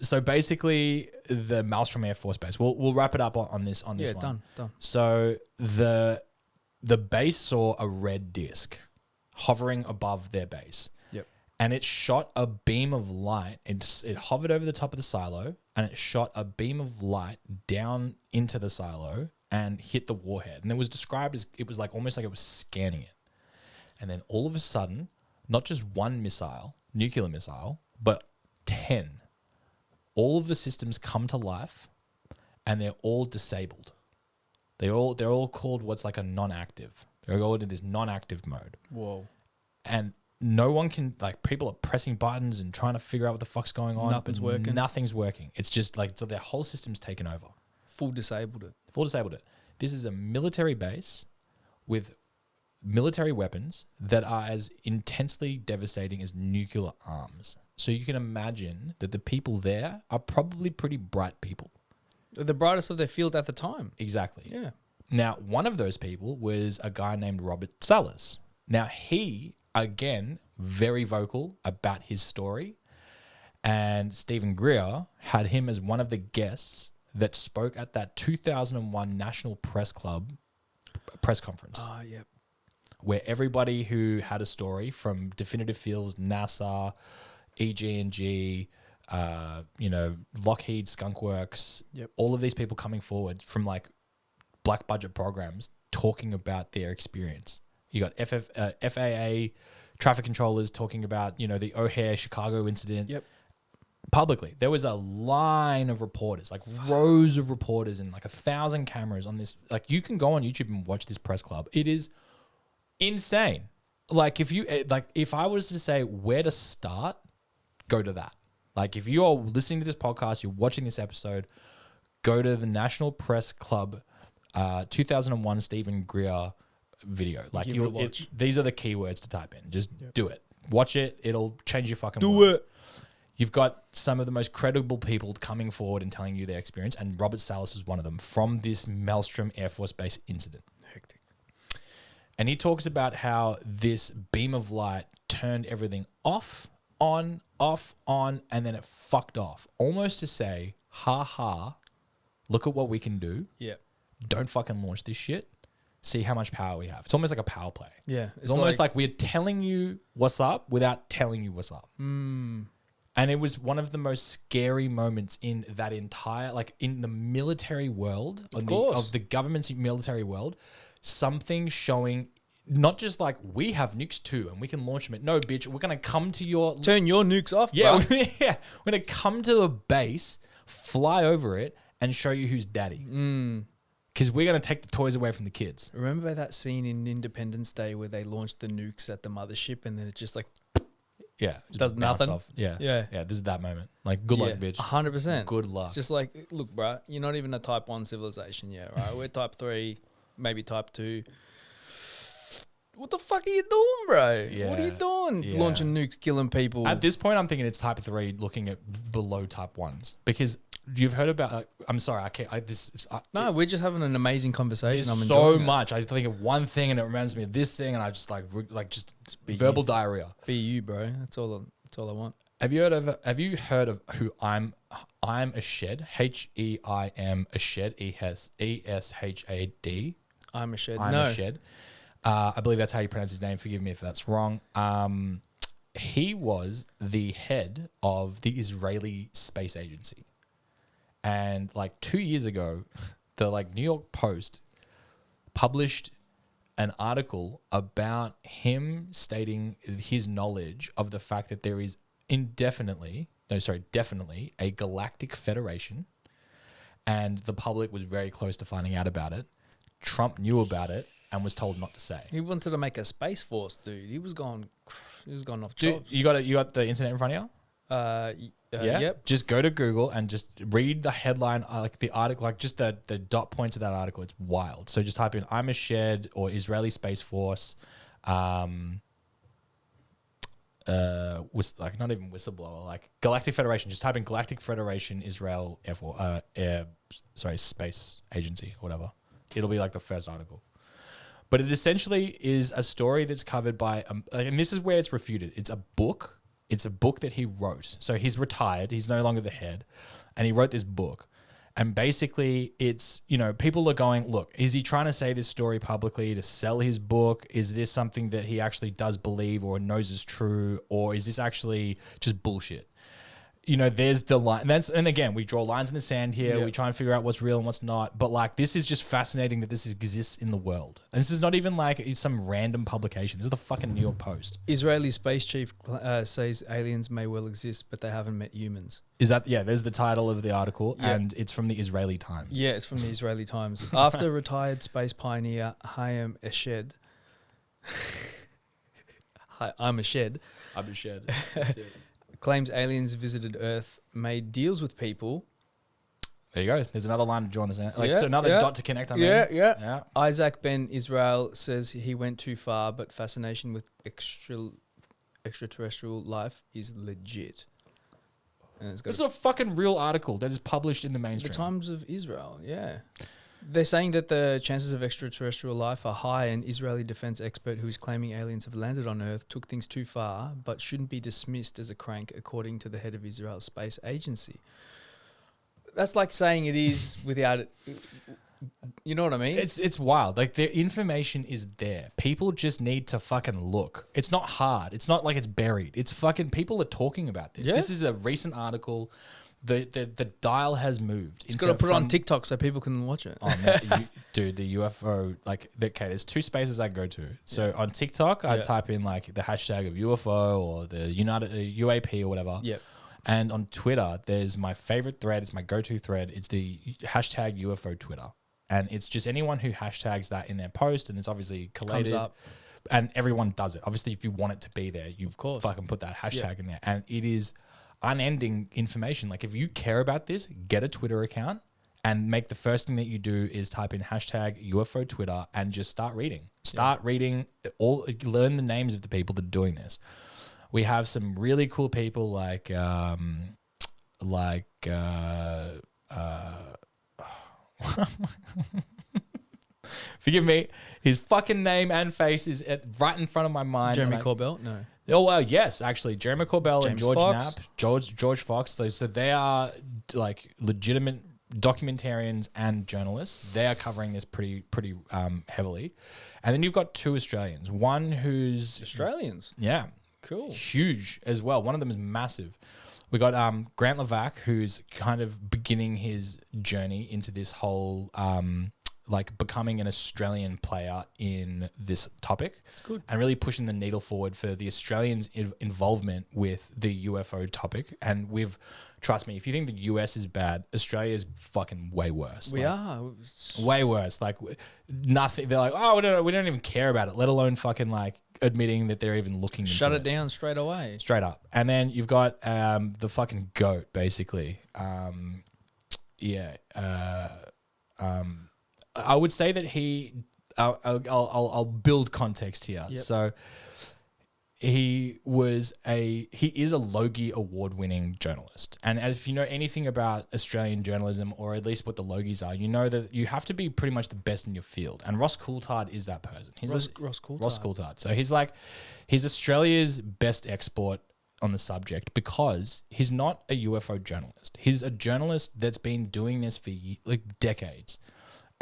So basically, the Maelstrom Air Force Base. We'll wrap it up on this one. Yeah, done. So the base saw a red disc hovering above their base. Yep. And it shot a beam of light. It hovered over the top of the silo, and it shot a beam of light down into the silo and hit the warhead. And it was described as, it was like almost like it was scanning it. And then all of a sudden, not just one missile, nuclear missile, but 10. All of the systems come to life, and they're all disabled. They're all called what's like a non-active. They're all in this non-active mode. Whoa. And no one can, like, people are pressing buttons and trying to figure out what the fuck's going on. Nothing's working. Nothing's working. It's just like, so their whole system's taken over. Full disabled it. This is a military base with military weapons that are as intensely devastating as nuclear arms. So you can imagine that the people there are probably pretty bright people. The brightest of their field at the time. Exactly. Yeah. Now, one of those people was a guy named Robert Salas. Now, he, again, very vocal about his story. And Stephen Greer had him as one of the guests that spoke at that 2001 National Press Club press conference. Ah, yep. Where everybody who had a story from Definitive Fields, NASA, EG&G, Lockheed, Skunkworks, all of these people coming forward from like black budget programs talking about their experience. You got FAA traffic controllers talking about, the O'Hare Chicago incident. Yep. Publicly, there was a line of reporters, like rows of reporters and like 1,000 cameras on this. Like you can go on YouTube and watch this press club. It is insane. Like if I was to say where to start, go to that. Like if you are listening to this podcast, you're watching this episode, go to the National Press Club 2001 Stephen Greer video. Like these are the keywords to type in. Just do it. Watch it. It'll change your fucking world. Do it. You've got some of the most credible people coming forward and telling you their experience, and Robert Salas was one of them from this Maelstrom Air Force Base incident. Hectic. And he talks about how this beam of light turned everything off, on, and then it fucked off. Almost to say, ha, look at what we can do. Yeah. Don't fucking launch this shit. See how much power we have. It's almost like a power play. Yeah. It's almost like we're telling you what's up without telling you what's up. And it was one of the most scary moments in that entire, like in the military world, of the government's military world, something showing not just like we have nukes too and we can launch them. No, bitch, we're going to come to your... Turn your nukes off, yeah, bro. yeah. We're going to come to a base, fly over it and show you who's daddy. Because we're going to take the toys away from the kids. Remember that scene in Independence Day where they launched the nukes at the mothership and then it just like... Yeah. Does nothing. Off. Yeah. Yeah. Yeah, this is that moment. Like, good luck, bitch. 100%. Good luck. It's just like, look, bro, you're not even a type 1 civilization yet, right? We're type 3, maybe type 2. What the fuck are you doing, bro? Yeah. What are you doing? Yeah. Launching nukes, killing people. At this point, I'm thinking it's type 3 looking at below type 1s. Because you've heard about... I'm sorry, I can't... No, we're just having an amazing conversation. There's I'm so enjoying much. I think of one thing and it reminds me of this thing and I just just verbal diarrhea. Be you, bro. That's all I want. Have you heard of who I'm a shed? HEIM a shed. ESHAD. I'm a shed. I'm a shed. I believe that's how you pronounce his name. Forgive me if that's wrong. He was the head of the Israeli Space Agency. And like 2 years ago, the New York Post published an article about him stating his knowledge of the fact that there is definitely a galactic federation, and the public was very close to finding out about it. Trump knew about it and was told not to say. He wanted to make a space force, dude. He was gone off Dude, jobs. you got the internet in front of you? Yeah. Yep. Just go to Google and just read the headline, like the article, like just the dot points of that article. It's wild. So just type in "I'm a shed" or Israeli Space Force. Like not even whistleblower, like Galactic Federation. Just type in Galactic Federation Israel Space Agency or whatever. It'll be like the first article. But it essentially is a story that's covered by, and this is where it's refuted. It's a book. It's a book that he wrote. So he's retired. He's no longer the head. And he wrote this book. And basically it's, people are going, look, is he trying to say this story publicly to sell his book? Is this something that he actually does believe or knows is true? Or is this actually just bullshit? There's the line. And again, we draw lines in the sand here. Yep. We try and figure out what's real and what's not. But this is just fascinating that this exists in the world. And this is not even it's some random publication. This is the fucking New York Post. Israeli space chief says aliens may well exist, but they haven't met humans. Is that, yeah, there's the title of the article and it's from the Israeli Times. Yeah, it's from the Israeli Times. After retired space pioneer Chaim Eshed, I'm a shed, claims aliens visited Earth, made deals with people. There you go. There's another line to join the sand. Yeah, so another dot to connect. Yeah. Isaac Ben Israel says he went too far, but fascination with extraterrestrial life is legit. And This is a fucking real article that is published in the mainstream. The Times of Israel, yeah. They're saying that the chances of extraterrestrial life are high. An Israeli defense expert who is claiming aliens have landed on Earth took things too far, but shouldn't be dismissed as a crank, according to the head of Israel's space agency. That's like saying it is without it. You know what I mean? It's wild. The information is there. People just need to fucking look. It's not hard. It's not like it's buried. It's fucking people are talking about this. Yeah. This is a recent article. The dial has moved. It's got to put it on TikTok so people can watch it. Oh, man, dude, the UFO, there's two spaces I go to. So on TikTok, I type in the hashtag of UFO or the UAP or whatever. Yep. And on Twitter, there's my favorite thread. It's my go-to thread. It's the hashtag UFO Twitter. And it's just anyone who hashtags that in their post, and it's obviously collated. Comes up. And everyone does it. Obviously, if you want it to be there, you fucking put that hashtag in there. And it is unending information. If you care about this, get a Twitter account and make the first thing that you do is type in hashtag UFO Twitter and just start reading. Reading, learn the names of the people that are doing this. We have some really cool people forgive me, his fucking name and face is right in front of my mind. Jeremy Corbell? No. Oh, well, yes, actually. Jeremy Corbell and George Fox. Knapp. George Fox. So they are legitimate documentarians and journalists. They are covering this pretty heavily. And then you've got two Australians. One who's... Australians? Yeah. Cool. Huge as well. One of them is massive. We got Grant Levac, who's kind of beginning his journey into this whole like becoming an Australian player in this topic. It's good. And really pushing the needle forward for the Australians' involvement with the UFO topic. And trust me, if you think the US is bad, Australia is fucking way worse. We Like, are. way worse. Like nothing. They're like, oh, we don't even care about it, let alone fucking like admitting that they're even looking into Shut it down straight away. Straight up. And then you've got the fucking goat, basically. I would say that I'll build context here. Yep. So he is a Logie award-winning journalist. And if you know anything about Australian journalism, or at least what the Logies are, you know that you have to be pretty much the best in your field. And Ross Coulthard is that person. Ross Coulthard. Ross Coulthard. So he's Australia's best export on the subject because he's not a UFO journalist. He's a journalist that's been doing this for decades.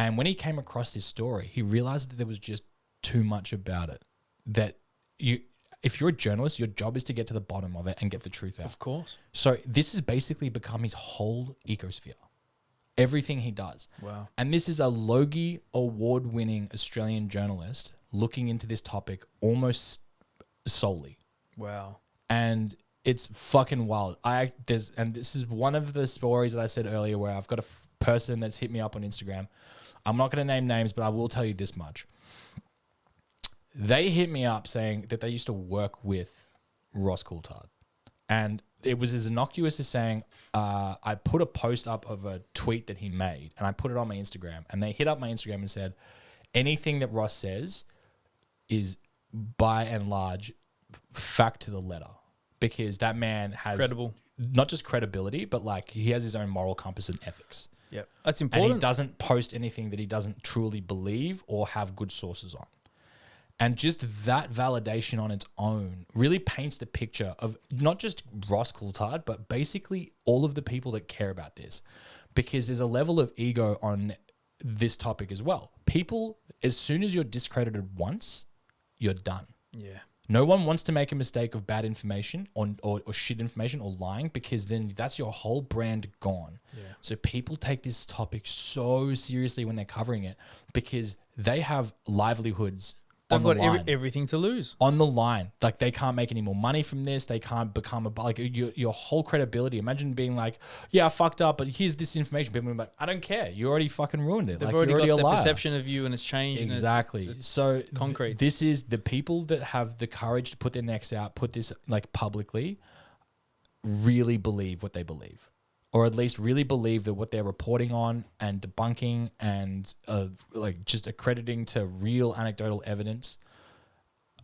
And when he came across this story, he realized that there was just too much about it. That if you're a journalist, your job is to get to the bottom of it and get the truth out. Of course. So this has basically become his whole ecosphere. Everything he does. Wow. And this is a Logie award-winning Australian journalist looking into this topic almost solely. Wow. And it's fucking wild. This is one of the stories that I said earlier where I've got a person that's hit me up on Instagram. I'm not going to name names, but I will tell you this much. They hit me up saying that they used to work with Ross Coulthard. And it was as innocuous as saying, I put a post up of a tweet that he made and I put it on my Instagram. And they hit up my Instagram and said, anything that Ross says is by and large fact to the letter. Because that man has Credible. Not just credibility, but like he has his own moral compass and ethics. Yep. That's And important. he doesn't post anything that he doesn't truly believe or have good sources on. And just that validation on its own really paints the picture of not just Ross Coulthard, but basically all of the people that care about this. Because there's a level of ego on this topic as well. People, as soon as you're discredited once, you're done. Yeah. No one wants to make a mistake of bad information or shit information or lying, because then that's your whole brand gone. Yeah. So people take this topic so seriously when they're covering it because they have livelihoods They've on the got line. everything to lose. On the line. Like they can't make any more money from this. They can't become your whole credibility. Imagine being like, yeah, I fucked up, but here's this information. People are like, I don't care. You already fucking ruined it. They've like, already you're got a the liar. perception of you and it's changed. Exactly. And it's so concrete. This is the people that have the courage to put their necks out, put this like publicly, really believe what they believe. Or at least really believe that what they're reporting on and debunking and like just accrediting to real anecdotal evidence.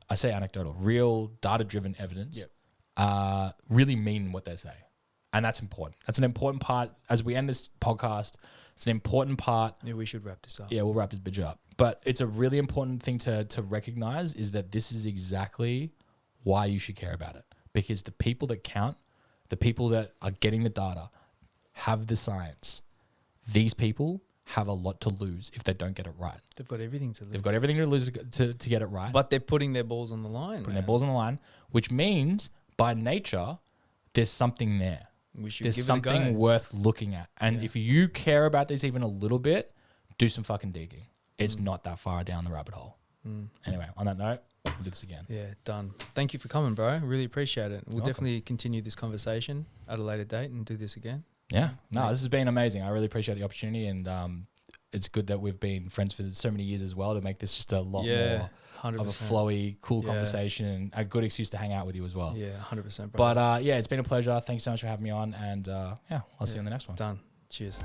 I say anecdotal, real data-driven evidence, really mean what they say. And that's important. That's an important part. As we end this podcast, it's an important part. Yeah, we should wrap this up. Yeah, we'll wrap this bitch up. But it's a really important thing to recognize is that this is exactly why you should care about it. Because the people that count, the people that are getting the data, have the science. These people have a lot to lose if they don't get it right. They've got everything to lose. They've got everything to lose to get it right. But they're putting their balls on the line. Putting their balls on the line, which means by nature, there's something there. We should There's give something it a go. worth looking at. And if you care about this even a little bit, do some fucking digging. It's not that far down the rabbit hole. Anyway, on that note, we'll do this again. Yeah, done. Thank you for coming, bro. Really appreciate it. We'll welcome. definitely continue this conversation at a later date and do this again. Yeah. No, this has been amazing. I really appreciate the opportunity, and it's good that we've been friends for so many years as well to make this just a lot more 100%. of a flowy, cool Yeah. conversation and a good excuse to hang out with you as well. Yeah, 100%, bro. But yeah, it's been a pleasure. Thanks so much for having me on, and yeah, I'll see you on the next one. Done. Cheers.